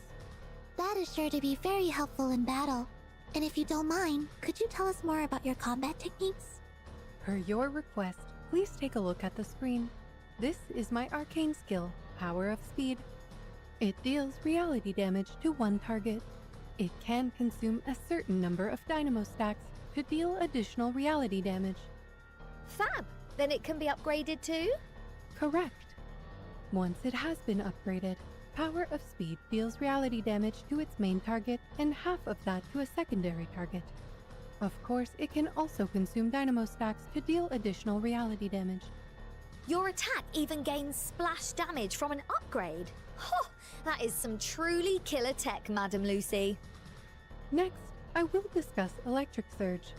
That is sure to be very helpful in battle. And if you don't mind, could you tell us more about your combat techniques? Per your request, please take a look at the screen. This is my arcane skill, Power of Speed. It deals reality damage to one target. It can consume a certain number of dynamo stacks to deal additional reality damage. Fab! Then it can be upgraded too? Correct. Once it has been upgraded, Power of Speed deals reality damage to its main target and half of that to a secondary target. Of course, it can also consume dynamo stacks to deal additional reality damage. Your attack even gains splash damage from an upgrade. Oh, that is some truly killer tech, Madame Lucy. Next, I will discuss Electric Surge.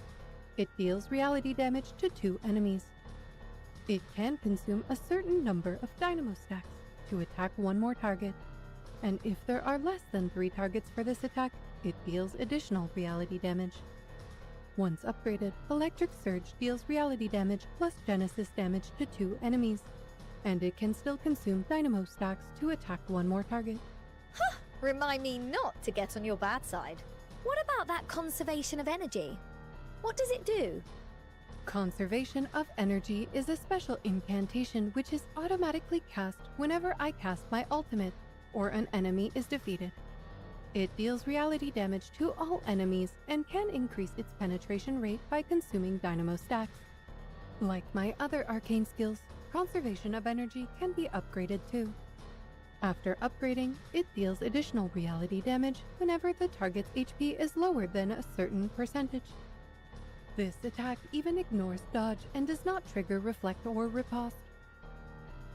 It deals reality damage to 2 enemies. It can consume a certain number of dynamo stacks to attack one more target, and if there are less than 3 targets for this attack, it deals additional reality damage. Once upgraded, Electric Surge deals reality damage plus Genesis damage to 2 enemies, and it can still consume dynamo stacks to attack one more target. Huh! Remind me not to get on your bad side. What about that Conservation of Energy? What does it do? Conservation of Energy is a special incantation which is automatically cast whenever I cast my ultimate or an enemy is defeated. It deals reality damage to all enemies and can increase its penetration rate by consuming dynamo stacks. Like my other arcane skills, Conservation of Energy can be upgraded too. After upgrading, it deals additional reality damage whenever the target's HP is lower than a certain percentage. This attack even ignores dodge and does not trigger reflect or riposte.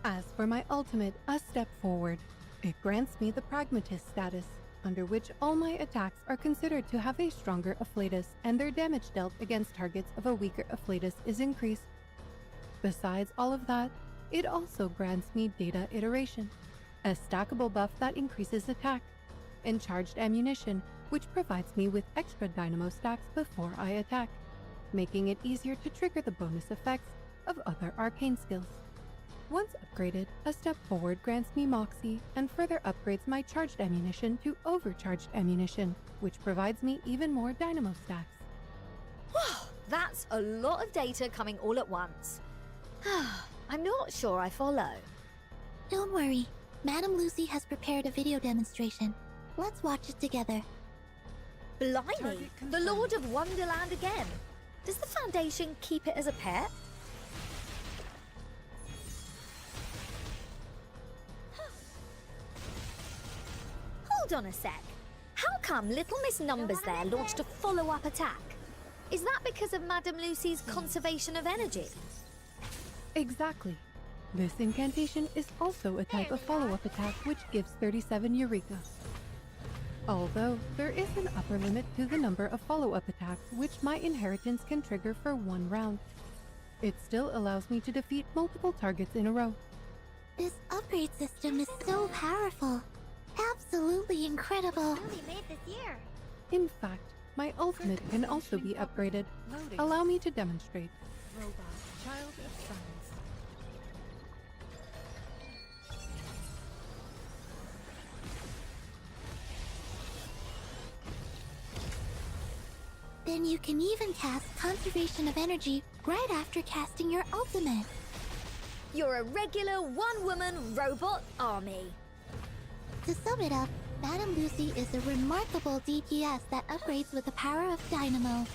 As for my ultimate, A Step Forward, it grants me the Pragmatist status, under which all my attacks are considered to have a stronger afflatus and their damage dealt against targets of a weaker afflatus is increased. Besides all of that, it also grants me Data Iteration, a stackable buff that increases attack, and Charged Ammunition, which provides me with extra dynamo stacks before I attack, making it easier to trigger the bonus effects of other arcane skills. Once upgraded, A Step Forward grants me Moxie and further upgrades my Charged Ammunition to Overcharged Ammunition, which provides me even more dynamo stacks. That's a lot of data coming all at once. I'm not sure I follow. Don't worry. Madame Lucy has prepared a video demonstration. Let's watch it together. Blimey, the Lord of Wonderland again. Does the Foundation keep it as a pet? Hold on a sec. How come Little Miss Numbers there launched a follow-up attack? Is that because of Madame Lucy's Conservation of Energy? Exactly. This incantation is also a type of follow-up attack which gives 37 Eureka. Although, there is an upper limit to the number of follow-up attacks which my inheritance can trigger for 1 round. It still allows me to defeat multiple targets in a row. This upgrade system is so powerful. Absolutely incredible. Really made this year. In fact, my ultimate can also be upgraded. Allow me to demonstrate. Robot, child of science. Then you can even cast Conservation of Energy right after casting your ultimate. You're a regular one-woman robot army. To sum it up, Madame Lucy is a remarkable DPS that upgrades with the power of Dynamo.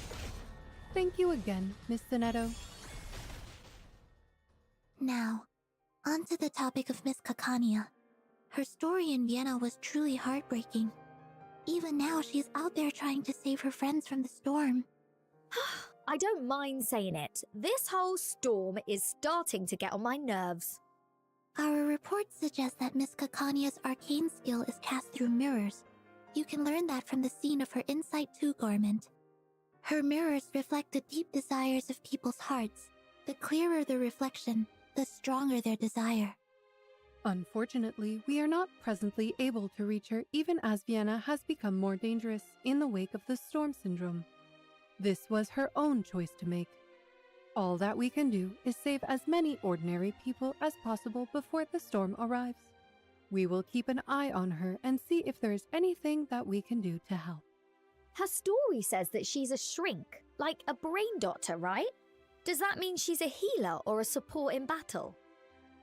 Thank you again, Miss Sonetto. Now, on to the topic of Miss Kakania. Her story in Vienna was truly heartbreaking. Even now, she's out there trying to save her friends from the storm. I don't mind saying it. This whole storm is starting to get on my nerves. Our reports suggest that Miss Kakania's arcane skill is cast through mirrors. You can learn that from the scene of her Insight 2 garment. Her mirrors reflect the deep desires of people's hearts. The clearer the reflection, the stronger their desire. Unfortunately, we are not presently able to reach her even as Vienna has become more dangerous in the wake of the storm syndrome. This was her own choice to make. All that we can do is save as many ordinary people as possible before the storm arrives. We will keep an eye on her and see if there is anything that we can do to help. Her story says that she's a shrink, like a brain doctor, right? Does that mean she's a healer or a support in battle?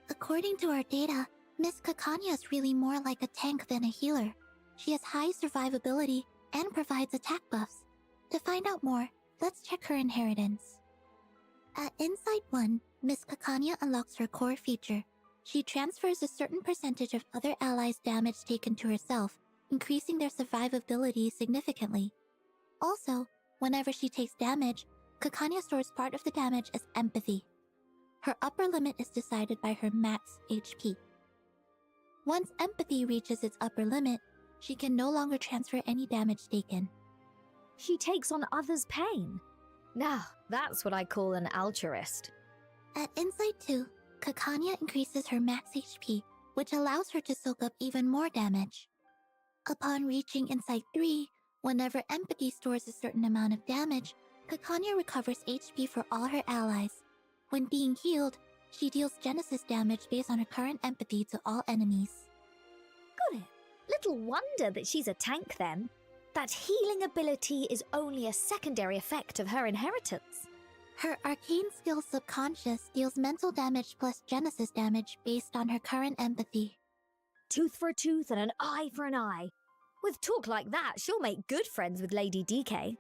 According to our data, Miss Kakania is really more like a tank than a healer. She has high survivability and provides attack buffs. To find out more, let's check her inheritance. At Insight 1, Miss Kakania unlocks her core feature. She transfers a certain percentage of other allies' damage taken to herself, increasing their survivability significantly. Also, whenever she takes damage, Kakania stores part of the damage as empathy. Her upper limit is decided by her max HP. Once empathy reaches its upper limit, she can no longer transfer any damage taken. She takes on others' pain. Now, that's what I call an altruist. At Insight 2, Kakania increases her max HP, which allows her to soak up even more damage. Upon reaching Insight 3, whenever empathy stores a certain amount of damage, Kakania recovers HP for all her allies. When being healed, she deals Genesis damage based on her current empathy to all enemies. Got it. Little wonder that she's a tank then. That healing ability is only a secondary effect of her inheritance. Her arcane skill Subconscious deals mental damage plus Genesis damage based on her current empathy. Tooth for a tooth and an eye for an eye. With talk like that, she'll make good friends with Lady DK.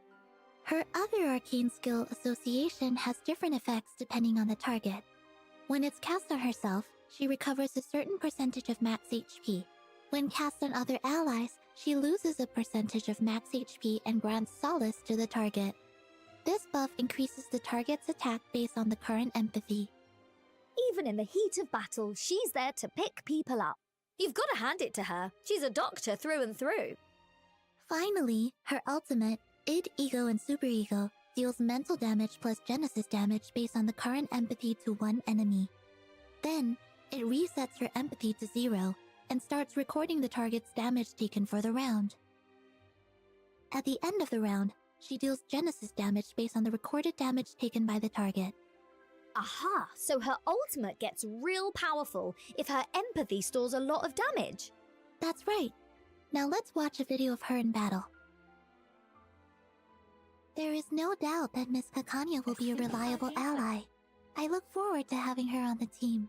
Her other arcane skill, Association, has different effects depending on the target. When it's cast on herself, she recovers a certain percentage of max HP. When cast on other allies, she loses a percentage of max HP and grants solace to the target. This buff increases the target's attack based on the current empathy. Even in the heat of battle, she's there to pick people up. You've got to hand it to her. She's a doctor through and through. Finally, her ultimate, Id, Ego, and Superego, deals mental damage plus Genesis damage based on the current empathy to one enemy. Then, it resets her empathy to 0 and starts recording the target's damage taken for the round. At the end of the round, she deals Genesis damage based on the recorded damage taken by the target. Aha, so her ultimate gets real powerful if her empathy stores a lot of damage. That's right. Now let's watch a video of her in battle. There is no doubt that Miss Kakania will be a reliable ally. I look forward to having her on the team.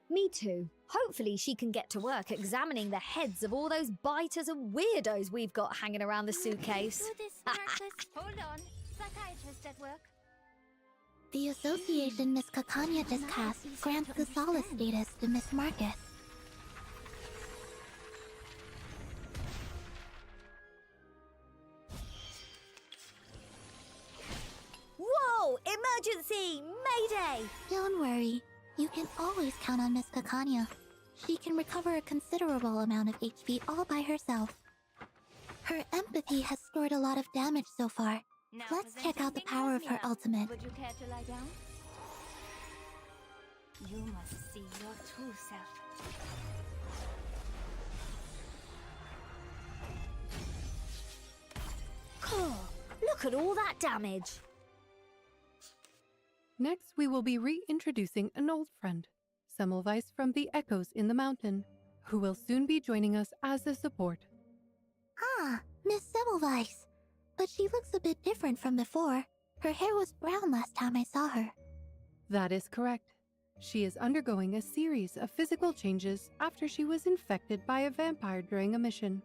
Me too. Hopefully she can get to work examining the heads of all those biters and weirdos we've got hanging around the suitcase. Hold on. Psychiatrist at work. The association Miss Kakania just cast grants the solace status to Miss Marcus. Whoa! Emergency! Mayday! Don't worry. You can always count on Miss Kakanya. She can recover a considerable amount of HP all by herself. Her empathy has scored a lot of damage so far. Let's check out the power of her ultimate. Would you care to lie down? You must see your true self. Cool. Look at all that damage. Next, we will be reintroducing an old friend, Semmelweis from the Echoes in the Mountain, who will soon be joining us as a support. Ah, Miss Semmelweis. But she looks a bit different from before. Her hair was brown last time I saw her. That is correct. She is undergoing a series of physical changes after she was infected by a vampire during a mission.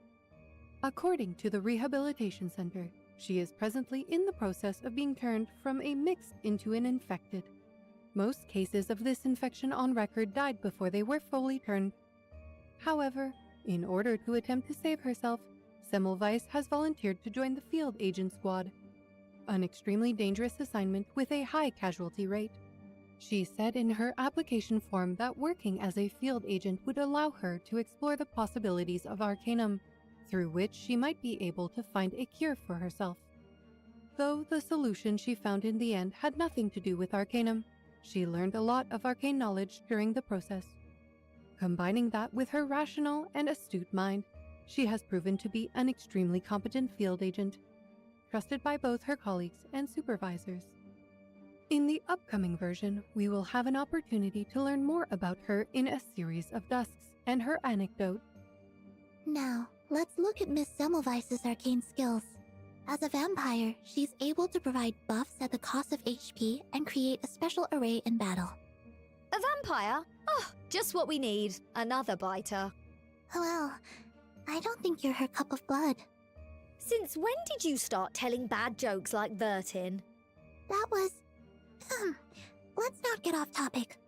According to the Rehabilitation Center, she is presently in the process of being turned from a mixed into an infected. Most cases of this infection on record died before they were fully turned. However, in order to attempt to save herself, Semmelweis has volunteered to join the Field Agent Squad, an extremely dangerous assignment with a high casualty rate. She said in her application form that working as a field agent would allow her to explore the possibilities of Arcanum, through which she might be able to find a cure for herself. Though the solution she found in the end had nothing to do with Arcanum, she learned a lot of arcane knowledge during the process. Combining that with her rational and astute mind, she has proven to be an extremely competent field agent, trusted by both her colleagues and supervisors. In the upcoming version, we will have an opportunity to learn more about her in a series of dusks and her anecdote. Now, let's look at Miss Semmelweis's arcane skills. As a vampire, she's able to provide buffs at the cost of HP and create a special array in battle. A vampire? Oh, just what we need. Another biter. Well, I don't think you're her cup of blood. Since when did you start telling bad jokes like Vertin? That was... Let's not get off topic.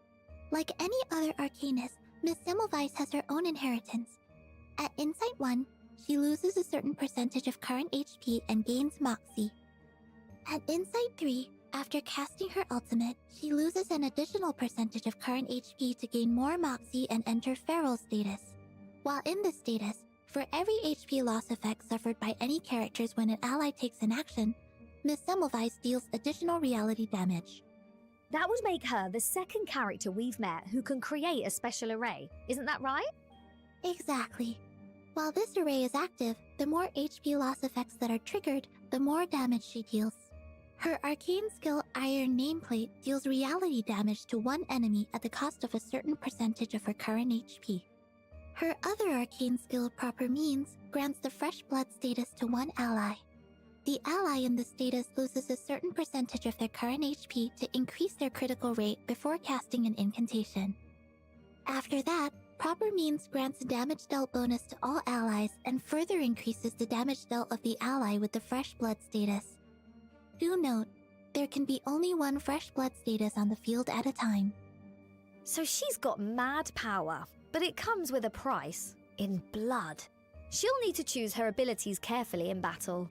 Like any other arcanist, Miss Semmelweis has her own inheritance. At Insight 1, she loses a certain percentage of current HP and gains Moxie. At Insight 3, after casting her ultimate, she loses an additional percentage of current HP to gain more Moxie and enter Feral status. While in this status, for every HP loss effect suffered by any characters when an ally takes an action, Miss Semmelweis deals additional reality damage. That would make her the second character we've met who can create a special array, isn't that right? Exactly. While this array is active, the more HP loss effects that are triggered, the more damage she deals. Her arcane skill Iron Nameplate deals reality damage to one enemy at the cost of a certain percentage of her current HP. Her other arcane skill Proper Means grants the Fresh Blood status to one ally. The ally in this status loses a certain percentage of their current HP to increase their critical rate before casting an incantation. After that, Proper Means grants a damage dealt bonus to all allies and further increases the damage dealt of the ally with the Fresh Blood status. Do note, there can be only one Fresh Blood status on the field at a time. So she's got mad power, but it comes with a price, in blood. She'll need to choose her abilities carefully in battle.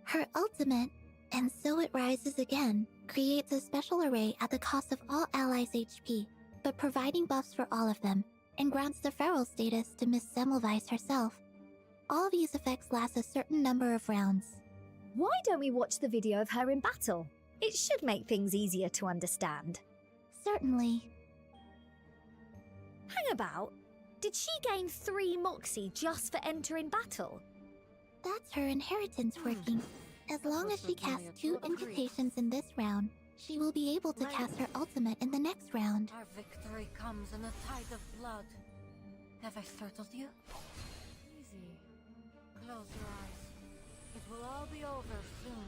Her ultimate, and so it rises again, creates a special array at the cost of all allies' HP, but providing buffs for all of them, and grants the Feral status to Miss Semmelweis herself. All these effects last a certain number of rounds. Why don't we watch the video of her in battle? It should make things easier to understand. Certainly. Hang about. Did she gain 3 Moxie just for entering battle? That's her inheritance working. As long as she casts 2 incantations in this round, she will be able to cast her ultimate in the next round. Our victory comes in a tide of blood. Have I startled you? Easy. Close your eyes. It will all be over soon.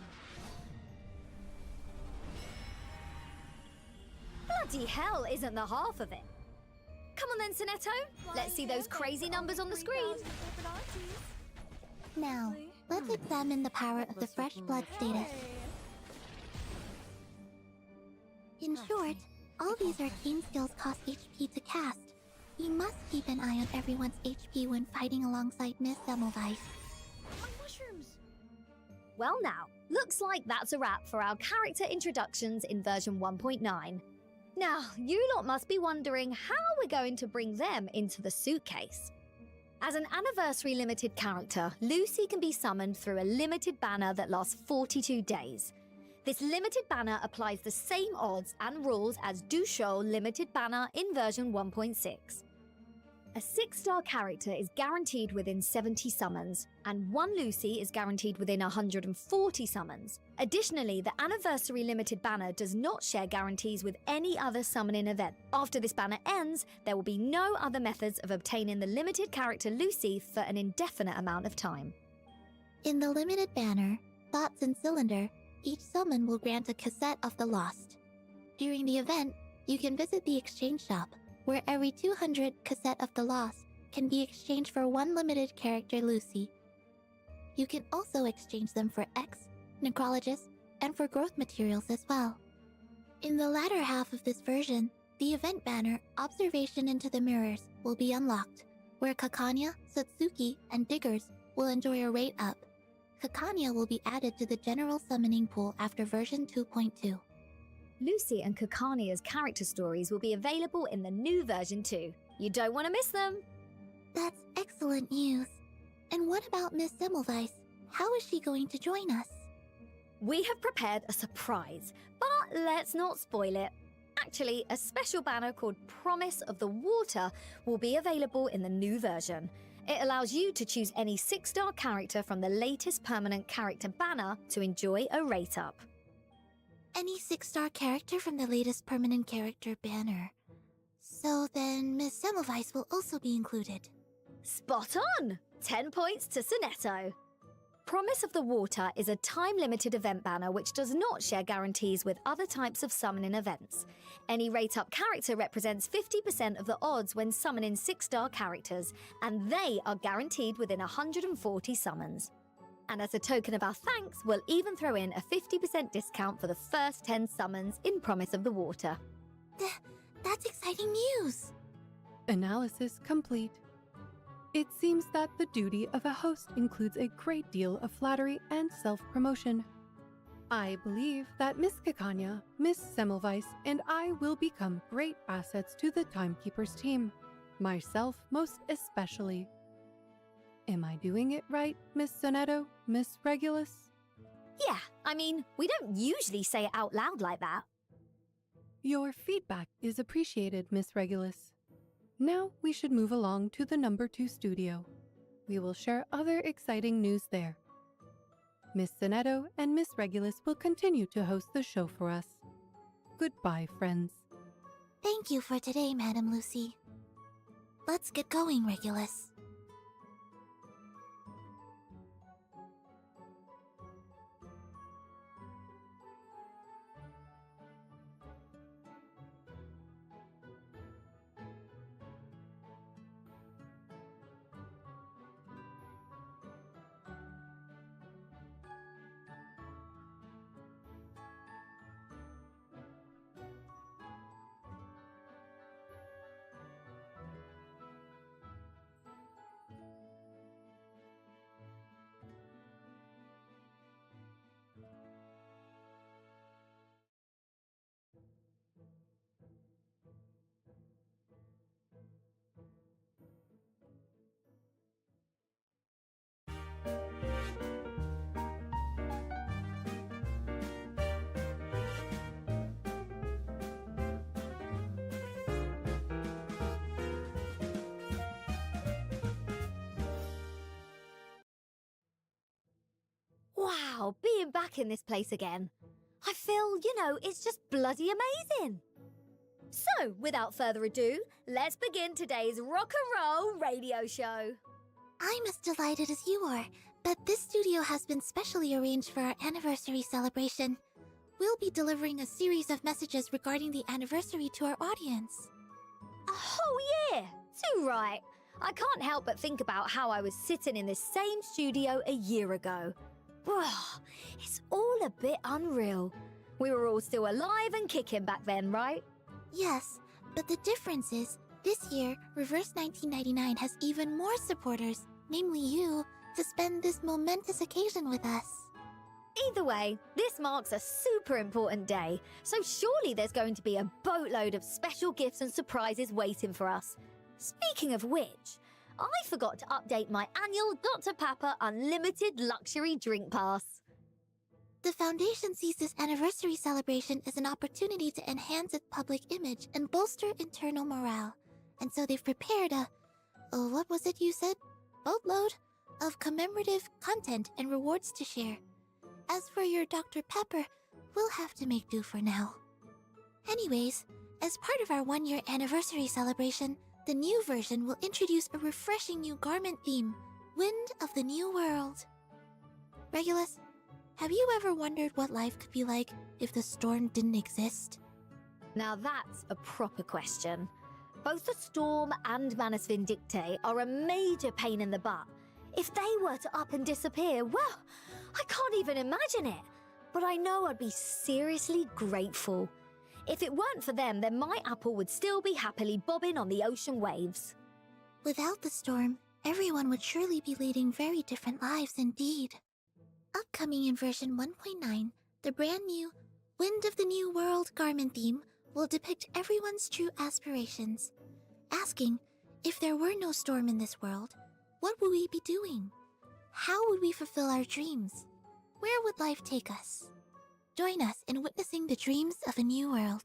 Bloody hell isn't the half of it. Come on then, Sonetto. Let's see those crazy numbers on the screen. Now, let's examine the power of the Fresh Blood status. In short, all these arcane skills cost HP to cast. You must keep an eye on everyone's HP when fighting alongside Miss Semmelweis. Well now, looks like that's a wrap for our character introductions in version 1.9. Now, you lot must be wondering how we're going to bring them into the suitcase. As an anniversary limited character, Lucy can be summoned through a limited banner that lasts 42 days. This limited banner applies the same odds and rules as Dushou limited banner in version 1.6. A 6-star character is guaranteed within 70 summons, and one Lucy is guaranteed within 140 summons. Additionally, the Anniversary Limited banner does not share guarantees with any other summoning event. After this banner ends, there will be no other methods of obtaining the limited character Lucy for an indefinite amount of time. In the limited banner, Thoughts and Cylinder, each summon will grant a cassette of the lost. During the event, you can visit the exchange shop, where every 200 cassette of the lost can be exchanged for one limited character Lucy. You can also exchange them for X, Necrologist, and for growth materials as well. In the latter half of this version, the event banner Observation into the Mirrors will be unlocked, where Kakanya, Satsuki, and Diggers will enjoy a rate up. Kakanya will be added to the general summoning pool after version 2.2. Lucy and Kakanya's character stories will be available in the new version too. You don't want to miss them! That's excellent news. And what about Miss Semmelweis? How is she going to join us? We have prepared a surprise, but let's not spoil it. Actually, a special banner called Promise of the Water will be available in the new version. It allows you to choose any 6-star character from the latest permanent character banner to enjoy a rate up. Any 6-star character from the latest permanent character banner. So then Miss Semmelweis will also be included. Spot on! 10 points to Sonetto. Promise of the Water is a time-limited event banner which does not share guarantees with other types of summoning events. Any rate-up character represents 50% of the odds when summoning 6-star characters, and they are guaranteed within 140 summons. And as a token of our thanks, we'll even throw in a 50% discount for the first 10 summons in Promise of the Water. That's exciting news! Analysis complete. It seems that the duty of a host includes a great deal of flattery and self-promotion. I believe that Miss Kakanya, Miss Semmelweis, and I will become great assets to the Timekeepers team. Myself most especially. Am I doing it right, Miss Sonetto, Miss Regulus? Yeah, I mean, we don't usually say it out loud like that. Your feedback is appreciated, Miss Regulus. Now we should move along to the number 2 studio. We will share other exciting news there. Miss Sonetto and Miss Regulus will continue to host the show for us. Goodbye, friends. Thank you for today, Madam Lucy. Let's get going, Regulus. Wow, being back in this place again. I feel, it's just bloody amazing. So, without further ado, let's begin today's rock and roll radio show. I'm as delighted as you are, but this studio has been specially arranged for our anniversary celebration. We'll be delivering a series of messages regarding the anniversary to our audience. Oh yeah, too right. I can't help but think about how I was sitting in this same studio a year ago. It's all a bit unreal. We were all still alive and kicking back then, right? Yes, but the difference is, this year, Reverse 1999 has even more supporters, namely you, to spend this momentous occasion with us. Either way, this marks a super important day, so surely there's going to be a boatload of special gifts and surprises waiting for us. Speaking of which, I forgot to update my annual Dr. Pepper Unlimited Luxury Drink Pass. The Foundation sees this anniversary celebration as an opportunity to enhance its public image and bolster internal morale. And so they've prepared what was it you said? Boatload of commemorative content and rewards to share. As for your Dr. Pepper, we'll have to make do for now. Anyways, as part of our 1-year anniversary celebration, the new version will introduce a refreshing new garment theme, Wind of the New World. Regulus, have you ever wondered what life could be like if the storm didn't exist? Now that's a proper question. Both the Storm and Manus Vindictae are a major pain in the butt. If they were to up and disappear, well, I can't even imagine it. But I know I'd be seriously grateful. If it weren't for them, then my apple would still be happily bobbing on the ocean waves. Without the storm, everyone would surely be leading very different lives indeed. Upcoming in version 1.9, the brand new Wind of the New World garment theme will depict everyone's true aspirations, asking, if there were no storm in this world, what would we be doing? How would we fulfill our dreams? Where would life take us? Join us in witnessing the dreams of a new world.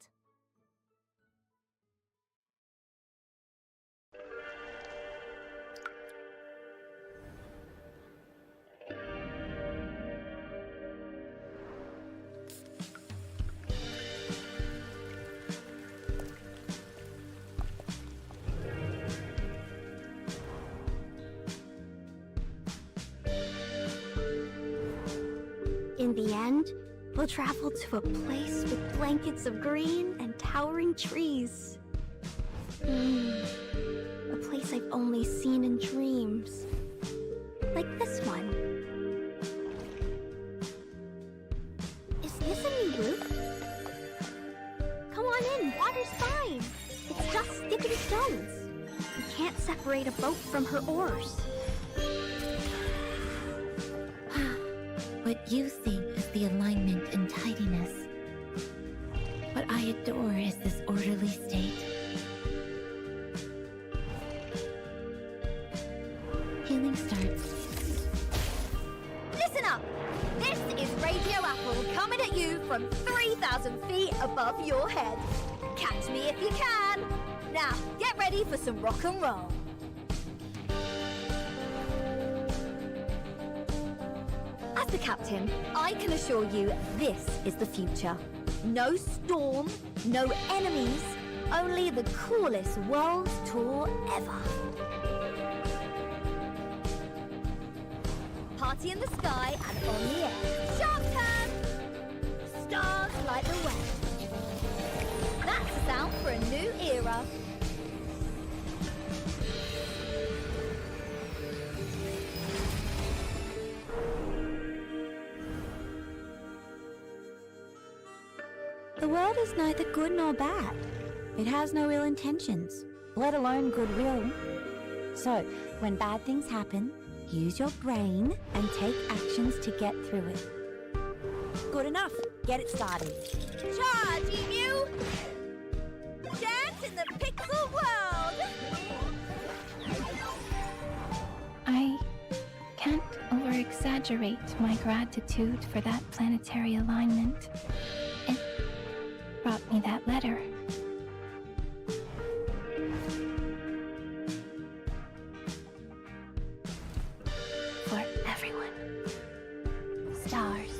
In the end, we'll travel to a place with blankets of green and towering trees. A place I've only seen in dreams. Like this one. Is this a new roof? Come on in, water's fine. It's just skipping stones. You can't separate a boat from her oars. What you think is the alignment and tidiness. What I adore is this orderly state. Healing starts. Listen up! This is Radio Apple coming at you from 3,000 feet above your head. Catch me if you can. Now, get ready for some rock and roll. As the captain, I can assure you this is the future. No storm, no enemies, only the coolest world tour ever. Party in the sky and on the air. Shark turn! Stars light the way. That's the sound for a new era. The world is neither good nor bad. It has no ill intentions, let alone goodwill. So, when bad things happen, use your brain and take actions to get through it. Good enough. Get it started. Charge, Emu! Dance in the pixel world! I can't over-exaggerate my gratitude for that planetary alignment. It brought me that letter. For everyone. Stars.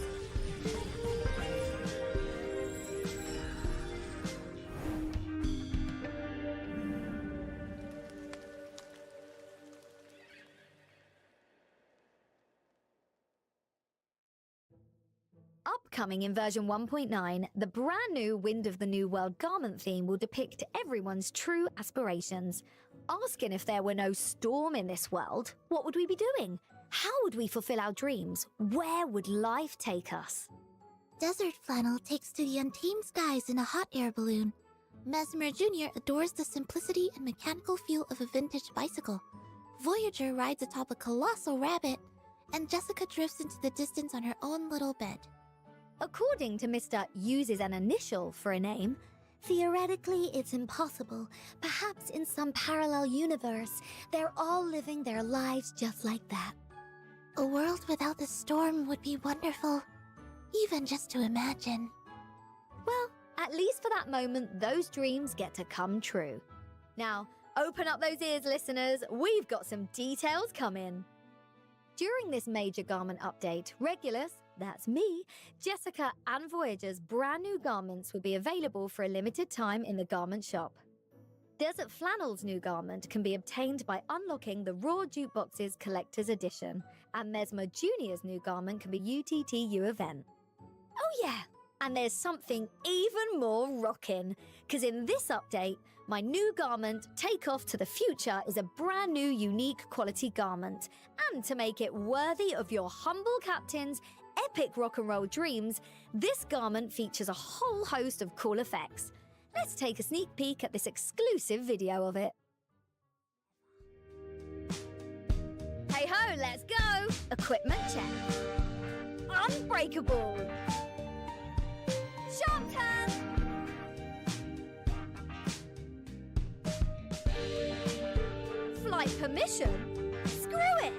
Upcoming in version 1.9, the brand new Wind of the New World garment theme will depict everyone's true aspirations. Asking if there were no storm in this world, what would we be doing? How would we fulfill our dreams? Where would life take us? Desert Flannel takes to the untamed skies in a hot air balloon. Mesmer Jr. adores the simplicity and mechanical feel of a vintage bicycle. Voyager rides atop a colossal rabbit. and Jessica drifts into the distance on her own little bed. According to Mr. Uses an initial for a name, Theoretically, it's impossible. Perhaps in some parallel universe, they're all living their lives just like that. A world without the storm would be wonderful, even just to imagine. well, at least for that moment, those dreams get to come true. Now, open up those ears, listeners. We've got some details coming. During this major garment update, Regulus, that's me, Jessica and Voyager's brand new garments will be available for a limited time in the garment shop. Desert Flannel's new garment can be obtained by unlocking the Raw Jukebox's Collector's Edition, and Mesmer Jr.'s new garment can be UTTU event. Oh yeah, and there's something even more rockin', because in this update, my new garment, Take Off to the Future, is a brand new unique quality garment. And to make it worthy of your humble captain's epic rock and roll dreams, this garment features a whole host of cool effects. Let's take a sneak peek at this exclusive video of it. Hey ho, let's go! Equipment check. Unbreakable! Sharp turn! Flight permission? Screw it!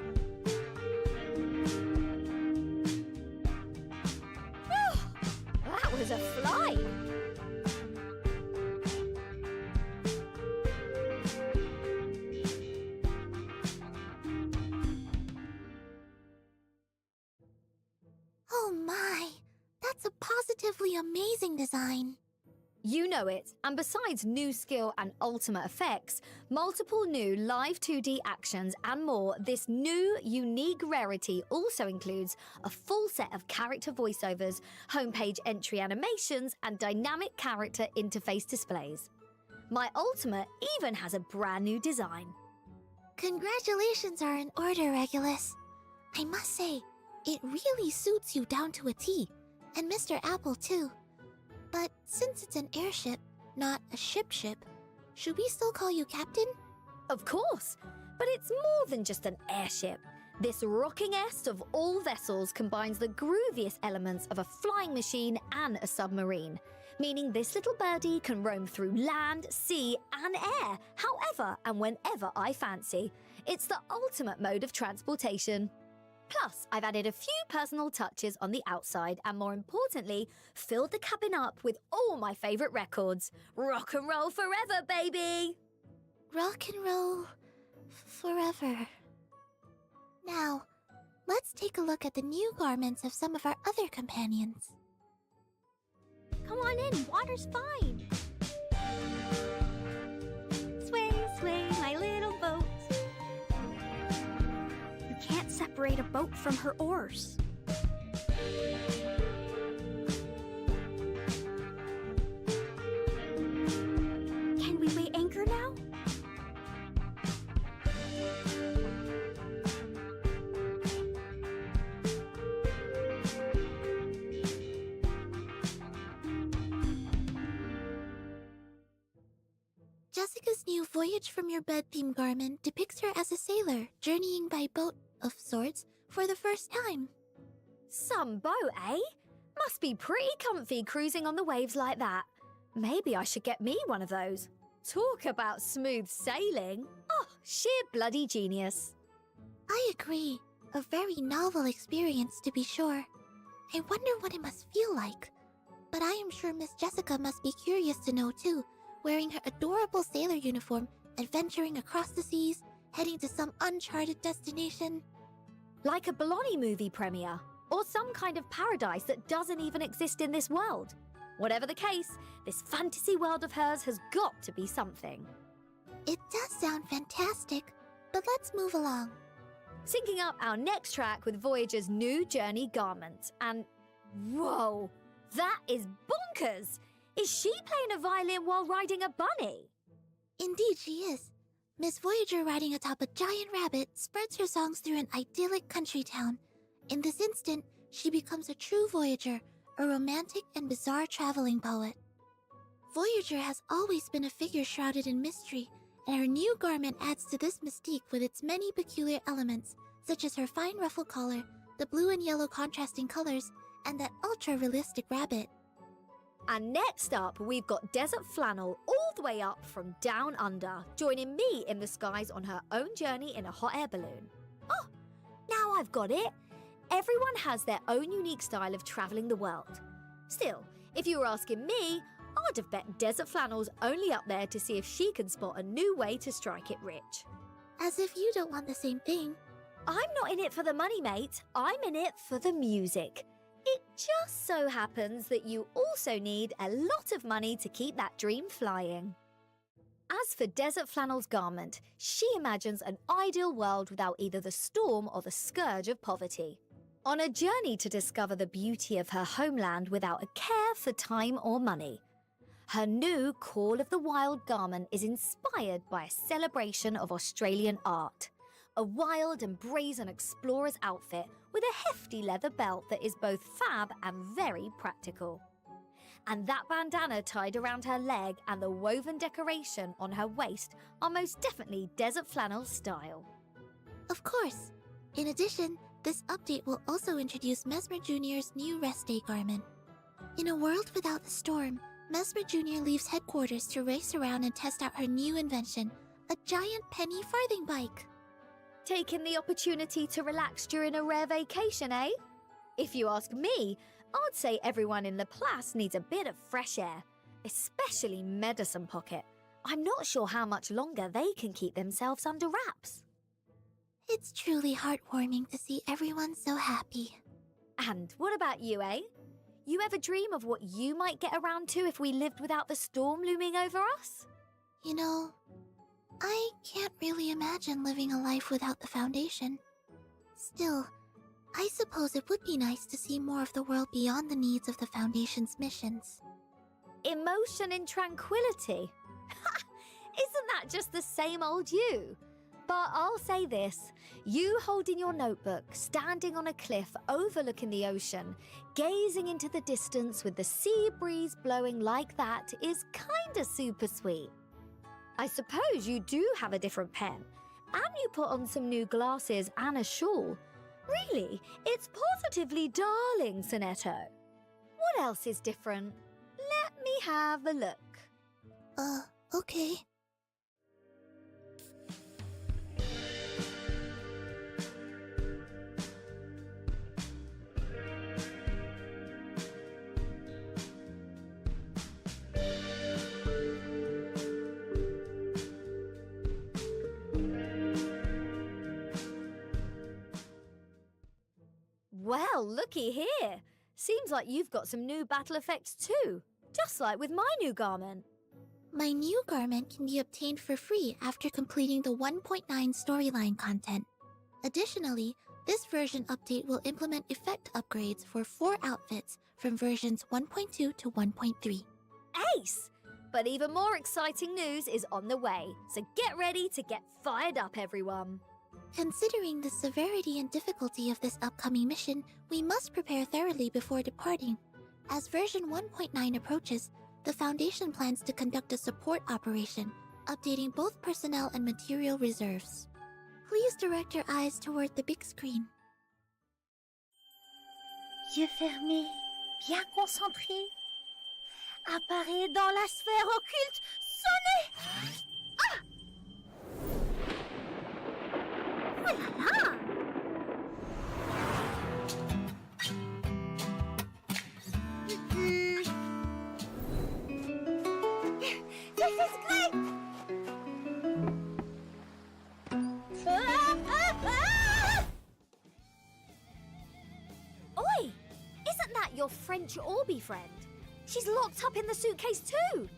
Whew, that was a flight! Oh my, that's a positively amazing design. You know it, and besides new skill and ultimate effects, multiple new live 2D actions and more, this new, unique rarity also includes a full set of character voiceovers, homepage entry animations, and dynamic character interface displays. My ultimate even has a brand new design. Congratulations are in order, Regulus. I must say, it really suits you down to a T, and Mr. Apple too. But since it's an airship, not a ship, should we still call you Captain? Of course, but it's more than just an airship. This rocking-est of all vessels combines the grooviest elements of a flying machine and a submarine, meaning this little birdie can roam through land, sea, and air, however and whenever I fancy. It's the ultimate mode of transportation. Plus, I've added a few personal touches on the outside and, more importantly, filled the cabin up with all my favourite records. Rock and roll forever, baby! Rock and roll forever. Now, let's take a look at the new garments of some of our other companions. Come on in, water's fine. Sway, sway, my little boat. You can't separate a boat from her oars. Can we weigh anchor now? Jessica's new Voyage from Your Bed theme garment depicts her as a sailor, journeying by boat of sorts for the first time. Some boat, eh? Must be pretty comfy cruising on the waves like that. Maybe I should get me one of those. Talk about smooth sailing. Oh, sheer bloody genius. I agree. A very novel experience, to be sure. I wonder what it must feel like. But I am sure Miss Jessica must be curious to know too, wearing her adorable sailor uniform, adventuring across the seas, heading to some uncharted destination. Like a Bologna movie premiere, or some kind of paradise that doesn't even exist in this world. Whatever the case, this fantasy world of hers has got to be something. It does sound fantastic, but let's move along. Syncing up our next track with Voyager's new journey garment, and whoa, that is bonkers! Is she playing a violin while riding a bunny? Indeed she is. Miss Voyager riding atop a giant rabbit spreads her songs through an idyllic country town. In this instant, she becomes a true Voyager, a romantic and bizarre traveling poet. Voyager has always been a figure shrouded in mystery, and her new garment adds to this mystique with its many peculiar elements, such as her fine ruffle collar, the blue and yellow contrasting colors, and that ultra-realistic rabbit. And next up, we've got Desert Flannel all the way up from down under, joining me in the skies on her own journey in a hot air balloon. Oh, now I've got it. Everyone has their own unique style of travelling the world. Still, if you were asking me, I'd have bet Desert Flannel's only up there to see if she can spot a new way to strike it rich. As if you don't want the same thing. I'm not in it for the money, mate. I'm in it for the music. It just so happens that you also need a lot of money to keep that dream flying. As for Desert Flannel's garment, she imagines an ideal world without either the storm or the scourge of poverty. On a journey to discover the beauty of her homeland without a care for time or money. Her new Call of the Wild garment is inspired by a celebration of Australian art. A wild and brazen explorer's outfit with a hefty leather belt that is both fab and very practical. And that bandana tied around her leg and the woven decoration on her waist are most definitely Desert Flannel's style. Of course. In addition, this update will also introduce Mesmer Jr.'s new rest day garment. In a world without the storm, Mesmer Jr. leaves headquarters to race around and test out her new invention, a giant penny farthing bike. Taking the opportunity to relax during a rare vacation, eh? If you ask me, I'd say everyone in Laplace needs a bit of fresh air, especially Medicine Pocket. I'm not sure how much longer they can keep themselves under wraps. It's truly heartwarming to see everyone so happy. And what about you, eh? You ever dream of what you might get around to if we lived without the storm looming over us? You know, I can't really imagine living a life without the Foundation. Still, I suppose it would be nice to see more of the world beyond the needs of the Foundation's missions. Emotion and tranquility. Isn't that just the same old you? But I'll say this, you holding your notebook, standing on a cliff overlooking the ocean, gazing into the distance with the sea breeze blowing like that is kinda super sweet. I suppose you do have a different pen, and you put on some new glasses and a shawl. Really, it's positively darling, Sonetto. What else is different? Let me have a look. Okay. Well, looky here. Seems like you've got some new battle effects too, just like with my new garment. My new garment can be obtained for free after completing the 1.9 storyline content. Additionally, this version update will implement effect upgrades for 4 outfits from versions 1.2 to 1.3. Ace! But even more exciting news is on the way, so get ready to get fired up, everyone. Considering the severity and difficulty of this upcoming mission, we must prepare thoroughly before departing. As version 1.9 approaches, the Foundation plans to conduct a support operation, updating both personnel and material reserves. Please direct your eyes toward the big screen. Yeux fermés, bien concentrés. Apparaît dans la sphère occulte. Sonnez! Ah! Oh là là! This is great! Oi! Isn't that your French Orby friend? She's locked up in the suitcase too!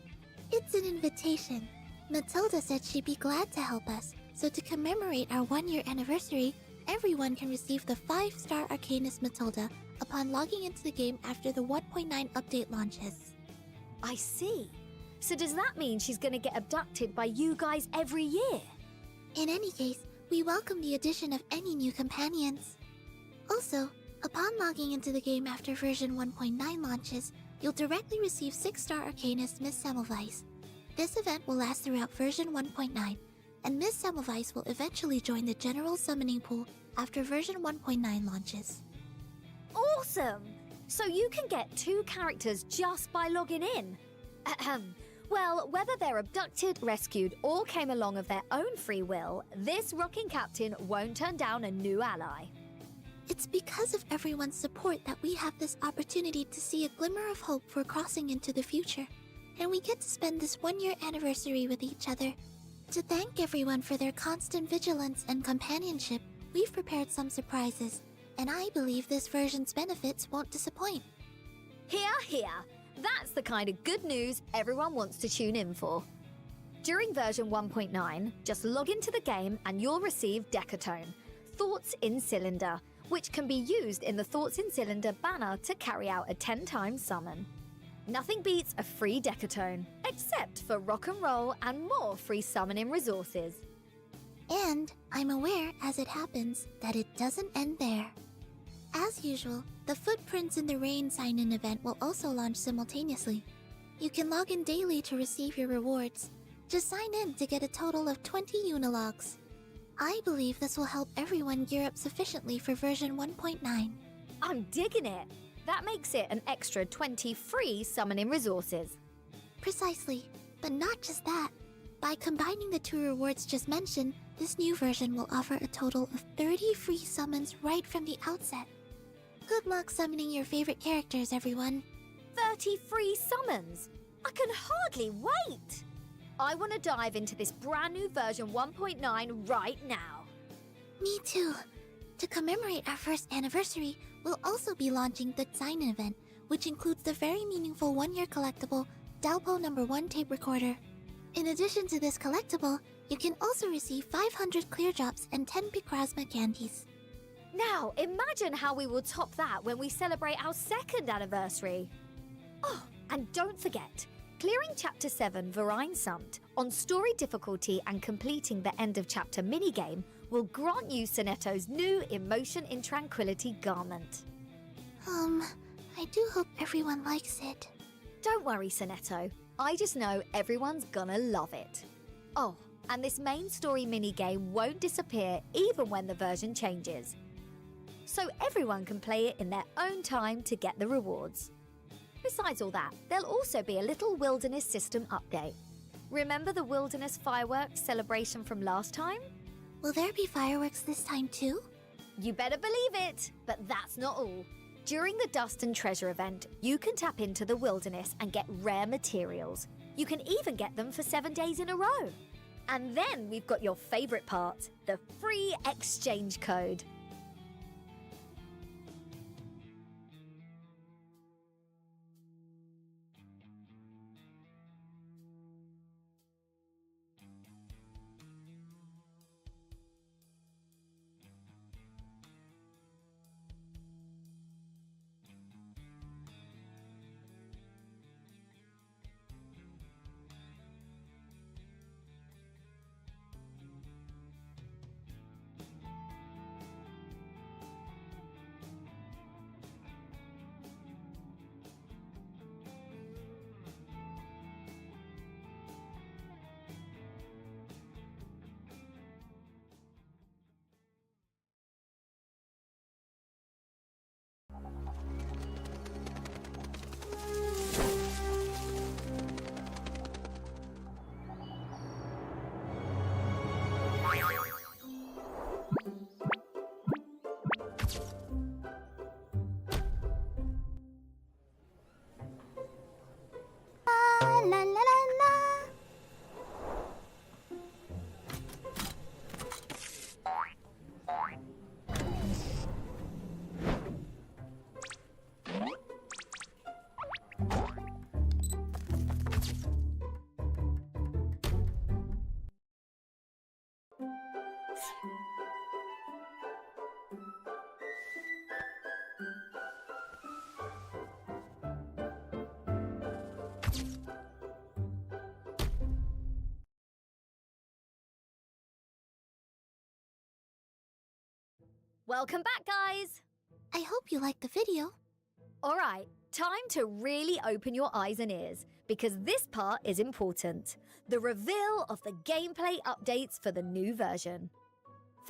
It's an invitation. Matilda said she'd be glad to help us, so to commemorate our 1-year anniversary, everyone can receive the 5-star Arcanist Matilda upon logging into the game after the 1.9 update launches. I see. So does that mean she's gonna get abducted by you guys every year? In any case, we welcome the addition of any new companions. Also, upon logging into the game after version 1.9 launches, you'll directly receive 6-star Arcanist Miss Semmelweis. This event will last throughout version 1.9, and Miss Semmelweis will eventually join the general summoning pool after version 1.9 launches. Awesome! So you can get 2 characters just by logging in. Ahem. Well, whether they're abducted, rescued, or came along of their own free will, this rocking captain won't turn down a new ally. It's because of everyone's support that we have this opportunity to see a glimmer of hope for crossing into the future. And we get to spend this 1-year anniversary with each other. To thank everyone for their constant vigilance and companionship, we've prepared some surprises, and I believe this version's benefits won't disappoint. Hear, hear! That's the kind of good news everyone wants to tune in for. During version 1.9, just log into the game and you'll receive Decatone, Thoughts in Cylinder, which can be used in the Thoughts in Cylinder banner to carry out a 10-time summon. Nothing beats a free Decatone, except for rock and roll and more free summoning resources. And I'm aware, as it happens, that it doesn't end there. As usual, the Footprints in the Rain sign-in event will also launch simultaneously. You can log in daily to receive your rewards. Just sign in to get a total of 20 Unilogs. I believe this will help everyone gear up sufficiently for version 1.9. I'm digging it! That makes it an extra 20 free summoning resources. Precisely, but not just that. By combining the 2 rewards just mentioned, this new version will offer a total of 30 free summons right from the outset. Good luck summoning your favorite characters, everyone. 30 free summons! I can hardly wait! I want to dive into this brand new version 1.9 right now. Me too. To commemorate our first anniversary, we'll also be launching the sign-in event, which includes the very meaningful 1-year collectible Dalpo No. 1 tape recorder. In addition to this collectible, you can also receive 500 clear drops and 10 Picrasma candies. Now, imagine how we will top that when we celebrate our 2nd anniversary. Oh, and don't forget, clearing Chapter 7 Verine Sumped on story difficulty and completing the end of chapter minigame will grant you Sonetto's new Emotion in Tranquility garment. I do hope everyone likes it. Don't worry, Sonetto. I just know everyone's gonna love it. Oh, and this main story minigame won't disappear even when the version changes. So everyone can play it in their own time to get the rewards. Besides all that, there'll also be a little wilderness system update. Remember the wilderness fireworks celebration from last time? Will there be fireworks this time too? You better believe it, but that's not all. During the Dust and Treasure event, you can tap into the wilderness and get rare materials. You can even get them for 7 days in a row. And then we've got your favorite part, the free exchange code. La la la la. Welcome back, guys! I hope you liked the video. Alright, time to really open your eyes and ears, because this part is important. The reveal of the gameplay updates for the new version.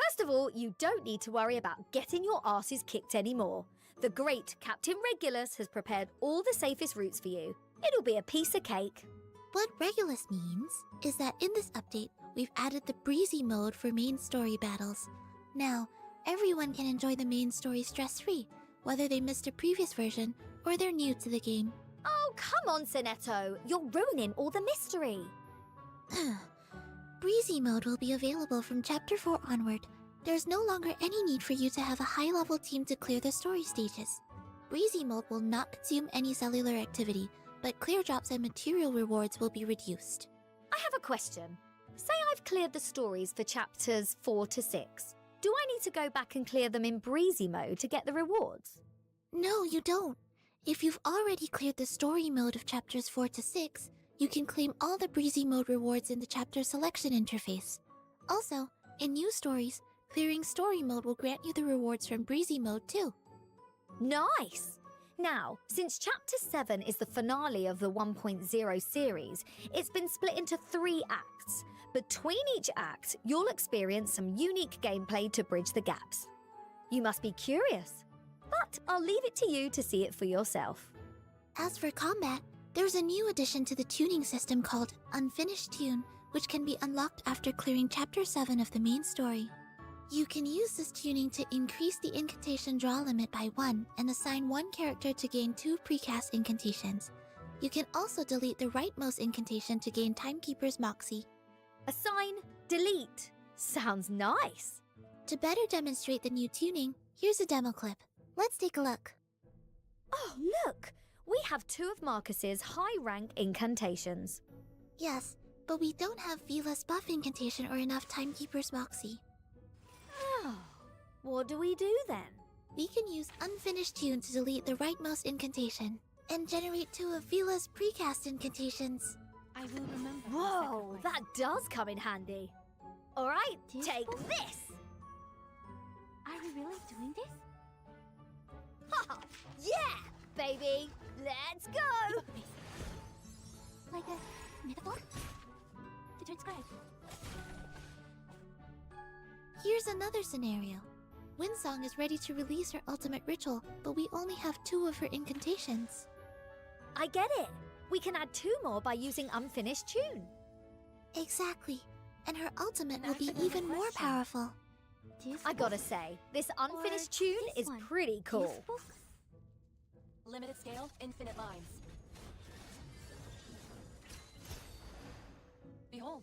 First of all, you don't need to worry about getting your asses kicked anymore. The great Captain Regulus has prepared all the safest routes for you. It'll be a piece of cake. What Regulus means is that in this update, we've added the breezy mode for main story battles. Now, everyone can enjoy the main story stress-free, whether they missed a previous version or they're new to the game. Oh, come on, Sonetto. You're ruining all the mystery. Breezy mode will be available from Chapter 4 onward. There's no longer any need for you to have a high-level team to clear the story stages. Breezy mode will not consume any cellular activity, but clear drops and material rewards will be reduced. I have a question. Say I've cleared the stories for chapters 4 to 6. Do I need to go back and clear them in breezy mode to get the rewards? No, you don't. If you've already cleared the story mode of chapters 4 to 6, you can claim all the breezy mode rewards in the chapter selection interface. Also, in new stories, clearing story mode will grant you the rewards from breezy mode too. Nice! Now, since Chapter 7 is the finale of the 1.0 series, it's been split into 3 acts. Between each act, you'll experience some unique gameplay to bridge the gaps. You must be curious, but I'll leave it to you to see it for yourself. As for combat, there's a new addition to the tuning system called Unfinished Tune, which can be unlocked after clearing Chapter 7 of the main story. You can use this tuning to increase the incantation draw limit by 1 and assign 1 character to gain 2 precast incantations. You can also delete the rightmost incantation to gain Timekeeper's Moxie. Assign, delete. Sounds nice. To better demonstrate the new tuning, here's a demo clip. Let's take a look. Oh, look! We have 2 of Marcus's high-rank incantations. Yes, but we don't have Vila's buff incantation or enough Timekeeper's Moxie. Oh, what do we do then? We can use Unfinished Tune to delete the rightmost incantation and generate 2 of Vila's precast incantations. I will remember. Whoa, that does come in handy. All right, take this. Are we really doing this? Ha! Yeah, baby. Let's go. Like a metaphor? To transcribe. Here's another scenario. Windsong is ready to release her ultimate ritual, but we only have 2 of her incantations. I get it. We can add 2 more by using Unfinished Tune. Exactly. And her ultimate will be even more powerful. I gotta say, this Unfinished Tune is pretty cool. Limited scale, infinite lines. Behold.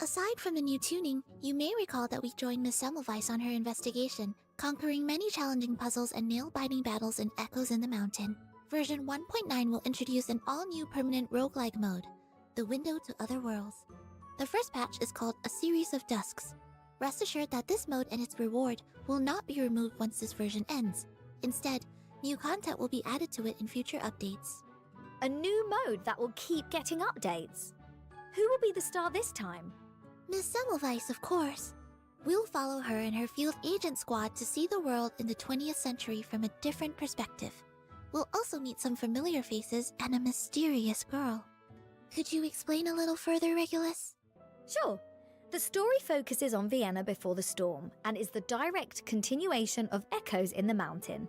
Aside from the new tuning, you may recall that we joined Miss Semmelweis on her investigation, conquering many challenging puzzles and nail-biting battles in Echoes in the Mountain. Version 1.9 will introduce an all-new permanent roguelike mode, the Window to Other Worlds. The first patch is called A Series of Dusks. Rest assured that this mode and its reward will not be removed once this version ends. Instead, new content will be added to it in future updates. A new mode that will keep getting updates. Who will be the star this time? Miss Semmelweis, of course. We'll follow her and her field agent squad to see the world in the 20th century from a different perspective. We'll also meet some familiar faces and a mysterious girl. Could you explain a little further, Regulus? Sure. The story focuses on Vienna before the storm and is the direct continuation of Echoes in the Mountain.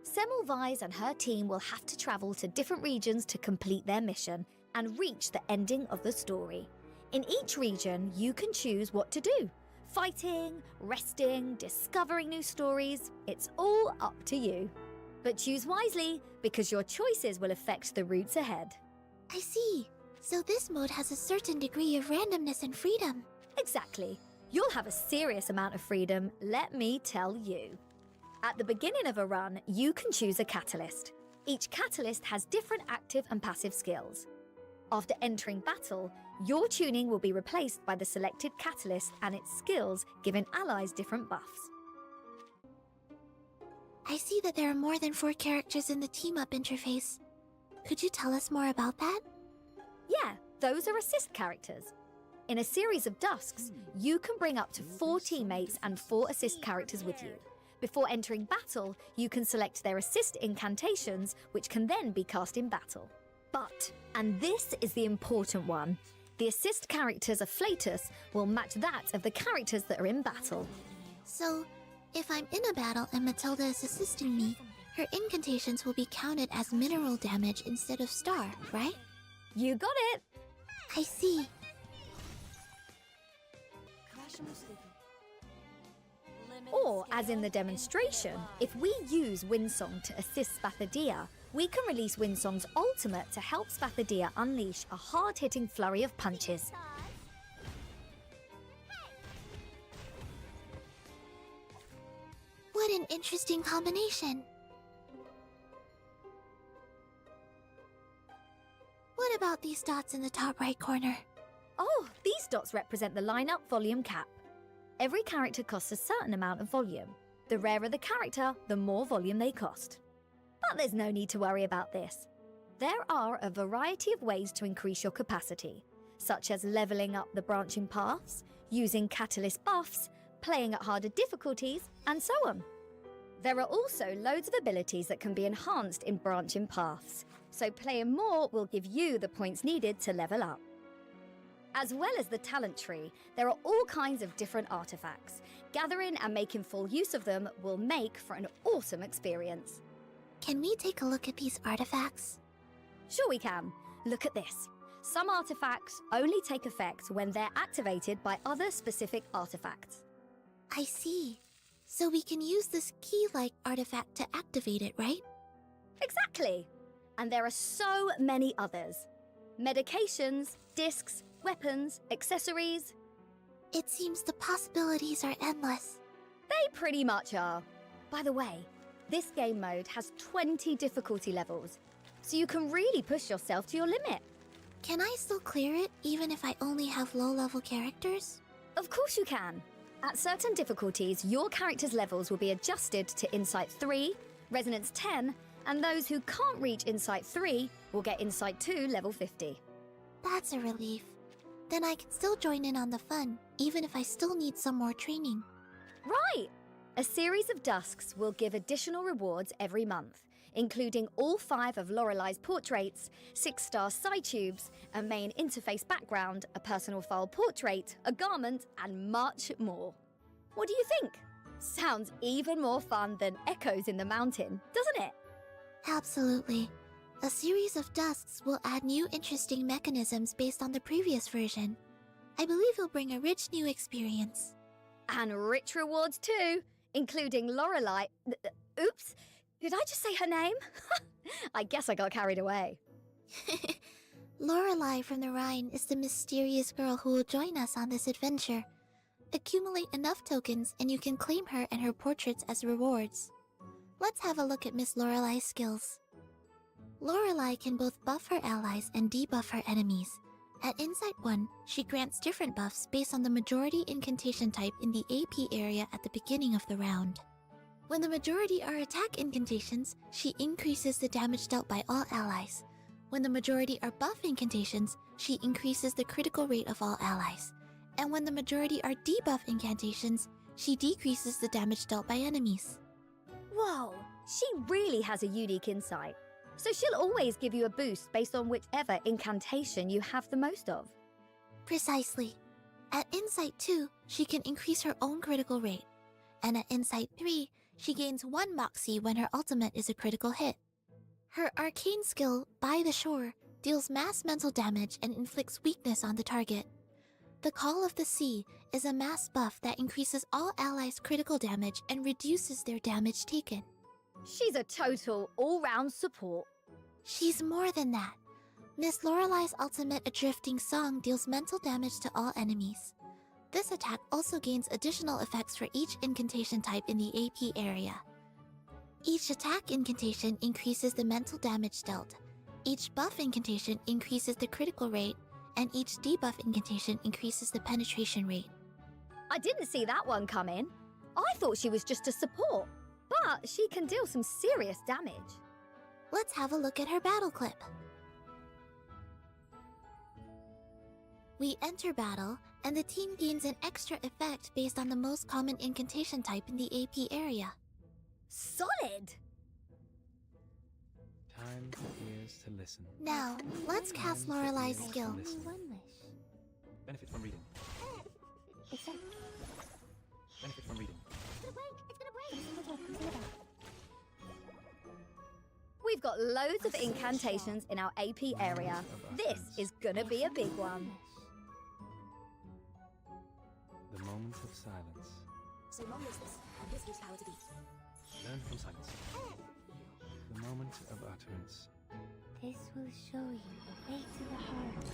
Semmelweis and her team will have to travel to different regions to complete their mission and reach the ending of the story. In each region, you can choose what to do. Fighting, resting, discovering new stories, it's all up to you. But choose wisely, because your choices will affect the routes ahead. I see. So this mode has a certain degree of randomness and freedom. Exactly. You'll have a serious amount of freedom, let me tell you. At the beginning of a run, you can choose a catalyst. Each catalyst has different active and passive skills. After entering battle, your tuning will be replaced by the selected catalyst and its skills, giving allies different buffs. I see that there are more than 4 characters in the team-up interface. Could you tell us more about that? Yeah, those are assist characters. In a series of dusks, you can bring up to 4 teammates and 4 assist characters with you. Before entering battle, you can select their assist incantations, which can then be cast in battle. But, and this is the important one, The assist character's afflatus will match that of the characters that are in battle. So, if I'm in a battle and Matilda is assisting me, her incantations will be counted as mineral damage instead of star, right? You got it! I see. Or, as in the demonstration, if we use Windsong to assist Spathadia, we can release Windsong's ultimate to help Spathadia unleash a hard-hitting flurry of punches. What an interesting combination. What about these dots in the top right corner? Oh, these dots represent the lineup volume cap. Every character costs a certain amount of volume. The rarer the character, the more volume they cost. But there's no need to worry about this. There are a variety of ways to increase your capacity, such as leveling up the branching paths, using catalyst buffs, playing at harder difficulties, and so on. There are also loads of abilities that can be enhanced in branching paths, so playing more will give you the points needed to level up. As well as the talent tree, there are all kinds of different artifacts. Gathering and making full use of them will make for an awesome experience. Can we take a look at these artifacts? Sure we can. Look at this. Some artifacts only take effect when they're activated by other specific artifacts. I see. So we can use this key-like artifact to activate it, right? Exactly. And there are so many others. Medications, discs, weapons, accessories. It seems the possibilities are endless. They pretty much are. By the way, this game mode has 20 difficulty levels, so you can really push yourself to your limit. Can I still clear it even if I only have low-level characters? Of course you can. At certain difficulties, your character's levels will be adjusted to Insight 3, Resonance 10, and those who can't reach Insight 3 will get Insight 2 level 50. That's a relief. Then I can still join in on the fun, even if I still need some more training. Right! A series of dusks will give additional rewards every month, including all 5 of Lorelei's portraits, 6-star side tubes, a main interface background, a personal file portrait, a garment, and much more. What do you think? Sounds even more fun than Echoes in the Mountain, doesn't it? Absolutely. A series of dusks will add new interesting mechanisms based on the previous version. I believe it'll bring a rich new experience. And rich rewards too, including Lorelei. Oops, did I just say her name? I guess I got carried away. Lorelei from the Rhine is the mysterious girl who will join us on this adventure. Accumulate enough tokens and you can claim her and her portraits as rewards. Let's have a look at Miss Lorelei's skills. Lorelei can both buff her allies and debuff her enemies. At Insight 1, she grants different buffs based on the majority incantation type in the AP area at the beginning of the round. When the majority are attack incantations, she increases the damage dealt by all allies. When the majority are buff incantations, she increases the critical rate of all allies. And when the majority are debuff incantations, she decreases the damage dealt by enemies. Whoa, she really has a unique insight. So she'll always give you a boost based on whichever incantation you have the most of. Precisely. At Insight 2, she can increase her own critical rate. And at Insight 3, she gains 1 Moxie when her ultimate is a critical hit. Her arcane skill, By the Shore, deals mass mental damage and inflicts weakness on the target. The Call of the Sea is a mass buff that increases all allies' critical damage and reduces their damage taken. She's a total all-round support. She's more than that. Miss Lorelei's ultimate Adrifting Song deals mental damage to all enemies. This attack also gains additional effects for each incantation type in the AP area. Each attack incantation increases the mental damage dealt. Each buff incantation increases the critical rate, and each debuff incantation increases the penetration rate. I didn't see that one coming. I thought she was just a support, but she can deal some serious damage. Let's have a look at her battle clip. We enter battle, and the team gains an extra effect based on the most common incantation type in the AP area. Solid! Time for ears to listen. Now, let's cast Lorelei's skill. Benefit from reading. Benefit from reading. We've got loads of incantations in our AP area. This is gonna be a big one. The moment of silence. So long as this, and this is how it is. Learn from silence. The moment of utterance. This will show you the way to the heart.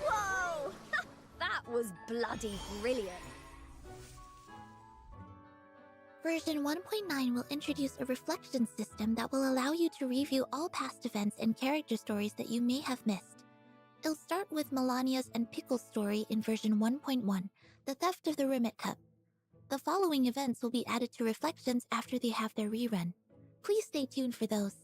Whoa! That was bloody brilliant. Version 1.9 will introduce a reflection system that will allow you to review all past events and character stories that you may have missed. It'll start with Melania's and Pickle's story in version 1.1, the theft of the Rimmet Cup. The following events will be added to reflections after they have their rerun. Please stay tuned for those.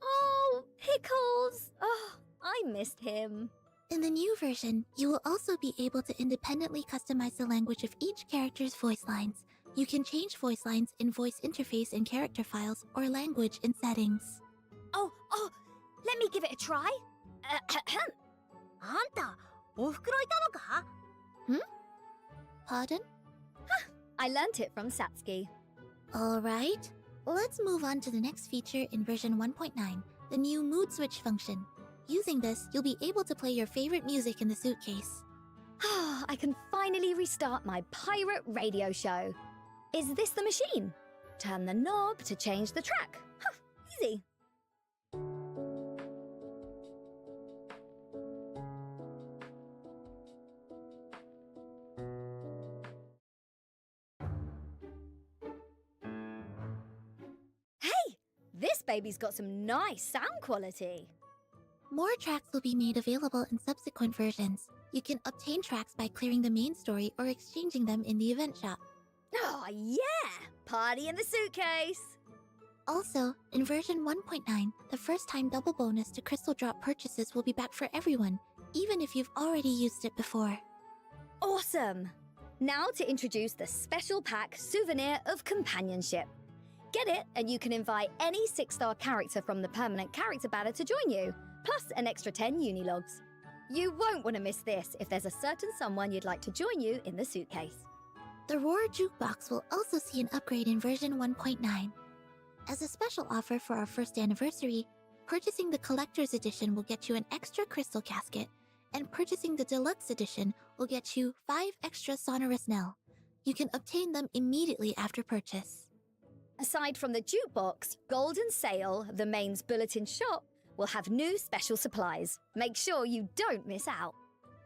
Oh, Pickles! Oh, I missed him. In the new version, you will also be able to independently customize the language of each character's voice lines. You can change voice lines in voice interface and character files or language in settings. Oh, let me give it a try. Pardon? I learnt it from Satsuki. Alright, let's move on to the next feature in version 1.9, the new mood switch function. Using this, you'll be able to play your favorite music in the suitcase. I can finally restart my pirate radio show. Is this the machine? Turn the knob to change the track. Easy. Hey, this baby's got some nice sound quality. More tracks will be made available in subsequent versions. You can obtain tracks by clearing the main story or exchanging them in the event shop. Oh, yeah! Party in the suitcase! Also, in version 1.9, the first-time double bonus to Crystal Drop purchases will be back for everyone, even if you've already used it before. Awesome! Now to introduce the special pack Souvenir of Companionship. Get it, and you can invite any 6-star character from the permanent character banner to join you, plus an extra 10 Unilogs. You won't want to miss this if there's a certain someone you'd like to join you in the suitcase. The Roar Jukebox will also see an upgrade in version 1.9. As a special offer for our first anniversary, purchasing the Collector's Edition will get you an extra crystal casket, and purchasing the Deluxe Edition will get you 5 extra sonorous Knell. You can obtain them immediately after purchase. Aside from the jukebox, Golden Sale, the main's bulletin shop, will have new special supplies. Make sure you don't miss out.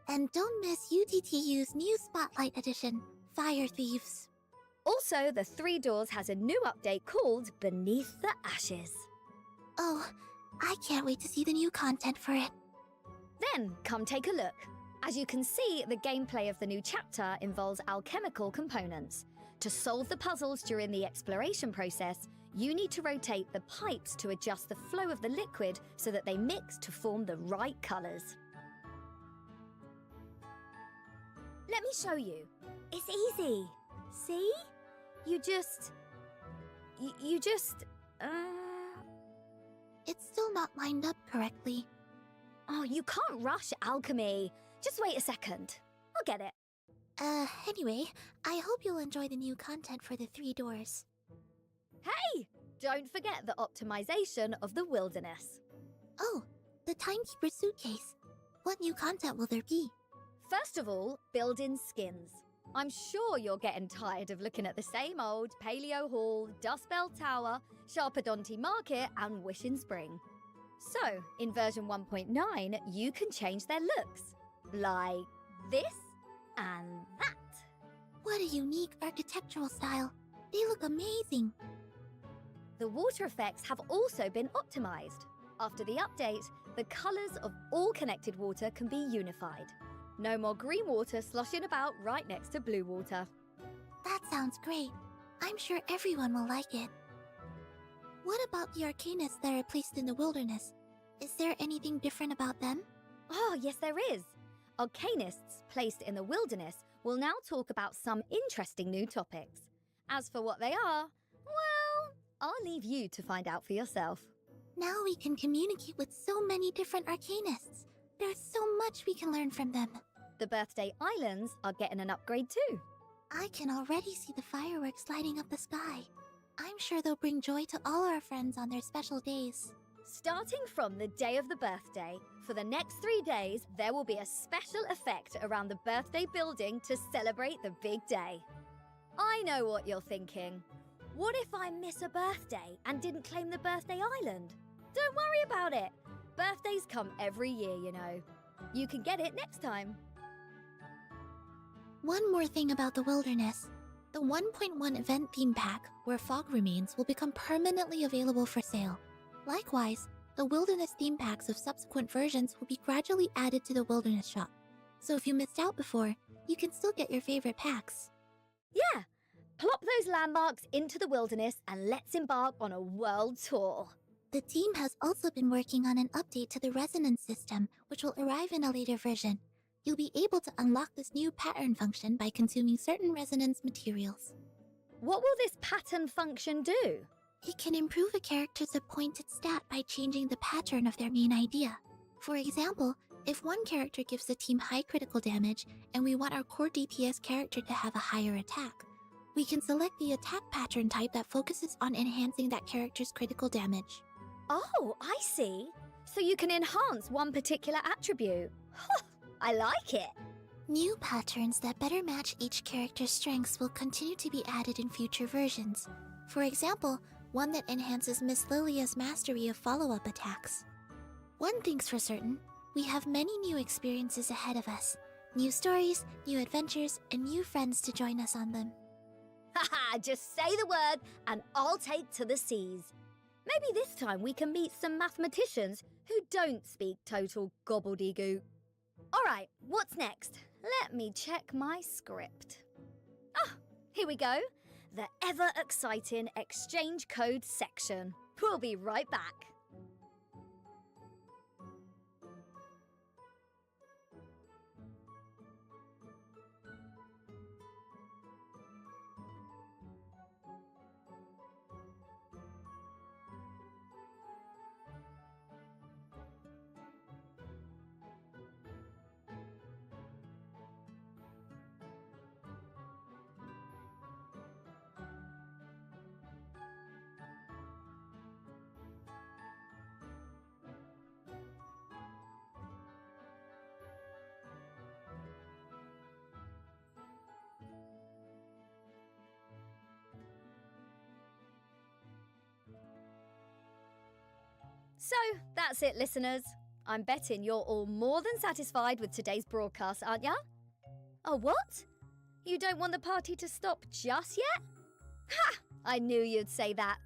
And don't miss UTTU's new Spotlight Edition, Fire Thieves. Also, the Three Doors has a new update called Beneath the Ashes. Oh, I can't wait to see the new content for it. Then, come take a look. As you can see, the gameplay of the new chapter involves alchemical components. To solve the puzzles during the exploration process, you need to rotate the pipes to adjust the flow of the liquid so that they mix to form the right colours. Let me show you. It's easy. See? You just... It's still not lined up correctly. Oh, you can't rush alchemy. Just wait a second. I'll get it. Anyway, I hope you'll enjoy the new content for the Three Doors. Hey! Don't forget the optimization of the wilderness. Oh, the Timekeeper suitcase. What new content will there be? First of all, build-in skins. I'm sure you're getting tired of looking at the same old Paleo Hall, Dust Bell Tower, Sharpadonti Market, and Wishing Spring. So, in version 1.9, you can change their looks. Like this and that. What a unique architectural style. They look amazing. The water effects have also been optimized. After the update, the colors of all connected water can be unified. No more green water sloshing about right next to blue water. That sounds great. I'm sure everyone will like it. What about the Arcanists that are placed in the wilderness? Is there anything different about them? Oh, yes there is. Arcanists placed in the wilderness will now talk about some interesting new topics. As for what they are, well, I'll leave you to find out for yourself. Now we can communicate with so many different arcanists. There's so much we can learn from them. The birthday islands are getting an upgrade too. I can already see the fireworks lighting up the sky. I'm sure they'll bring joy to all our friends on their special days. Starting from the day of the birthday, for the next 3 days, there will be a special effect around the birthday building to celebrate the big day. I know what you're thinking. What if I miss a birthday and didn't claim the birthday island? Don't worry about it. Birthdays come every year, you know. You can get it next time. One more thing about the wilderness. The 1.1 event theme pack, where fog remains, will become permanently available for sale. Likewise, the wilderness theme packs of subsequent versions will be gradually added to the wilderness shop. So if you missed out before, you can still get your favorite packs. Yeah, plop those landmarks into the wilderness and let's embark on a world tour. The team has also been working on an update to the resonance system, which will arrive in a later version. You'll be able to unlock this new pattern function by consuming certain resonance materials. What will this pattern function do? It can improve a character's appointed stat by changing the pattern of their main idea. For example, if one character gives the team high critical damage and we want our core DPS character to have a higher attack, we can select the attack pattern type that focuses on enhancing that character's critical damage. Oh, I see. So you can enhance one particular attribute. I like it. New patterns that better match each character's strengths will continue to be added in future versions. For example, one that enhances Miss Lilia's mastery of follow-up attacks. One thing's for certain, we have many new experiences ahead of us. New stories, new adventures, and new friends to join us on them. Haha, just say the word and I'll take to the seas. Maybe this time we can meet some mathematicians who don't speak total gobbledygook. All right, what's next? Let me check my script. Ah, here we go. The ever-exciting exchange code section. We'll be right back. So, that's it, listeners. I'm betting you're all more than satisfied with today's broadcast, aren't ya? Oh, what? You don't want the party to stop just yet? Ha! I knew you'd say that.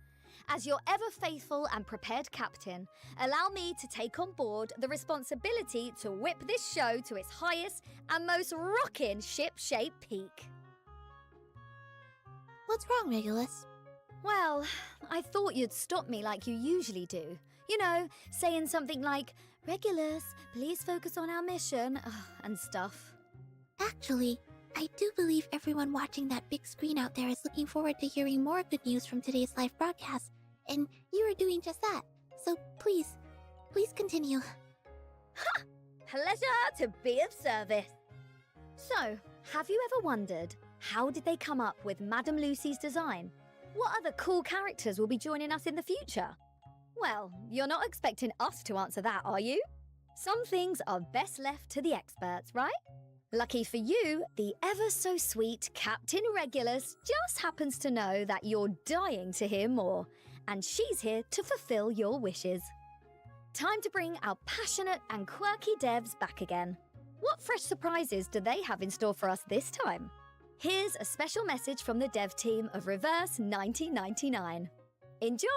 As your ever-faithful and prepared captain, allow me to take on board the responsibility to whip this show to its highest and most rockin' ship-shape peak. What's wrong, Regulus? Well, I thought you'd stop me like you usually do. You know, saying something like, Regulus, please focus on our mission, and stuff. Actually, I do believe everyone watching that big screen out there is looking forward to hearing more good news from today's live broadcast, and you are doing just that. So please continue. Ha! Pleasure to be of service. So, have you ever wondered, how did they come up with Madame Lucy's design? What other cool characters will be joining us in the future? Well, you're not expecting us to answer that, are you? Some things are best left to the experts, right? Lucky for you, the ever-so-sweet Captain Regulus just happens to know that you're dying to hear more, and she's here to fulfill your wishes. Time to bring our passionate and quirky devs back again. What fresh surprises do they have in store for us this time? Here's a special message from the dev team of Reverse 1999. Enjoy!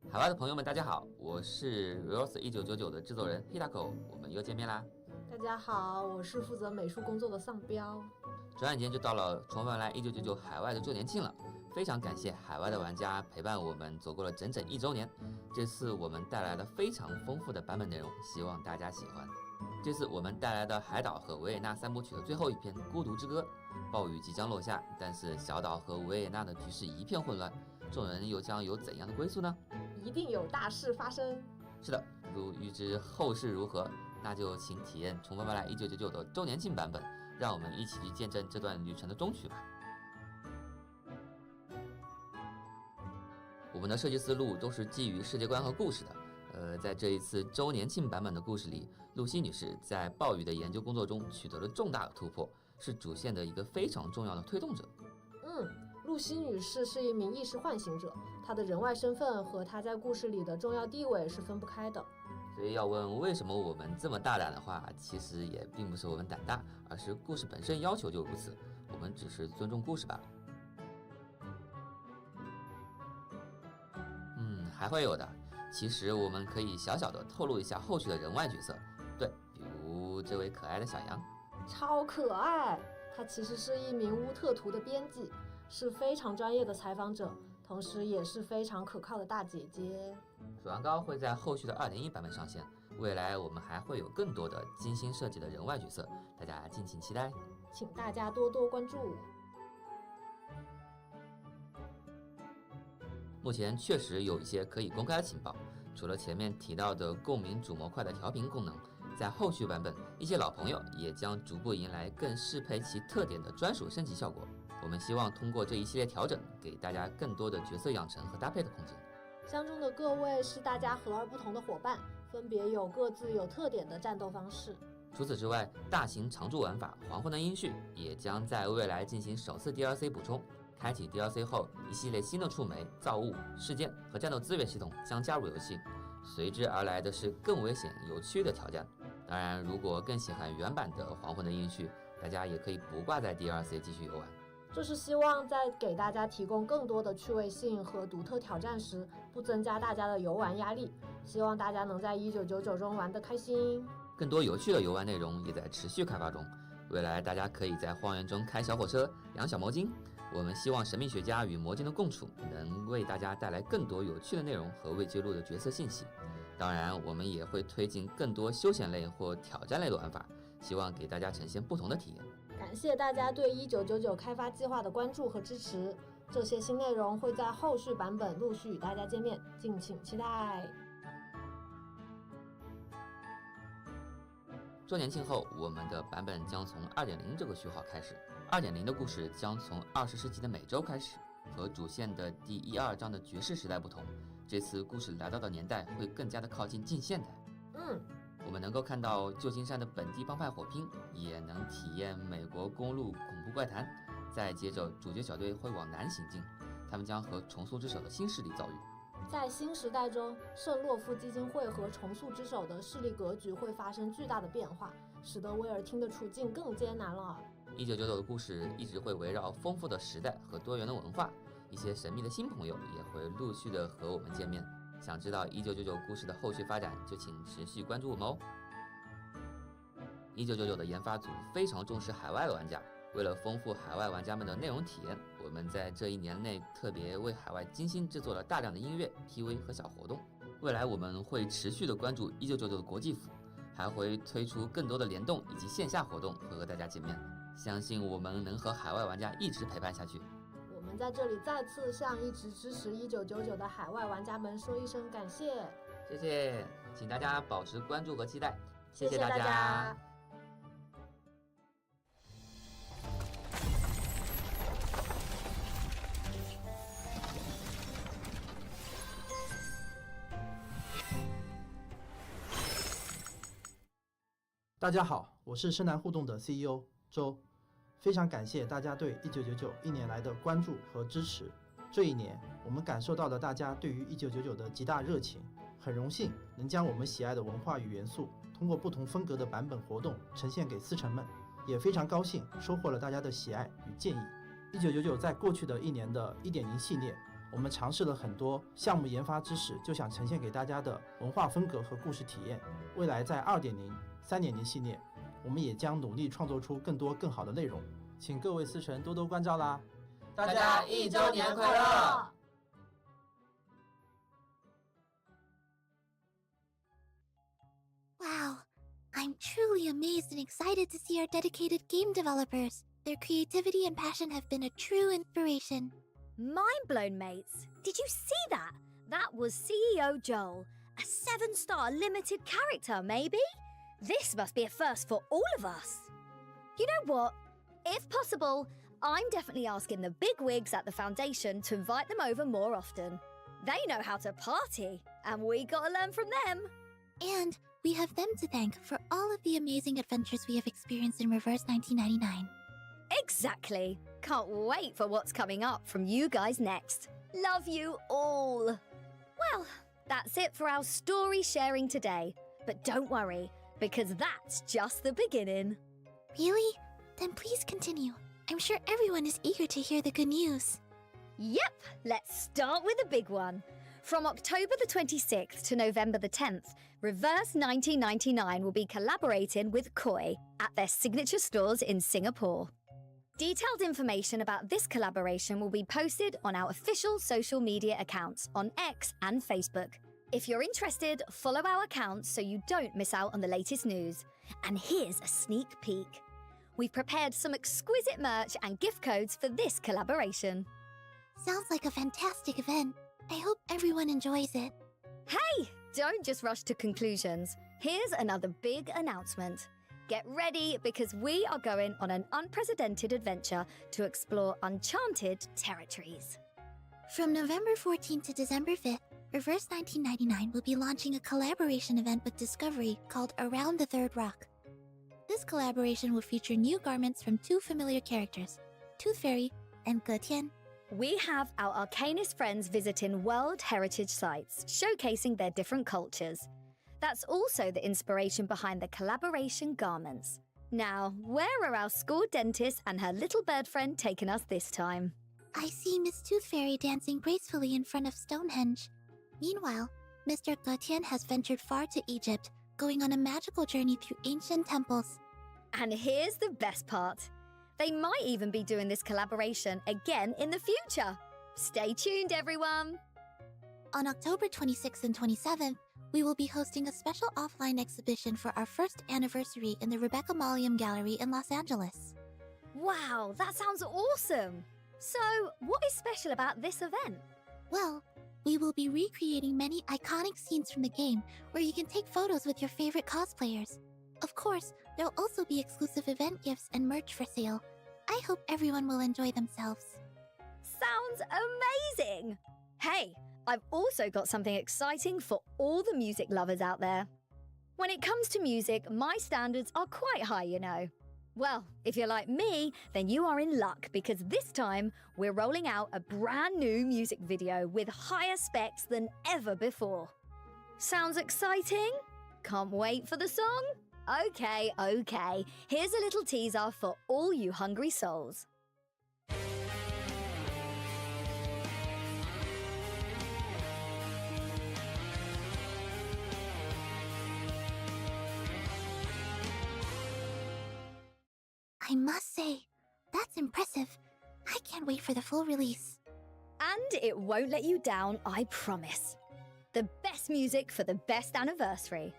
海外的朋友们，大家好，我是 Reverse 1999的制作人 Hitako， 我们又见面啦。大家好，我是负责美术工作的丧彪。转眼间就到了重返来1999海外的周年庆了，非常感谢海外的玩家陪伴我们走过了整整1周年。这次我们带来了非常丰富的版本内容，希望大家喜欢。这次我们带来的海岛和维也纳3部曲的最后一篇《孤独之歌》，暴雨即将落下，但是小岛和维也纳的局势一片混乱。众人又将有怎样的归宿呢？一定有大事发生。是的，如预知后事如何，那就请体验《重返未来1999》的周年庆版本，让我们一起去见证这段旅程的终曲吧。我们的设计思路都是基于世界观和故事的。在这一次周年庆版本的故事里，露西女士在暴雨的研究工作中取得了重大的突破，是主线的一个非常重要的推动者。露西女士是一名意识唤醒者，她的人外身份和她在故事里的重要地位是分不开的。所以要问为什么我们这么大胆的话，其实也并不是我们胆大，而是故事本身要求就如此，我们只是尊重故事罢了。还会有的。其实我们可以小小的透露一下后续的人外角色，对，比如这位可爱的小羊，超可爱。她其实是一名乌特图的编辑，是非常专业的采访者，同时也是非常可靠的大姐姐。水王膏会在后续的2.1版本上线，未来我们还会有更多的精心设计的人外角色，大家敬请期待，请大家多多关注。目前确实有一些可以公开的情报，除了前面提到的共鸣主模块的调频功能，在后续版本，一些老朋友也将逐步迎来更适配其特点的专属升级效果。我们希望通过这一系列调整，给大家更多的角色养成和搭配的空间。相中的各位是大家和而不同的伙伴，分别有各自有特点的战斗方式。除此之外，大型常驻玩法黄昏的音序也将在未来进行首次 DLC 补充。开启 DLC 后，一系列新的触媒、造物、事件和战斗资源系统将加入游戏，随之而来的是更危险、有趣的挑战。当然，如果更喜欢原版的黄昏的音序，大家也可以不挂在 DLC 继续游玩。这是希望在给大家提供更多的趣味性和独特挑战时，不增加大家的游玩压力。希望大家能在1999中玩得开心。更多有趣的游玩内容也在持续开发中，未来大家可以在荒原中开小火车、养小魔精。我们希望神秘学家与魔镜的共处能为大家带来更多有趣的内容和未揭露的角色信息。当然，我们也会推进更多休闲类或挑战类的玩法，希望给大家呈现不同的体验。感谢大家对1999开发计划的关注和支持，这些新内容会在后续版本陆续与大家见面，敬请期待。周年庆后，我们的版本将从 2.0 这个序号开始。2.0 的故事将从20世纪的美洲开始，和主线的第1、2章的爵士时代不同，这次故事来到的年代会更加的靠近近现代。我们能够看到旧金山的本地帮派火拼，也能体验美国公路恐怖怪谈。再接着，主角小队会往南行进，他们将和重塑之手的新势力遭遇。在新时代中，圣洛夫基金会和重塑之手的势力格局会发生巨大的变化，使得威尔汀的处境更艰难了。1999的故事一直会围绕丰富的时代和多元的文化，一些神秘的新朋友也会陆续的和我们见面。想知道1999故事的后续发展，就请持续关注我们哦。1999的研发组非常重视海外的玩家，为了丰富海外玩家们的内容体验，我们在这1年内特别为海外精心制作了大量的音乐、PV 和小活动。未来我们会持续的关注1999的国际服，还会推出更多的联动以及线下活动和大家见面。相信我们能和海外玩家一直陪伴下去。我们在这里再次向一直支持1999的海外玩家们说一声感谢。谢谢，请大家保持关注和期待。谢谢大家。大家好，我是深南互动的 CEO 周，非常感谢大家对19991年来的关注和支持。这1年，我们感受到了大家对于1999的极大热情，很荣幸能将我们喜爱的文化与元素，通过不同风格的版本活动呈现给思成们，也非常高兴收获了大家的喜爱与建议。1999在过去的1年的 1.0 系列，我们尝试了很多项目研发知识，就想呈现给大家的文化风格和故事体验。未来在 2.0、3.0 系列，我们也将努力创作出更多更好的内容，请各位思成多多关照啦！大家1周年快乐！ Wow, I'm truly amazed and excited to see our dedicated game developers. Their creativity and passion have been a true inspiration. Mind blown, mates. Did you see that? That was CEO Joel, a 7-star limited character, maybe? This must be a first for all of us. You know what? If possible, I'm definitely asking the big wigs at the Foundation to invite them over more often. They know how to party, and we gotta learn from them. And we have them to thank for all of the amazing adventures we have experienced in Reverse 1999. Exactly. Can't wait for what's coming up from you guys next. Love you all. Well, that's it for our story sharing today. But don't worry, because that's just the beginning. Really? Then please continue. I'm sure everyone is eager to hear the good news. Yep, let's start with the big one. From October the 26th to November the 10th, Reverse 1999 will be collaborating with Koi at their signature stores in Singapore. Detailed information about this collaboration will be posted on our official social media accounts on X and Facebook. If you're interested, follow our accounts so you don't miss out on the latest news. And here's a sneak peek. We've prepared some exquisite merch and gift codes for this collaboration. Sounds like a fantastic event. I hope everyone enjoys it. Hey, don't just rush to conclusions. Here's another big announcement. Get ready because we are going on an unprecedented adventure to explore enchanted territories. From November 14th to December 5th, Reverse 1999 will be launching a collaboration event with Discovery called Around the Third Rock. This collaboration will feature new garments from 2 familiar characters, Tooth Fairy and Ge Tian. We have our Arcanist friends visiting World Heritage sites, showcasing their different cultures. That's also the inspiration behind the collaboration garments. Now, where are our school dentist and her little bird friend taking us this time? I see Miss Tooth Fairy dancing gracefully in front of Stonehenge. Meanwhile, Mr. Ge Tian has ventured far to Egypt, going on a magical journey through ancient temples. And here's the best part. They might even be doing this collaboration again in the future. Stay tuned, everyone! On October 26th and 27th, we will be hosting a special offline exhibition for our first anniversary in the Rebecca Maulium Gallery in Los Angeles. Wow, that sounds awesome! So, what is special about this event? Well, we will be recreating many iconic scenes from the game where you can take photos with your favorite cosplayers. Of course, there'll also be exclusive event gifts and merch for sale. I hope everyone will enjoy themselves. Sounds amazing! Hey, I've also got something exciting for all the music lovers out there. When it comes to music, my standards are quite high, you know. Well, if you're like me, then you are in luck because this time we're rolling out a brand new music video with higher specs than ever before. Sounds exciting? Can't wait for the song? Okay. Here's a little teaser for all you hungry souls. I must say, that's impressive. I can't wait for the full release. And it won't let you down, I promise. The best music for the best anniversary.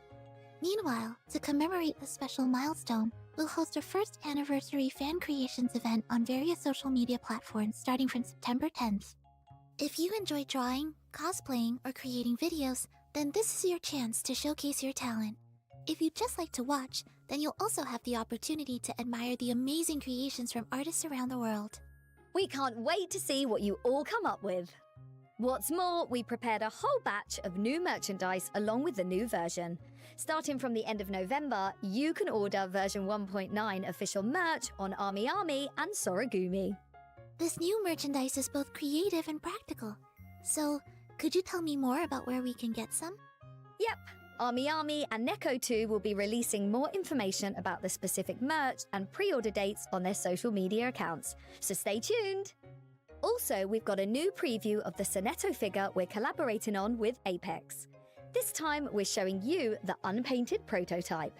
Meanwhile, to commemorate this special milestone, we'll host our first anniversary fan creations event on various social media platforms starting from September 10th. If you enjoy drawing, cosplaying, or creating videos, then this is your chance to showcase your talent. If you'd just like to watch, then you'll also have the opportunity to admire the amazing creations from artists around the world. We can't wait to see what you all come up with. What's more, we prepared a whole batch of new merchandise along with the new version. Starting from the end of November, you can order version 1.9 official merch on Army and Soragumi. This new merchandise is both creative and practical. So, could you tell me more about where we can get some? Yep. Army and Neko 2 will be releasing more information about the specific merch and pre-order dates on their social media accounts, so stay tuned! Also, we've got a new preview of the Sonetto figure we're collaborating on with Apex. This time, we're showing you the unpainted prototype.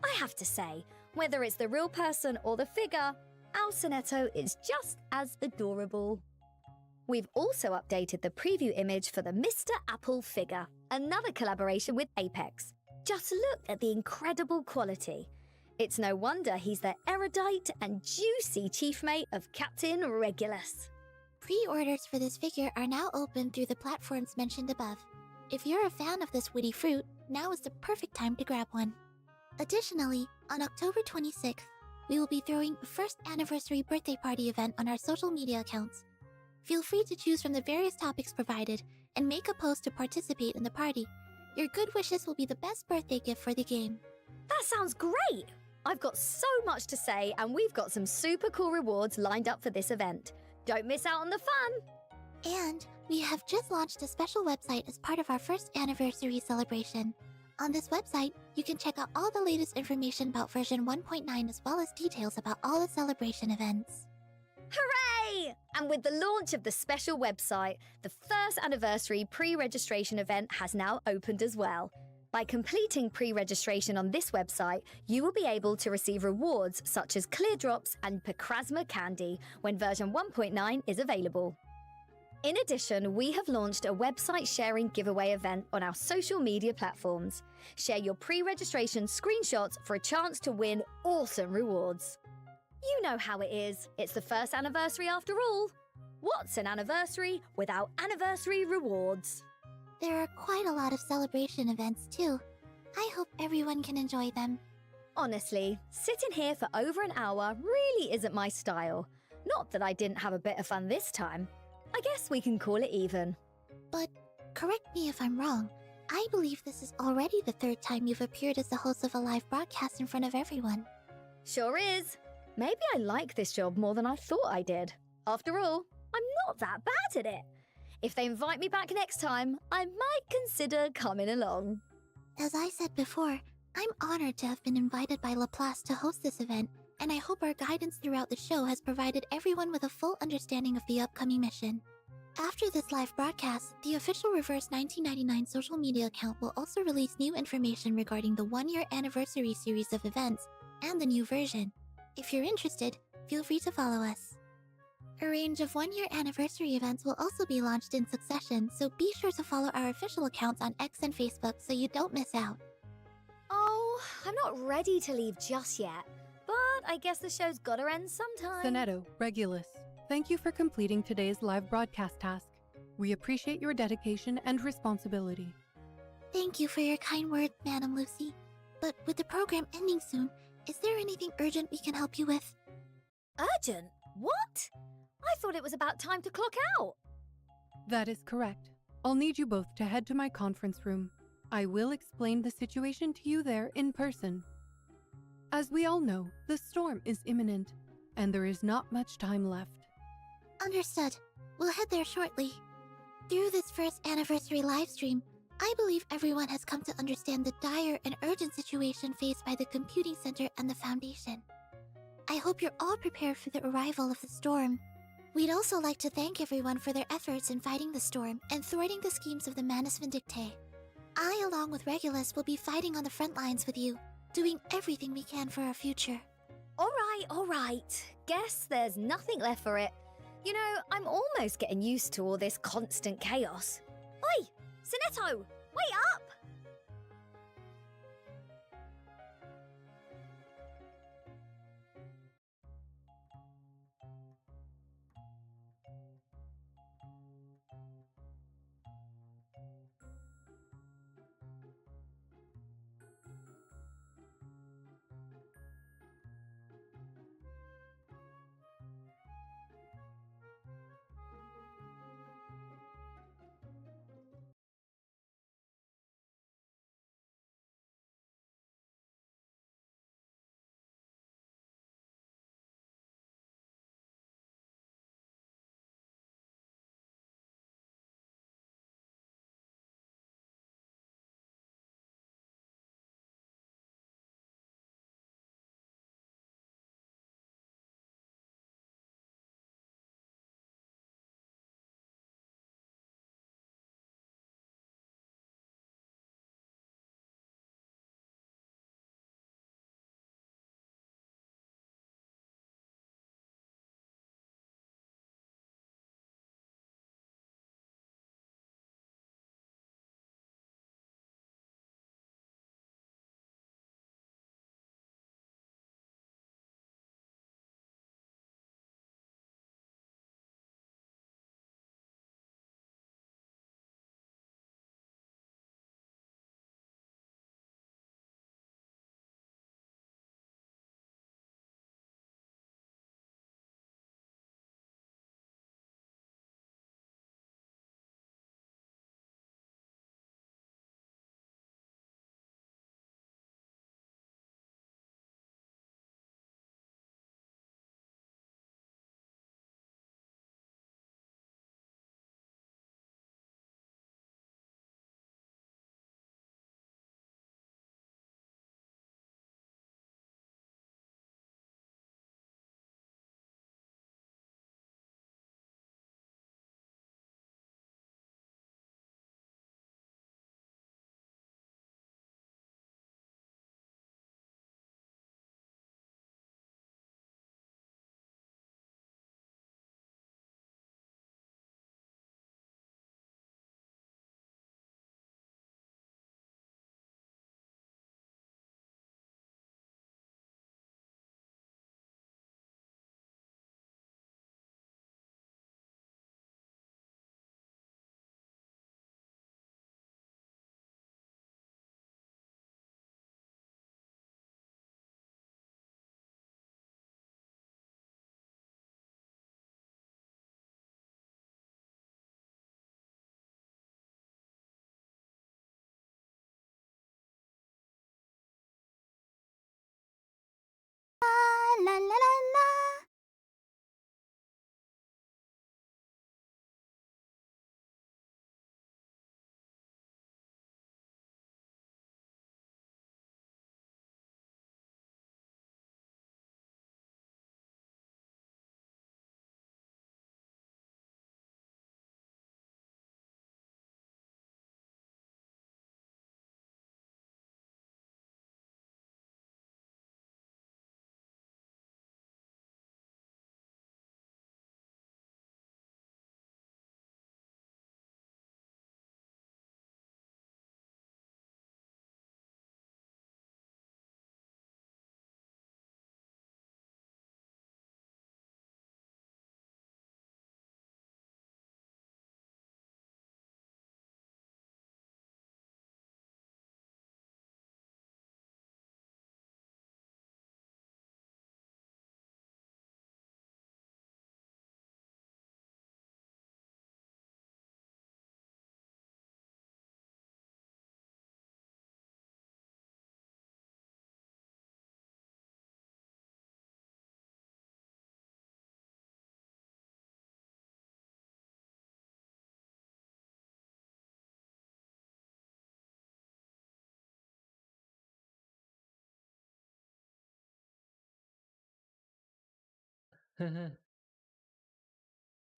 I have to say, whether it's the real person or the figure, our Sonetto is just as adorable. We've also updated the preview image for the Mr. Apple figure, another collaboration with Apex. Just look at the incredible quality. It's no wonder he's the erudite and juicy chief mate of Captain Regulus. Pre-orders for this figure are now open through the platforms mentioned above. If you're a fan of this witty fruit, now is the perfect time to grab one. Additionally, on October 26th, we will be throwing a first anniversary birthday party event on our social media accounts. Feel free to choose from the various topics provided and make a post to participate in the party. Your good wishes will be the best birthday gift for the game. That sounds great! I've got so much to say, and we've got some super cool rewards lined up for this event. Don't miss out on the fun! And we have just launched a special website as part of our first anniversary celebration. On this website, you can check out all the latest information about version 1.9 as well as details about all the celebration events. Hooray! And with the launch of the special website, the first anniversary pre-registration event has now opened as well. By completing pre-registration on this website, you will be able to receive rewards such as clear drops and Picrasma candy when version 1.9 is available. In addition, we have launched a website sharing giveaway event on our social media platforms. Share your pre-registration screenshots for a chance to win awesome rewards. You know how it is. It's the first anniversary after all. What's an anniversary without anniversary rewards? There are quite a lot of celebration events too. I hope everyone can enjoy them. Honestly, sitting here for over an hour really isn't my style. Not that I didn't have a bit of fun this time. I guess we can call it even. But correct me if I'm wrong. I believe this is already the third time you've appeared as the host of a live broadcast in front of everyone. Sure is. Maybe I like this job more than I thought I did. After all, I'm not that bad at it. If they invite me back next time, I might consider coming along. As I said before, I'm honored to have been invited by Laplace to host this event, and I hope our guidance throughout the show has provided everyone with a full understanding of the upcoming mission. After this live broadcast, the official Reverse 1999 social media account will also release new information regarding the one-year anniversary series of events and the new version. If you're interested, feel free to follow us. A range of one-year anniversary events will also be launched in succession, so be sure to follow our official accounts on X and Facebook so you don't miss out. Oh, I'm not ready to leave just yet, but I guess the show's gotta end sometime. Sonetto, Regulus, thank you for completing today's live broadcast task. We appreciate your dedication and responsibility. Thank you for your kind words, Madam Lucy. But with the program ending soon, is there anything urgent we can help you with? Urgent? What? I thought it was about time to clock out. That is correct. I'll need you both to head to my conference room. I will explain the situation to you there in person. As we all know, the storm is imminent, and there is not much time left. Understood. We'll head there shortly. Through this first anniversary livestream, I believe everyone has come to understand the dire and urgent situation faced by the Computing Center and the Foundation. I hope you're all prepared for the arrival of the storm. We'd also like to thank everyone for their efforts in fighting the storm and thwarting the schemes of the Manus Vindictae. I, along with Regulus, will be fighting on the front lines with you, doing everything we can for our future. All right. Guess there's nothing left for it. You know, I'm almost getting used to all this constant chaos. Oi! Sonetto! Wait up!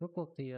Rốt cuộc thì